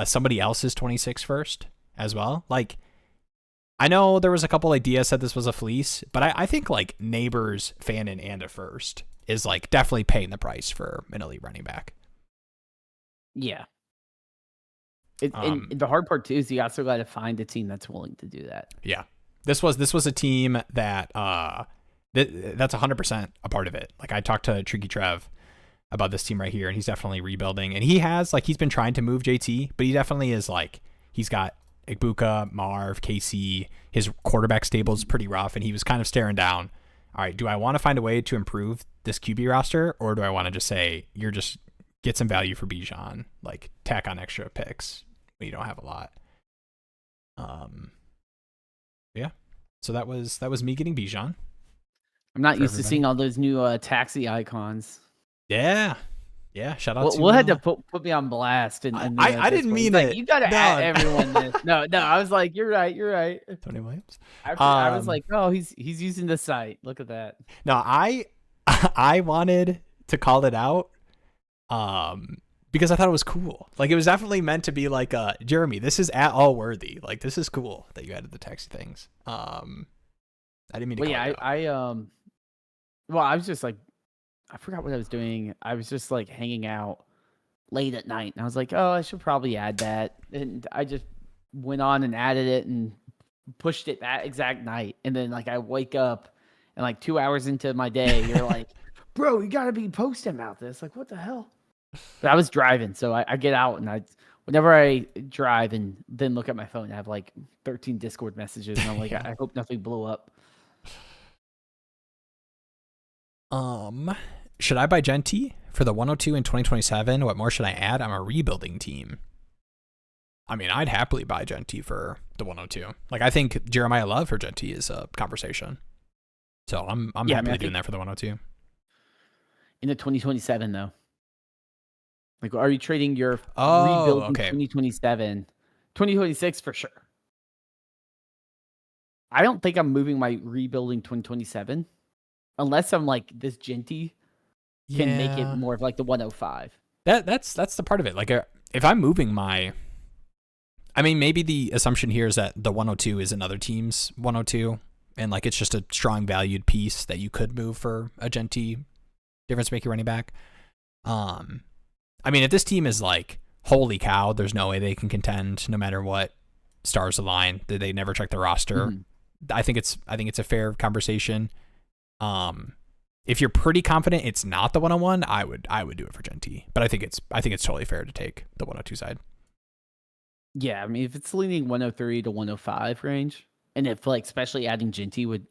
somebody else's 26 first as well. Like, I know there was a couple ideas said this was a fleece, but I think like Neighbors, Fannin, and a first is like definitely paying the price for an elite running back. Yeah. And the hard part too is you also got to find a team that's willing to do that. Yeah, this was a team that that's 100% a part of it. Like I talked to Tricky Trev about this team right here, and he's definitely rebuilding. And he's been trying to move JT, but he definitely is like he's got Igbuka, Marv, KC. His quarterback stable is pretty rough, and he was kind of staring down. All right, do I want to find a way to improve this QB roster, or do I want to just say you're just get some value for Bijan, like tack on extra picks when you don't have a lot? Yeah. So that was me getting Bijan. I'm not used to seeing all those new taxi icons. Yeah. Shout out to We'll had to put me on blast. And I didn't mean it. Like, you gotta add everyone this. No. I was like, you're right. Tony Williams. I was like, oh, he's using the site. Look at that. No, I wanted to call it out, because I thought it was cool. Like it was definitely meant to be like, Jeremy, this is at all worthy. Like this is cool that you added the taxi things. I didn't mean to. Well, I was just like, I forgot what I was doing. I was just like hanging out late at night, and I was like, oh, I should probably add that. And I just went on and added it and pushed it that exact night. And then like I wake up and like 2 hours into my day, you're like, bro, you gotta be posting about this. Like, what the hell? But I was driving, so I get out and whenever I drive and then look at my phone, I have like 13 Discord messages, and I'm like, I hope nothing blew up. Should I buy Genti for the 102 in 2027? What more should I add? I'm a rebuilding team. I mean, I'd happily buy Genti for the 102. Like, I think Jeremiah Love for Genti is a conversation. So I'm happily doing that for the 102. In the 2027 though. Like, are you trading your rebuilding 2027? 2026 for sure. I don't think I'm moving my rebuilding 2027 unless I'm like this Genti can make it more of like the 105. That's the part of it. Like if I'm moving maybe the assumption here is that the 102 is another team's 102, and like it's just a strong valued piece that you could move for a Genti difference maker running back. I mean, if this team is like, holy cow, there's no way they can contend no matter what stars align, that they never check the roster. Mm-hmm. I think it's a fair conversation. If you're pretty confident it's not the 101, I would do it for Genti. But I think it's totally fair to take the 102 side. Yeah, I mean, if it's leaning 103 to 105 range, and if like especially adding Genti would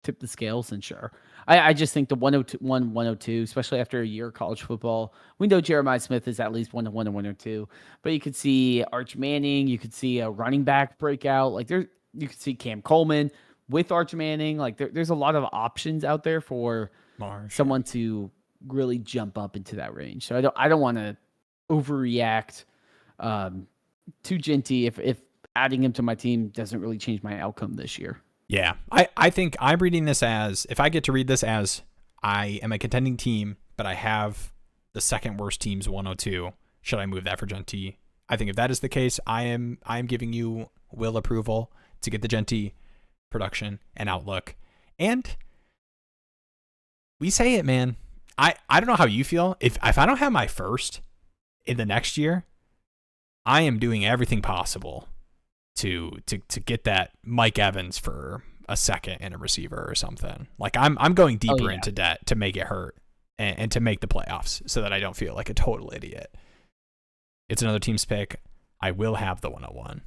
tip the scales, then sure. I just think the 102, especially after a year of college football, we know Jeremiah Smith is at least 101 and 102, but you could see Arch Manning, you could see a running back breakout, like you could see Cam Coleman with Arch Manning, like there's a lot of options out there for someone to really jump up into that range. So I don't want to overreact to Genti if adding him to my team doesn't really change my outcome this year. Yeah, I think I'm reading this as, if I get to read this as I am a contending team, but I have the second worst team's 102, should I move that for Genti? I think if that is the case, I am giving you will approval to get the Genti production and outlook. And we say it, man. I don't know how you feel. If I don't have my first in the next year, I am doing everything possible to get that Mike Evans for a second and a receiver or something. Like I'm going deeper into debt to make it hurt and to make the playoffs so that I don't feel like a total idiot. It's another team's pick. I will have the 101.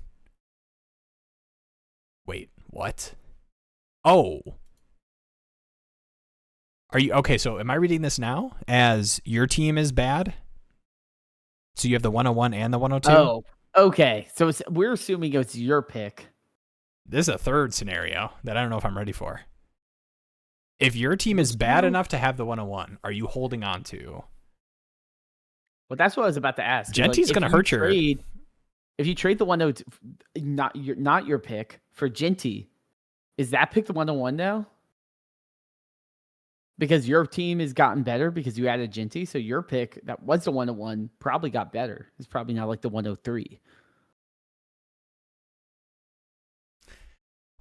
Wait, what? Oh. Are you okay? So am I reading this now as your team is bad? So you have the 101 and the 102? Oh, okay. So we're assuming it's your pick. This is a third scenario that I don't know if I'm ready for. If your team is bad enough to have the 101, are you holding on to? Well, that's what I was about to ask. Genti's going to hurt your... If you trade the 102, not your pick, for Genti, is that pick the 101 now? Because your team has gotten better because you added Genti, so your pick that was the 101 probably got better. It's probably now like the 103.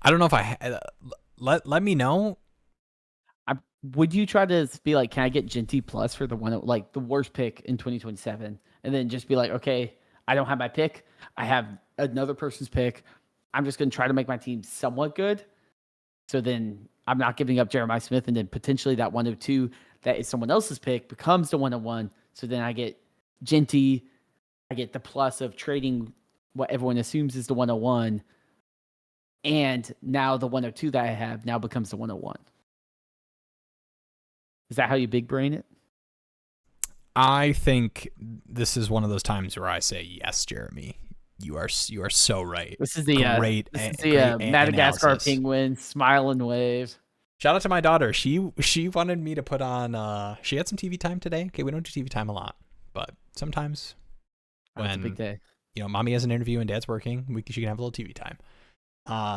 I don't know if let me know. Would you try to be like, can I get Genty plus for the one, like the worst pick in 2027? And then just be like, okay, I don't have my pick. I have another person's pick. I'm just going to try to make my team somewhat good. So then I'm not giving up Jeremiah Smith. And then potentially that 102 that is someone else's pick becomes the 101. So then I get Genty. I get the plus of trading what everyone assumes is the 101. And now the 102 that I have now becomes the 101. Is that how you big brain it? I think this is one of those times where I say, yes, Jeremy, you are so right. This is the Madagascar analysis. penguin smile and wave. Shout out to my daughter. She wanted me to put on. She had some TV time today. Okay, we don't do TV time a lot, but sometimes when it's a big day, mommy has an interview and dad's working, she can have a little TV time.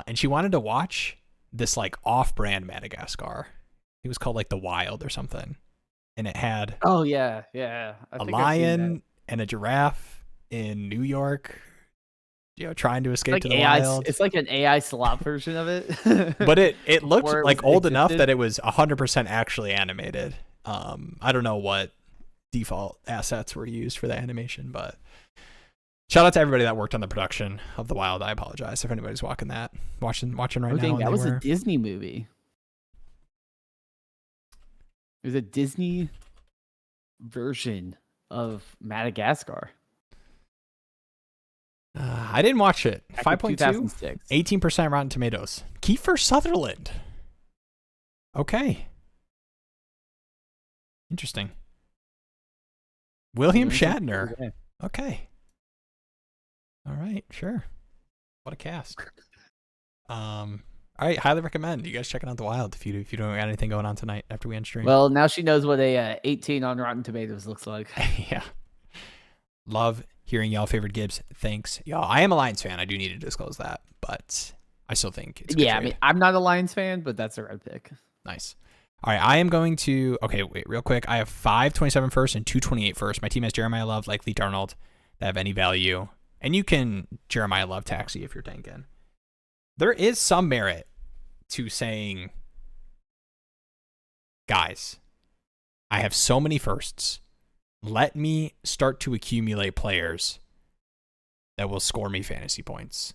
And she wanted to watch this like off-brand Madagascar. It was called like The Wild or something. And it had a lion and a giraffe in New York, trying to escape to the wild. It's like an AI slop version of it. But it looked like old enough that it was 100% actually animated. I don't know what default assets were used for the animation, but shout out to everybody that worked on the production of The Wild. I apologize if anybody's watching right now. That was a Disney movie. It was a Disney version of Madagascar. I didn't watch it. 5.2, 18% Rotten Tomatoes. Kiefer Sutherland. Okay. Interesting. William Shatner. Okay. All right, sure. What a cast. All right, highly recommend you guys checking out The Wild if you don't got anything going on tonight after we end stream. Well, now she knows what a 18 on Rotten Tomatoes looks like. Yeah. Love hearing y'all favorite Gibbs. Thanks, y'all. I am a Lions fan. I do need to disclose that, but I still think it's a good trade. I mean, I'm not a Lions fan, but that's a red pick. Nice. All right, I am going to. Okay, wait, real quick. I have 527 first and 228 first. My team has Jeremiah Love, likely Darnold, that have any value, and you can Jeremiah Love taxi if you're tanking. There is some merit to saying, guys, I have so many firsts. Let me start to accumulate players that will score me fantasy points.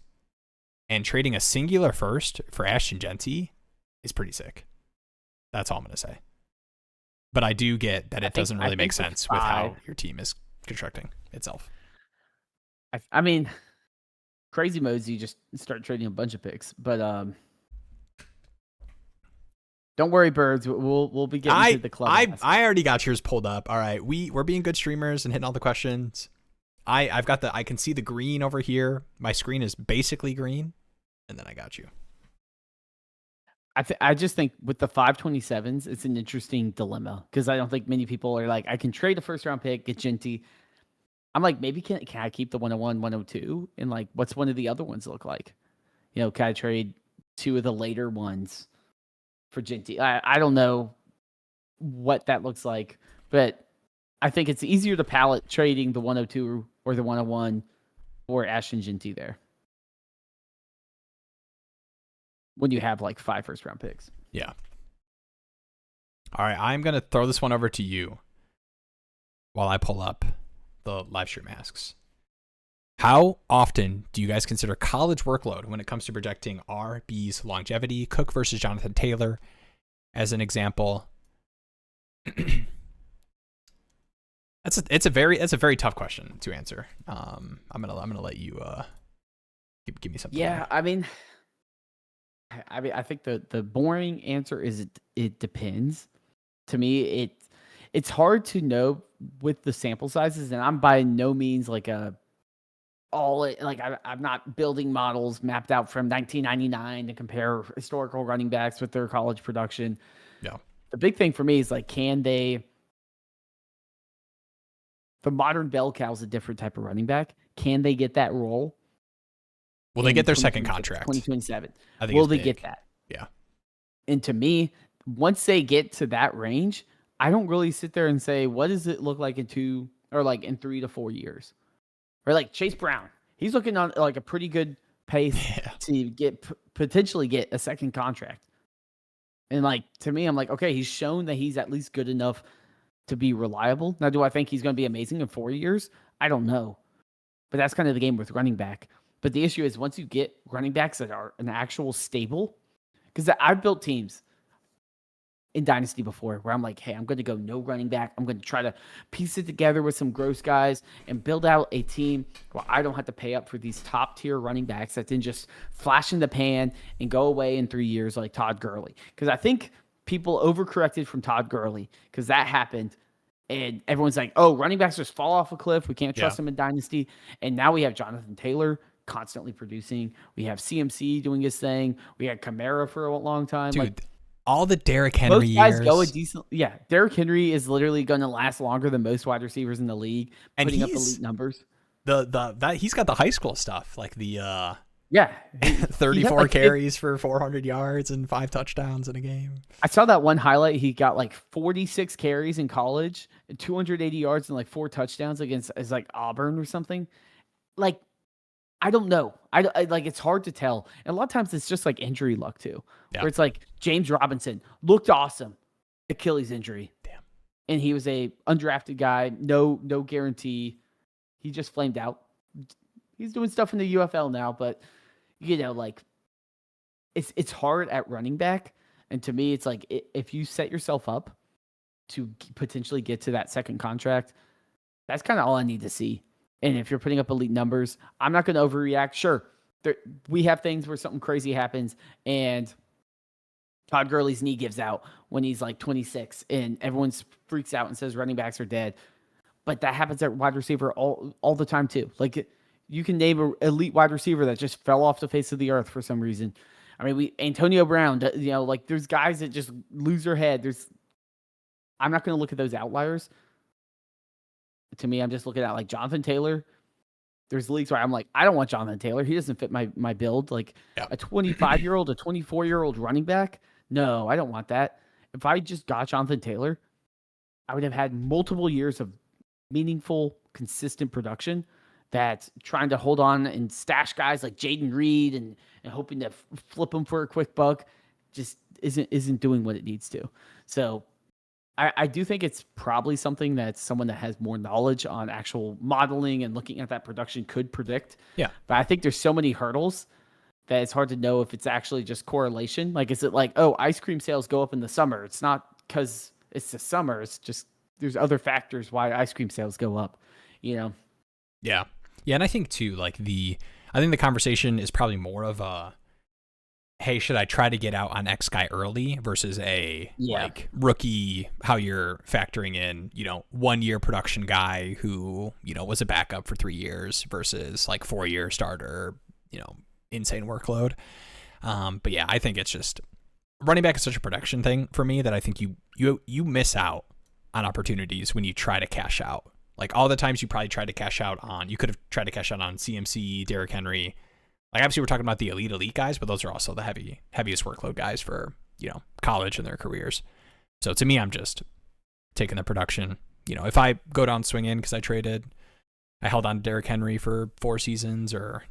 And trading a singular first for Ashton Genty is pretty sick. That's all I'm going to say. But I do get that it doesn't really make sense with how your team is constructing itself. I mean, crazy modes, you just start trading a bunch of picks. But don't worry, birds. We'll be getting to the club. I already got yours pulled up. All right, we're being good streamers and hitting all the questions. I can see the green over here. My screen is basically green, and then I got you. I just think with the 527s, it's an interesting dilemma because I don't think many people are like, I can trade a first round pick, get Genty. I'm like, maybe can I keep the 101, 102? And like, what's one of the other ones look like? Can I trade two of the later ones for Genty? I don't know what that looks like, but I think it's easier to palette trading the 102 or the 101 or Ashton Genty there when you have like 5 first round picks. Yeah. All right, I'm going to throw this one over to you while I pull up the live stream asks. How often do you guys consider college workload when it comes to projecting RB's longevity? Cook versus Jonathan Taylor as an example. It's a very tough question to answer. I'm gonna let you give me something. Yeah, I mean, I think the boring answer is it depends. To me, it's hard to know with the sample sizes, and I'm by no means like I'm not building models mapped out from 1999 to compare historical running backs with their college production. Yeah. The big thing for me is like, the modern bell cow is a different type of running back. Can they get that role? Will they get their second contract? 2027. I think will they get that? Yeah. And to me, once they get to that range, I don't really sit there and say, what does it look like in 3 to 4 years? Or like Chase Brown, he's looking on like a pretty good pace to potentially get a second contract. And like to me, I'm like, okay, he's shown that he's at least good enough to be reliable. Now, do I think he's going to be amazing in 4 years? I don't know. But that's kind of the game with running back. But the issue is once you get running backs that are an actual stable, because I've built teams in Dynasty before where I'm like, hey, I'm going to go no running back. I'm going to try to piece it together with some gross guys and build out a team where I don't have to pay up for these top tier running backs that then just flash in the pan and go away in 3 years like Todd Gurley. Because I think people overcorrected from Todd Gurley because that happened. And everyone's like, oh, running backs just fall off a cliff. We can't trust them in Dynasty. And now we have Jonathan Taylor constantly producing. We have CMC doing his thing. We had Kamara for a long time. Dude, like, all the Derrick Henry most guys years. go a decent. Yeah, Derrick Henry is literally going to last longer than most wide receivers in the league, putting up elite numbers. That he's got the high school stuff, like the 34 carries for 400 yards and 5 touchdowns in a game. I saw that one highlight. He got like 46 carries in college, and 280 yards and like 4 touchdowns against like Auburn or something. Like, I don't know. I like it's hard to tell. And a lot of times it's just like injury luck too. Yeah. Where it's like James Robinson looked awesome, Achilles injury. Damn. And he was a undrafted guy, no guarantee. He just flamed out. He's doing stuff in the UFL now, but you know, like it's hard at running back. And to me, it's like if you set yourself up to potentially get to that second contract, that's kind of all I need to see. And if you're putting up elite numbers, I'm not going to overreact. Sure, we have things where something crazy happens and Todd Gurley's knee gives out when he's like 26 and everyone freaks out and says running backs are dead. But that happens at wide receiver all the time too. Like you can name an elite wide receiver that just fell off the face of the earth for some reason. I mean, Antonio Brown, you know, like there's guys that just lose their head. I'm not going to look at those outliers. To me, I'm just looking at like Jonathan Taylor. There's leagues where I'm like, I don't want Jonathan Taylor. He doesn't fit my build. Like a 25-year-old, a 24-year-old running back. No, I don't want that. If I just got Jonathan Taylor, I would have had multiple years of meaningful, consistent production that's trying to hold on and stash guys like Jaden Reed and hoping to flip them for a quick buck just isn't doing what it needs to. So I do think it's probably something that someone that has more knowledge on actual modeling and looking at that production could predict. Yeah. But I think there's so many hurdles that it's hard to know if it's actually just correlation. Like, is it like, oh, ice cream sales go up in the summer? It's not because it's the summer. It's just there's other factors why ice cream sales go up, you know? Yeah. Yeah. And I think too, like I think the conversation is probably more of a, hey, should I try to get out on X guy early versus like rookie, how you're factoring in, 1 year production guy who, was a backup for 3 years versus like 4-year starter, insane workload. But yeah, I think it's just running back is such a production thing for me that I think you miss out on opportunities when you try to cash out. Like all the times you probably tried to cash out on, you could have tried to cash out on CMC, Derrick Henry. Like obviously we're talking about the elite guys, but those are also the heaviest workload guys for, college and their careers. So to me, I'm just taking the production. If I go down swinging because I held on to Derrick Henry for 4 seasons or,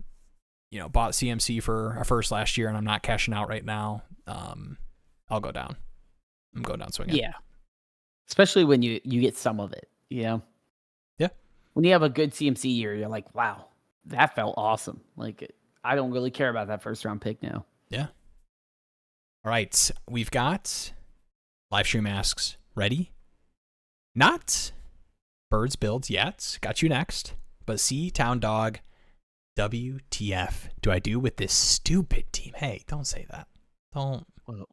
bought CMC for a first last year and I'm not cashing out right now, I'll go down. I'm going down swinging. Yeah. Especially when you get some of it, Yeah. When you have a good CMC year, you're like, wow, that felt awesome. Like I don't really care about that first round pick now. Yeah. All right. We've got live stream asks ready. Not birds builds yet. Got you next. But C Town Dog, WTF do I do with this stupid team? Hey, don't say that. Don't. Whoa.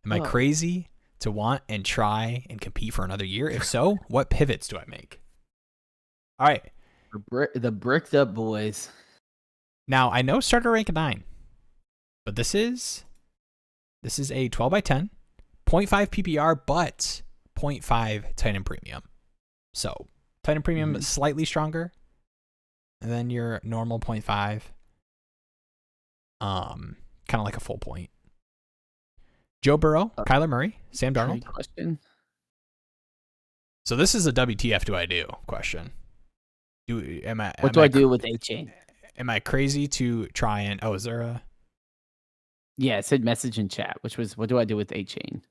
Am I crazy to want and try and compete for another year? If so, what pivots do I make? All right. The bricked up boys. Now, I know starter rank 9, but this is a 12 by 10, 0.5 PPR, but 0.5 tight end premium. So tight end premium is slightly stronger than your normal 0.5. Kind of like a full point. Joe Burrow, Kyler Murray, Sam Darnold. Question. So this is a WTF do I do question. What do I do with A-Chain? Am I crazy to try and... Oh, is there a... Yeah, it said message in chat, which was, what do I do with A-Chain?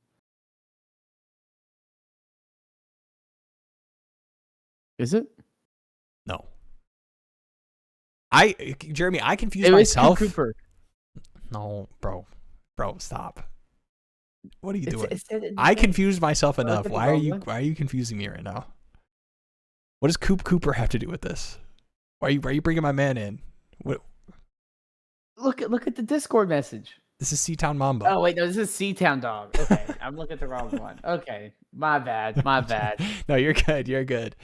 Is it? No. Jeremy, I confuse It was myself. Cooper. No, bro, stop. What are you doing? It said it in the I thing. confused myself enough. at the Why are wrong you one? Why are you confusing me right now? What does Cooper have to do with this? Why are you bringing my man in? What? Look at the Discord message. This is C-Town Mamba. Oh wait, no, this is C-Town Dog. Okay, I'm looking at the wrong one. Okay, my bad. No, you're good. You're good.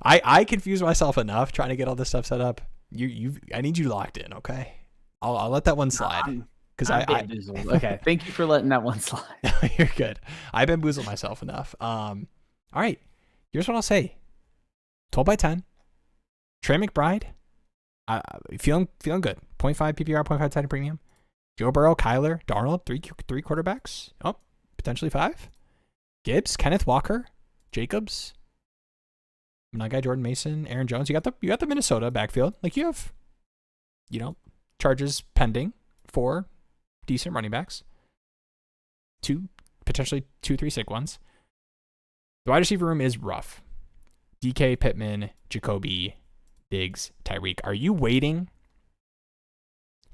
I confuse myself enough trying to get all this stuff set up. I need you locked in. Okay, I'll let that one slide because I'm bamboozled. Okay, thank you for letting that one slide. You're good. I bamboozled myself enough. All right. Here's what I'll say. 12 by 10. Trey McBride. Feeling good. 0.5 PPR, 0.5 tight premium. Joe Burrow, Kyler, Darnold, three quarterbacks. Oh, potentially 5. Gibbs, Kenneth Walker, Jacobs, my guy Jordan Mason, Aaron Jones. You got the Minnesota backfield. Like you have, charges pending for decent running backs. Potentially 2-3 sick ones. The wide receiver room is rough. DK, Pittman, Jacoby, Diggs, Tyreek. Are you waiting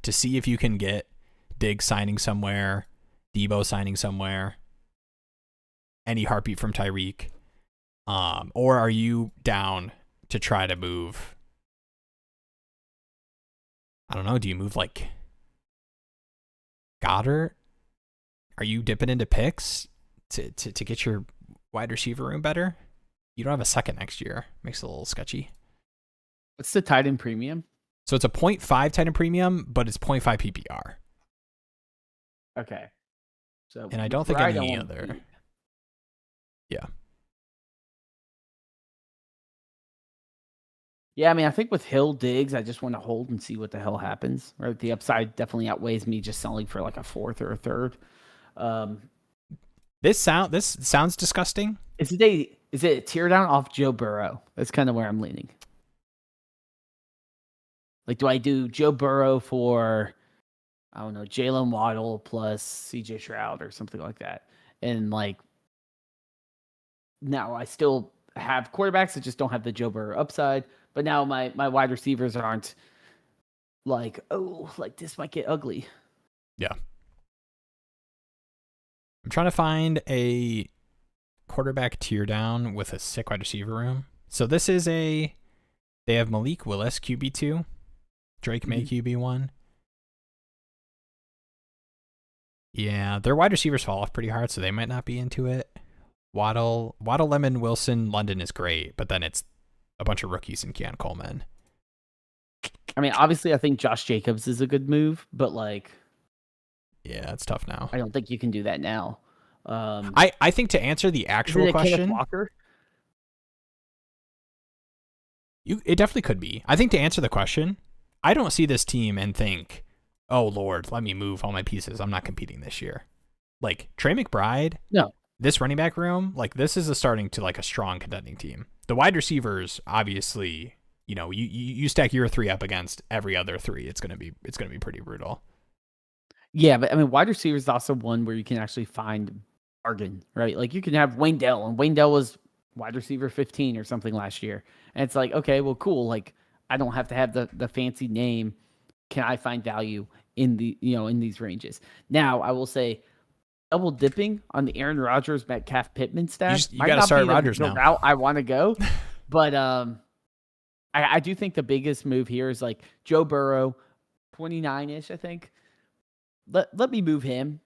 to see if you can get Diggs signing somewhere, Debo signing somewhere, any heartbeat from Tyreek? Or are you down to try to move? I don't know. Do you move like Goddard? Are you dipping into picks to get your wide receiver room better? You don't have a second next year. Makes it a little sketchy. What's the tight end premium? So it's a 0.5 tight end premium, but it's 0.5 PPR. Okay. So And I don't think any other. Yeah. Yeah, I mean, I think with Hill Diggs, I just want to hold and see what the hell happens. Right, the upside definitely outweighs me just selling for like a 4th or a 3rd. This sounds disgusting. Is it a tear down off Joe Burrow? That's kind of where I'm leaning. Like, do I do Joe Burrow for, I don't know, Jalen Waddle plus CJ Stroud or something like that? And like, now I still have quarterbacks that just don't have the Joe Burrow upside. But now my wide receivers aren't like, oh, like this might get ugly. Yeah. I'm trying to find a quarterback tear down with a sick wide receiver room. So this is they have Malik Willis, QB2, Drake May, QB1. Yeah, their wide receivers fall off pretty hard, so they might not be into it. Waddle, Lemon, Wilson, London is great, but then it's a bunch of rookies and Keon Coleman. I mean, obviously, I think Josh Jacobs is a good move, but like, yeah, it's tough now. I don't think you can do that now. I think to answer the actual question, Kenneth Walker? It definitely could be. I think to answer the question, I don't see this team and think, oh Lord, let me move all my pieces. I'm not competing this year. Like Trey McBride, no. This running back room, like this is starting to like a strong contending team. The wide receivers, obviously, you stack your 3 up against every other 3. It's gonna be pretty brutal. Yeah, but I mean, wide receiver is also one where you can actually find bargain, right? Like you can have Wayne Dell, and Wayne Dell was wide receiver 15 or something last year, and it's like, okay, well, cool. Like I don't have to have the fancy name. Can I find value in in these ranges? Now, I will say, double dipping on the Aaron Rodgers, Metcalf, Pittman stack. You got to start Rodgers now. Route I want to go, but I do think the biggest move here is like Joe Burrow, 29-ish, I think. Let me move him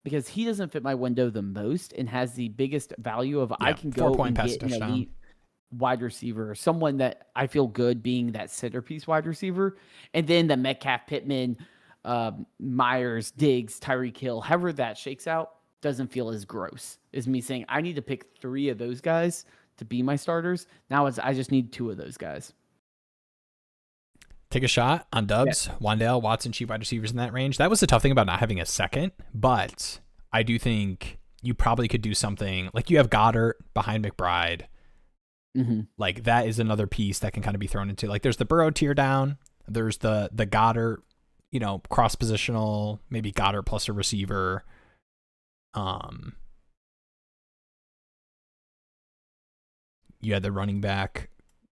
because he doesn't fit my window the most and has the biggest value of I can go and get an elite wide receiver, someone that I feel good being that centerpiece wide receiver, and then the Metcalf, Pittman, Myers, Diggs, Tyreek Hill, however that shakes out, doesn't feel as gross as me saying I need to pick 3 of those guys to be my starters. Now I just need 2 of those guys. Take a shot on Dubs, Wandale, Watson, cheap wide receivers in that range. That was the tough thing about not having a second, but I do think you probably could do something like you have Goddard behind McBride. Mm-hmm. Like that is another piece that can kind of be thrown into. Like there's the Burrow tear down, there's the Goddard cross positional, maybe Goddard plus a receiver. You had the running back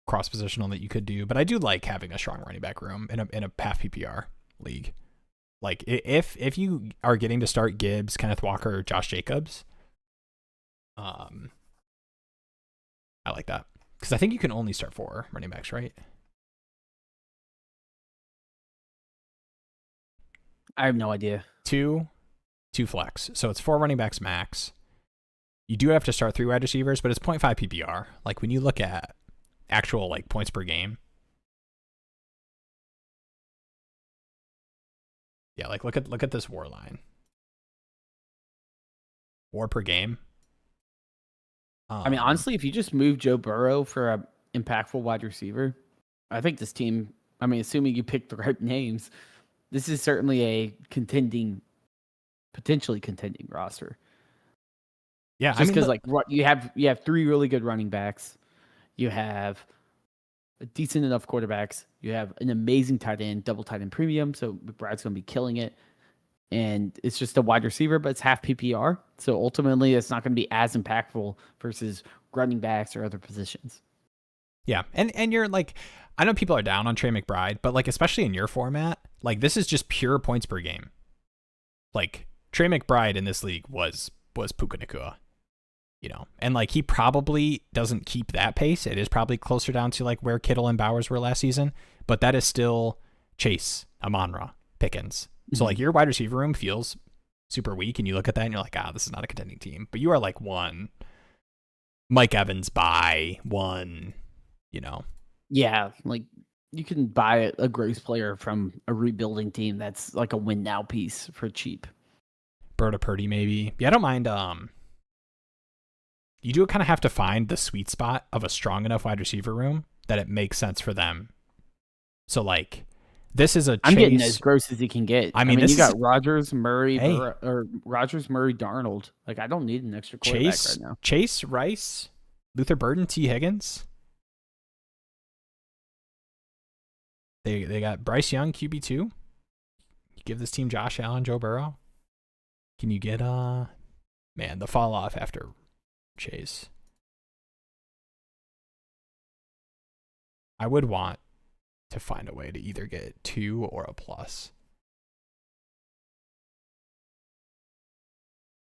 cross positional that you could do, but I do like having a strong running back room in a half PPR league. Like if you are getting to start Gibbs, Kenneth Walker, Josh Jacobs, I like that because I think you can only start 4 running backs, right? I have no idea. Two flex, so it's 4 running backs max. You do have to start 3 wide receivers, but it's 0.5 PPR. Like when you look at actual like points per game, yeah, like look at this WAR line. WAR per game. I mean, honestly, if you just move Joe Burrow for a impactful wide receiver, I think this team, I mean, assuming you pick the right names, this is certainly a potentially contending roster. Yeah, just because like you have 3 really good running backs, you have a decent enough quarterbacks, you have an amazing tight end, double tight end premium, so Brad's going to be killing it, and it's just a wide receiver, but it's half PPR, so ultimately it's not going to be as impactful versus running backs or other positions. Yeah, and you're like, I know people are down on Trey McBride, but like especially in your format, like this is just pure points per game. Like Trey McBride in this league was Puka Nacua. And like he probably doesn't keep that pace. It is probably closer down to like where Kittle and Bowers were last season, but that is still Chase, Amon-Ra, Pickens. Mm-hmm. So like your wide receiver room feels super weak, and you look at that and you're like, this is not a contending team. But you are like one Mike Evans by one, Yeah, like you can buy a Grace player from a rebuilding team that's like a win now piece for cheap. Berta Purdy maybe. Yeah, I don't mind. You do kind of have to find the sweet spot of a strong enough wide receiver room that it makes sense for them. So like, this is a Chase. I'm getting as gross as he can get. I mean you got Rodgers, Murray, Rodgers, Murray, Darnold. Like, I don't need an extra quarterback right now. Chase, Rice, Luther Burden, T. Higgins. They got Bryce Young, QB2. You give this team Josh Allen, Joe Burrow. Can you get the fall off after Chase? I would want to find a way to either get 2 or a plus.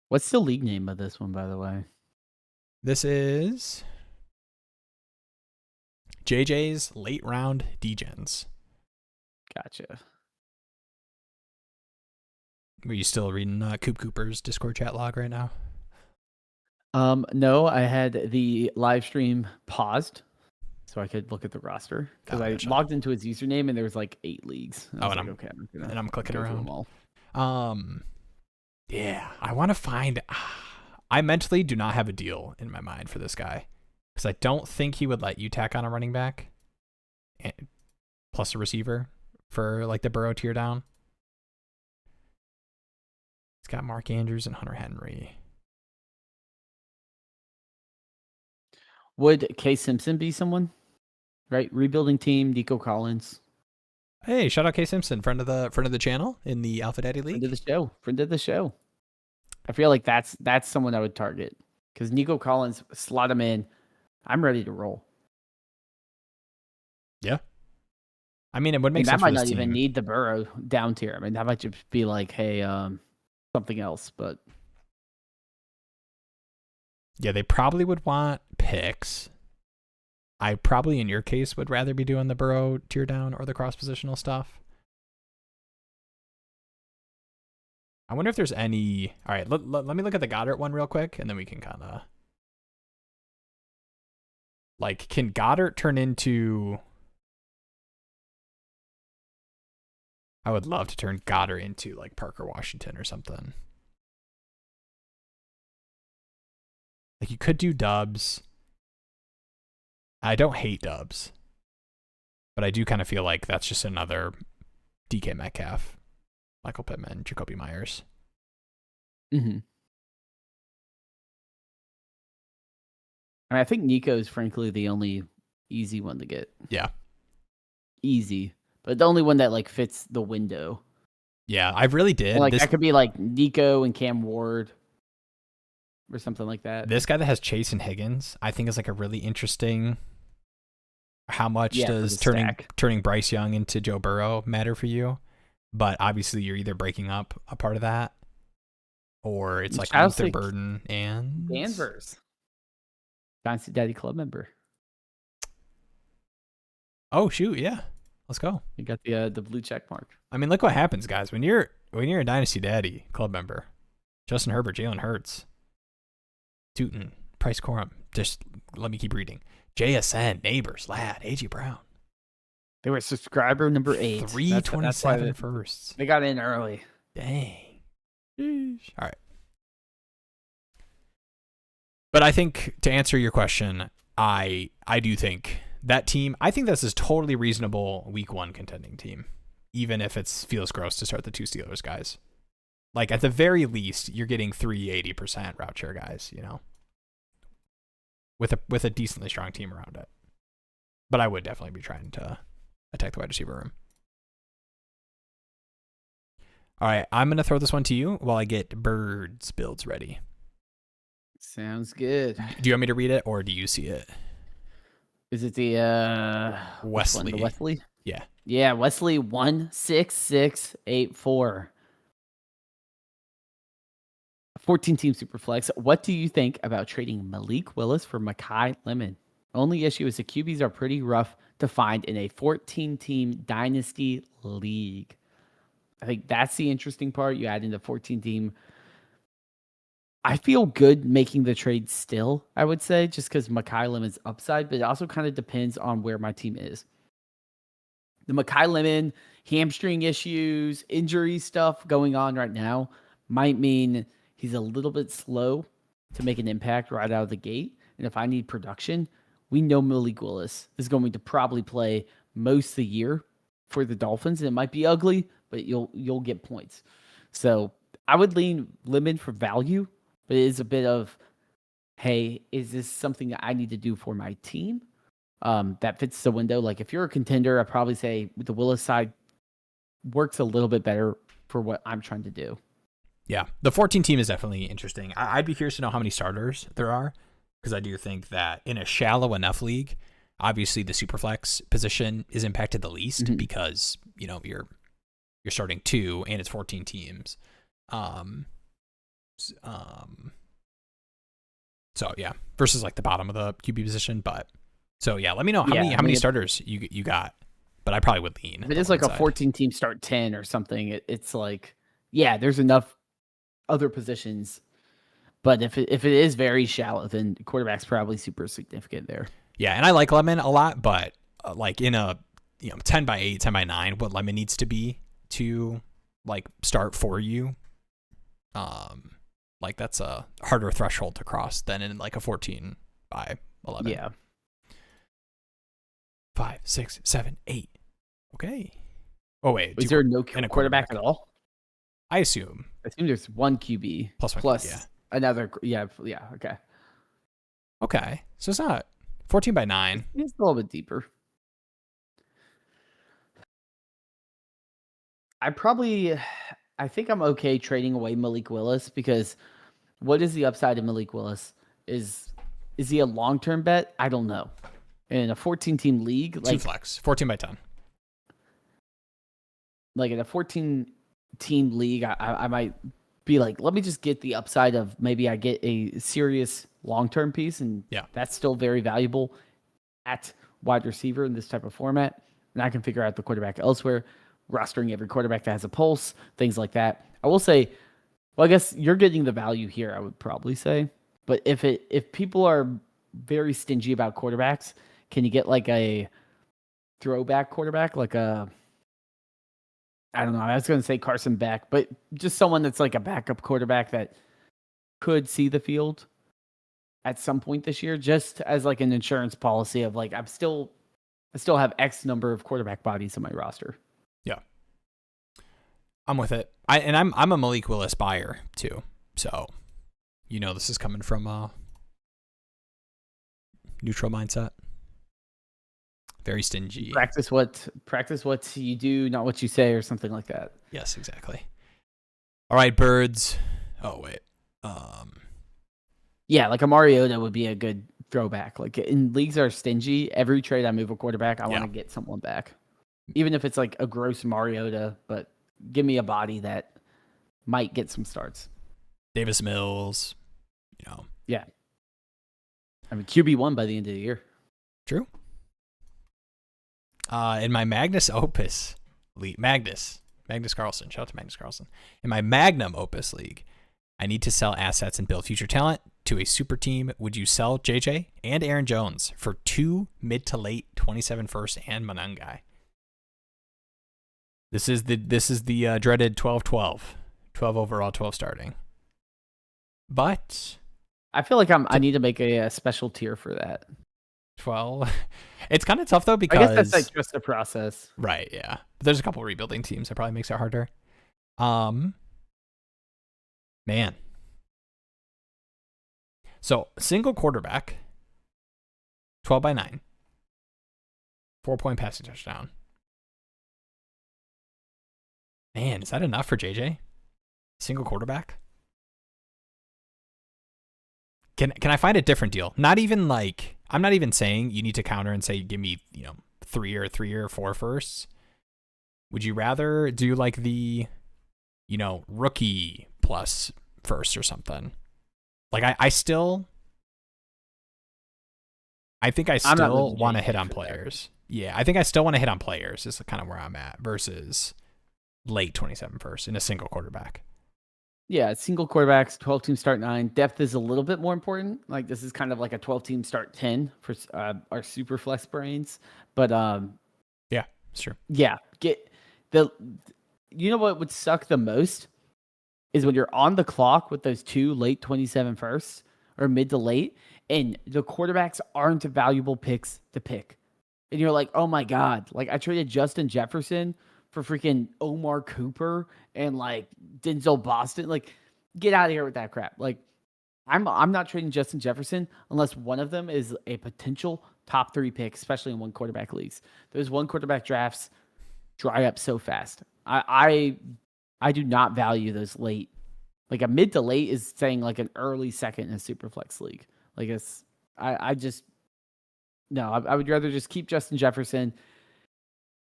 What's the league name of this one, by the way? This is JJ's Late Round Degens. Gotcha. Were you still reading Coop Cooper's Discord chat log right now? No, I had the live stream paused so I could look at the roster because I logged into his username and there was like 8 leagues. And I'm clicking around. Yeah, I want to find. I mentally do not have a deal in my mind for this guy because I don't think he would let you tack on a running back plus a receiver for like the Burrow tier down. It's got Mark Andrews and Hunter Henry. Would K Simpson be someone? Right, rebuilding team, Nico Collins. Hey, shout out K Simpson, friend of the channel in the Alpha Daddy League. Friend of the show. I feel like that's someone I would target because Nico Collins, slot him in. I'm ready to roll. Yeah, I mean it would make sense. That might not even need the Burrow down tier. I mean that might just be like, hey, something else. But yeah, they probably would want picks. I probably, in your case, would rather be doing the Burrow tier down or the cross positional stuff. I wonder if there's any. All right, let me look at the Goddard one real quick, and then we can kind of like, can Goddard turn into? I would love to turn Goddard into like Parker Washington or something. Like you could do Dubs. I don't hate Dubs, but I do kind of feel like that's just another DK Metcalf, Michael Pittman, Jacoby Myers. Mm-hmm. I think Nico is frankly the only easy one to get. Yeah. Easy. But the only one that like fits the window. Yeah, I really did. And, like, that could be like Nico and Cam Ward or something like that. This guy that has Chase and Higgins, I think is like a really interesting. How much does turning Bryce Young into Joe Burrow matter for you? But obviously, you're either breaking up a part of that, or it's like Luther Burden and Danvers, Dynasty Daddy Club member. Oh shoot, yeah, let's go. You got the blue check mark. I mean, look what happens, guys. When you're a Dynasty Daddy Club member, Justin Herbert, Jalen Hurts, Tootin, Price Corum. Just let me keep reading. JSN, Neighbors, Ladd, AJ Brown. They were subscriber number 8. 327 firsts. They got in early. Dang. Sheesh. All right. But I think to answer your question, I do think that team, I think this is totally reasonable week 1 contending team, even if it feels gross to start the 2 Steelers guys. Like at the very least, you're getting 80% route share guys, you know, with a decently strong team around it. But I would definitely be trying to attack the wide receiver room. All right, I'm going to throw this one to you while I get Birds builds ready. Sounds good. Do you want me to read it or do you see it? Is it the Wesley? The Wesley? Yeah. Yeah, Wesley 16684. 14-team Superflex. What do you think about trading Malik Willis for Mekhi Lemon? Only issue is the QBs are pretty rough to find in a 14-team Dynasty league. I think that's the interesting part. You add in the 14-team. I feel good making the trade still, I would say, just because Mekhi Lemon's upside, but it also kind of depends on where my team is. The Mekhi Lemon, hamstring issues, injury stuff going on right now might mean he's a little bit slow to make an impact right out of the gate. And if I need production, we know Malik Willis is going to probably play most of the year for the Dolphins. And it might be ugly, but you'll get points. So I would lean Lemon for value, but it is a bit of, hey, is this something that I need to do for my team? That fits the window. Like if you're a contender, I'd probably say the Willis side works a little bit better for what I'm trying to do. Yeah, the 14 team is definitely interesting. I'd be curious to know how many starters there are, because I do think that in a shallow enough league, obviously the superflex position is impacted the least because you know you're starting 2 and it's 14 teams. So yeah, versus like the bottom of the QB position. But so yeah, let me know how many starters you got. But I probably would lean. If it is like a 14 team start 10 or something, it's like, yeah, there's enough other positions. But if it is very shallow, then quarterback's probably super significant there. Yeah, and I like Lemon a lot, but like in a 10 by 8, 10 by 9, what Lemon needs to be to like start for you, like that's a harder threshold to cross than in like a 14 by 11. Yeah. 5, 6, 7, 8. Okay. Oh wait, is there no quarterback at all? I assume there's one QB plus another. Yeah. Okay. Okay. So it's not 14 by 9. It's a little bit deeper. I think I'm okay trading away Malik Willis because what is the upside of Malik Willis? Is he a long-term bet? I don't know. In a 14-team league, like 2 flex, 14 by 10. Like in a 14-team league, I might be like, let me just get the upside of maybe I get a serious long-term piece, and that's still very valuable at wide receiver in this type of format. And I can figure out the quarterback elsewhere, rostering every quarterback that has a pulse, things like that. I will say, well, I guess you're getting the value here, I would probably say. But if people are very stingy about quarterbacks, can you get like a throwback quarterback, like a, I don't know, I was going to say Carson Beck, but just someone that's like a backup quarterback that could see the field at some point this year, just as like an insurance policy of like, I still have X number of quarterback bodies in my roster. Yeah. I'm with it. I'm a Malik Willis buyer too. So, this is coming from a neutral mindset. Very stingy. Practice what you do, not what you say, or something like that. Yes, exactly. All right, birds. Oh, wait. Yeah, like a Mariota would be a good throwback. Like in leagues that are stingy, every trade I move a quarterback, I want to get someone back. Even if it's like a gross Mariota, but give me a body that might get some starts. Davis Mills, Yeah. I mean, QB1 by the end of the year. True. In my Magnus Opus league, Magnus Carlson, shout out to Magnus Carlson. In my Magnum Opus league, I need to sell assets and build future talent to a super team. Would you sell JJ and Aaron Jones for 2 mid to late 27 first and Monangai? This is the dreaded 12-12 overall, 12 starting. But I feel like I need to make a special tier for that. 12. It's kind of tough though because I guess that's like just a process, right? Yeah, but there's a couple rebuilding teams that probably makes it harder. Man. So single quarterback, 12/9, 4-point passing touchdown. Man, is that enough for JJ? Single quarterback? Can I find a different deal? Not even like, I'm not even saying you need to counter and say, give me, 3 or 4 firsts. Would you rather do like the, rookie plus first or something? Like I think I still want to hit on players. Yeah, I think I still want to hit on players is kind of where I'm at versus late 27 first in a single quarterback. Yeah, single quarterbacks, 12-team start 9. Depth is a little bit more important. Like this is kind of like a 12-team start 10 for our super flex brains. But yeah, it's true. Yeah, you know what would suck the most is when you're on the clock with those 2 late 27 firsts or mid to late, and the quarterbacks aren't valuable picks to pick. And you're like, oh my God, like I traded Justin Jefferson for freaking Omar Cooper and like Denzel Boston. Like, get out of here with that crap. Like, I'm not trading Justin Jefferson unless one of them is a potential top 3 pick, especially in one quarterback leagues. Those one quarterback drafts dry up so fast. I do not value those late. Like a mid to late is saying like an early second in a super flex league. Like I would rather just keep Justin Jefferson.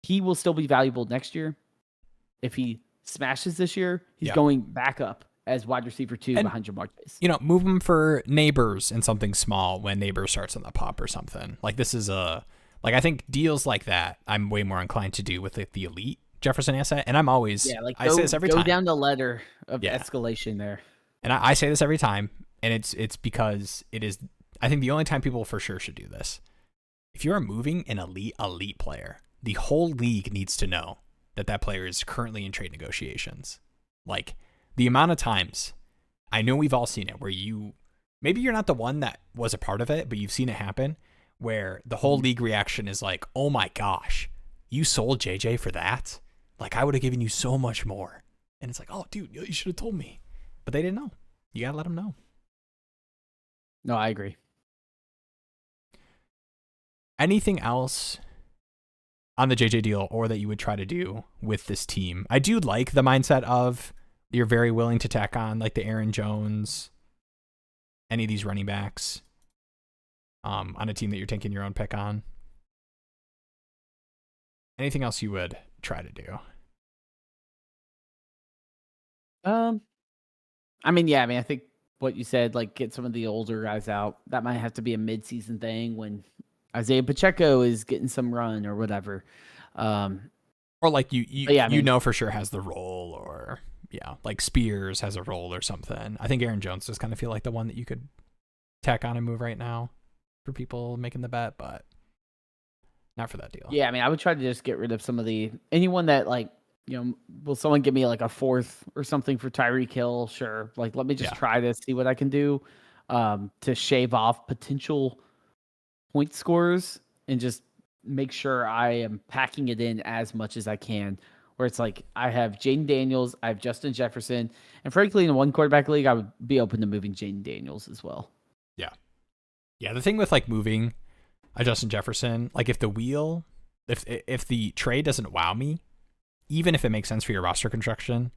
He will still be valuable next year. If he smashes this year, he's going back up as wide receiver 2 behind Jamar Chase. Move him for Neighbors and something small when Neighbors starts on the pop or something. Like this is I think deals like that I'm way more inclined to do with the elite Jefferson asset. And I'm always, I say this every time. Go down the ladder of escalation there. And I say this every time, and it's because it is, I think the only time people for sure should do this. If you're moving an elite player, the whole league needs to know that player is currently in trade negotiations. Like the amount of times, I know we've all seen it where maybe you're not the one that was a part of it, but you've seen it happen where the whole league reaction is like, oh my gosh, you sold JJ for that? Like I would have given you so much more. And it's like, oh dude, you should have told me. But they didn't know. You got to let them know. No, I agree. Anything else on the JJ deal or that you would try to do with this team? I do like the mindset of you're very willing to tack on like the Aaron Jones, any of these running backs on a team that you're taking your own pick on. Anything else you would try to do? I think what you said, like get some of the older guys out. That might have to be a mid-season thing when Isaiah Pacheco is getting some run or whatever. Or like you know for sure has the role, or like Spears has a role or something. I think Aaron Jones does kind of feel like the one that you could tack on and move right now for people making the bet, but not for that deal. Yeah, I would try to just get rid of some of anyone that like, will someone give me like a 4th or something for Tyreek Hill? Sure. Like, let me just try to see what I can do to shave off potential point scorers and just make sure I am packing it in as much as I can. Where it's like I have Jaden Daniels, I have Justin Jefferson, and frankly, in a one quarterback league, I would be open to moving Jaden Daniels as well. Yeah. The thing with like moving a Justin Jefferson, like if the trade doesn't wow me, even if it makes sense for your roster construction,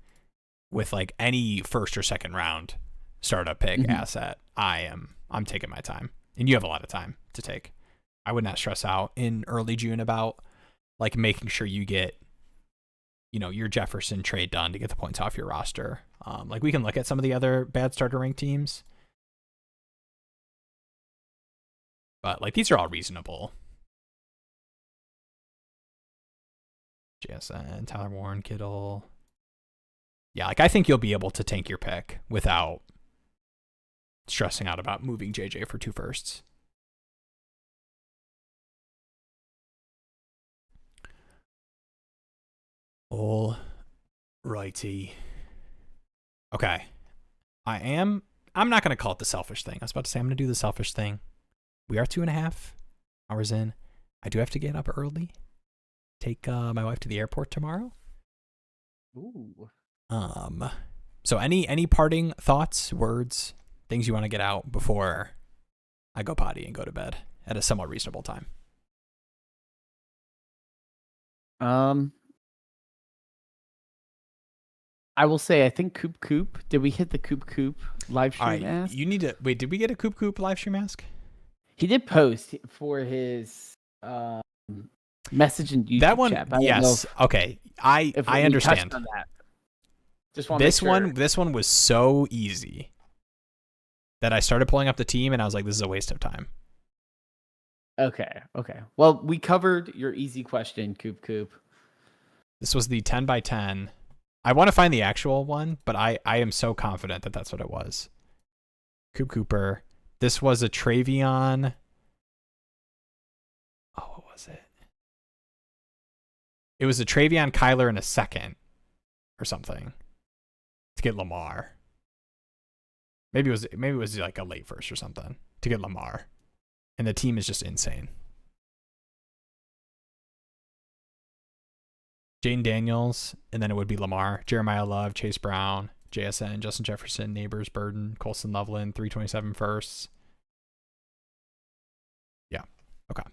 with like any first or second round startup pick asset, I'm taking my time, and you have a lot of time to take. I would not stress out in early June about like making sure you get, your Jefferson trade done to get the points off your roster. Like we can look at some of the other bad starter ranked teams, but like these are all reasonable. JSN, Tyler Warren, Kittle. Yeah, like I think you'll be able to tank your pick without stressing out about moving JJ for 2 firsts. All righty. Okay. I'm not going to call it the selfish thing. I was about to say I'm going to do the selfish thing. We are 2.5 hours in. I do have to get up early. Take my wife to the airport tomorrow. Ooh. So any parting thoughts, words, things you want to get out before I go potty and go to bed at a somewhat reasonable time? I will say, I think Coop. Did we hit the Coop live stream ask? You need to wait. Did we get a Coop live stream ask? He did post for his message in YouTube that one. chat. Yes. Okay. I understand. On that. Just want this one was so easy that I started pulling up the team and I was like, this is a waste of time. Okay. Well, we covered your easy question, Coop. This was the 10 by 10. I want to find the actual one, but I am so confident that that's what it was. Cooper. This was a Travion. Oh, what was it? It was a Travion, Kyler in a second or something to get Lamar. Maybe it was like a late first or something to get Lamar. And the team is just insane. Jane Daniels, and then it would be Lamar, Jeremiah Love, Chase Brown, JSN, Justin Jefferson, Neighbors, Burden, Colson Loveland, 327 firsts. Yeah. Okay.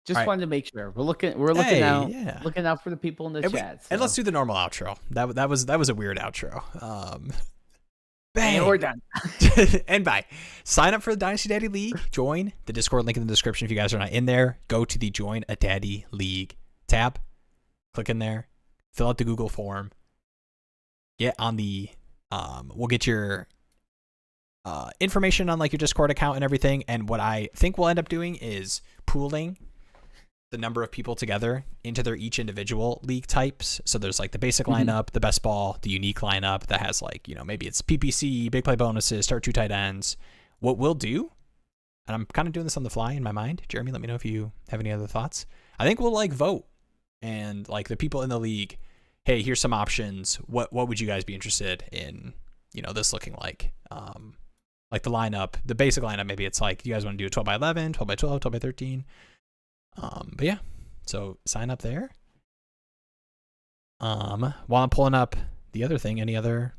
Just wanted to make sure we're looking out for the people in the chat. And let's do the normal outro. That was a weird outro. Bang. And we're done. And bye. Sign up for the Dynasty Daddy League. Join the Discord link in the description. If you guys are not in there, go to the Join a Daddy League tab. Click in there. Fill out the Google form. Get on the we'll get your information on like your Discord account and everything. And what I think we'll end up doing is pooling the number of people together into their each individual league types. So there's like the basic lineup, the best ball, the unique lineup that has like, maybe it's PPC, big play bonuses, start 2 tight ends. What we'll do, and I'm kind of doing this on the fly in my mind. Jeremy, let me know if you have any other thoughts. I think we'll like vote and like the people in the league, hey, here's some options. What would you guys be interested in, this looking like? Like the lineup, the basic lineup, maybe it's like you guys want to do a 12 by 11, 12 by 12, 12 by 13. But yeah, so sign up there. While I'm pulling up the other thing, any other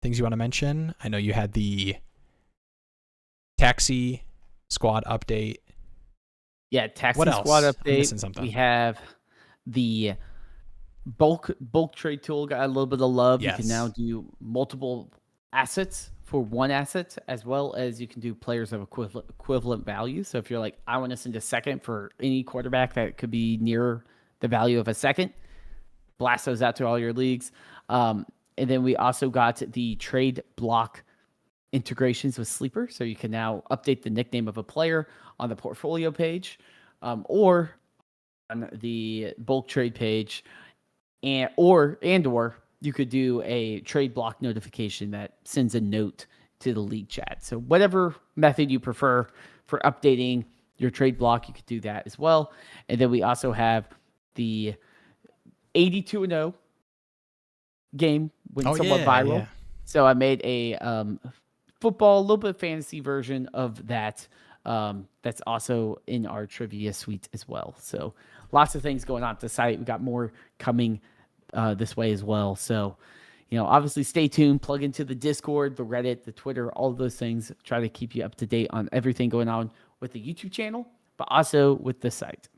things you want to mention? I know you had the taxi squad update. Yeah, taxi squad update. I'm missing something. We have the bulk trade tool got a little bit of love. Yes. You can now do multiple assets for one asset, as well as you can do players of equivalent value. So if you're like, I want to send a second for any quarterback that could be near the value of a second, blast those out to all your leagues. And then we also got the trade block integrations with Sleeper. So you can now update the nickname of a player on the portfolio page or on the bulk trade page, or you could do a trade block notification that sends a note to the league chat. So whatever method you prefer for updating your trade block, you could do that as well. And then we also have the 82-0 game went somewhat viral. Yeah. So I made a football, a little bit fantasy version of that. That's also in our trivia suite as well. So lots of things going on at the site. We got more coming this way as well. So, obviously stay tuned, plug into the Discord, the Reddit, the Twitter, all of those things. Try to keep you up to date on everything going on with the YouTube channel, but also with the site.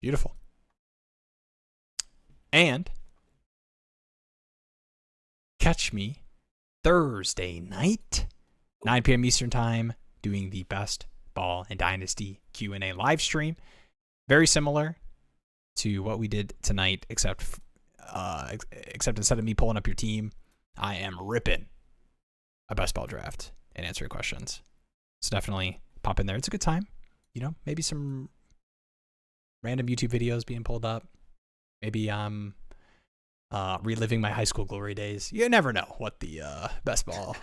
Beautiful. And catch me Thursday night, 9 p.m. Eastern time, doing the best ball and dynasty Q&A live stream. Very similar to what we did tonight, except instead of me pulling up your team, I am ripping a best ball draft and answering questions. So definitely pop in there. It's a good time. You know, maybe some random YouTube videos being pulled up. Maybe I'm reliving my high school glory days. You never know what the best ball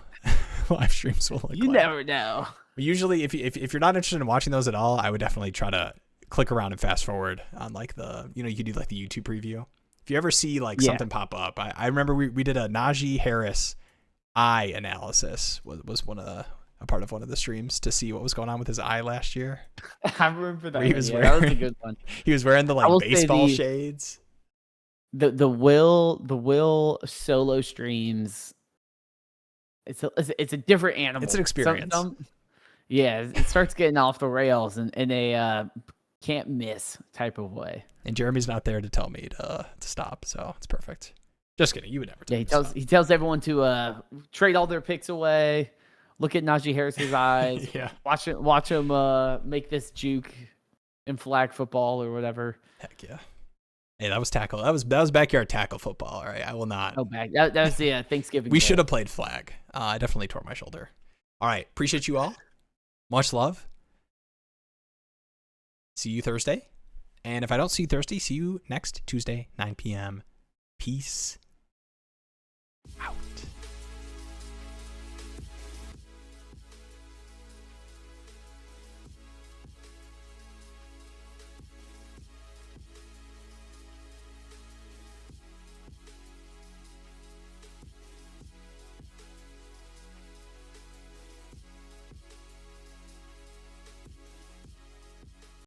live streams will look like. You never know. Usually, if you're not interested in watching those at all, I would definitely try to click around and fast forward on like the, you know, you could do like the YouTube preview. If you ever see like something pop up, I remember we did a Najee Harris eye analysis. Was a part of one of the streams to see what was going on with his eye last year. I remember that. That was a good one. He was wearing the like baseball shades. The Will solo streams. It's a different animal. It's an experience. Yeah, it starts getting off the rails in a can't miss type of way. And Jeremy's not there to tell me to stop, so it's perfect. Just kidding. You would never tell me to stop. He tells everyone to trade all their picks away. Look at Najee Harris's eyes. Yeah. Watch him make this juke in flag football or whatever. Heck yeah. Hey, that was tackle. That was backyard tackle football. All right, I will not. Oh, that was the Thanksgiving. We should have played flag. I definitely tore my shoulder. All right, appreciate you all. Much love. See you Thursday. And if I don't see you Thursday, see you next Tuesday, 9 p.m. Peace out.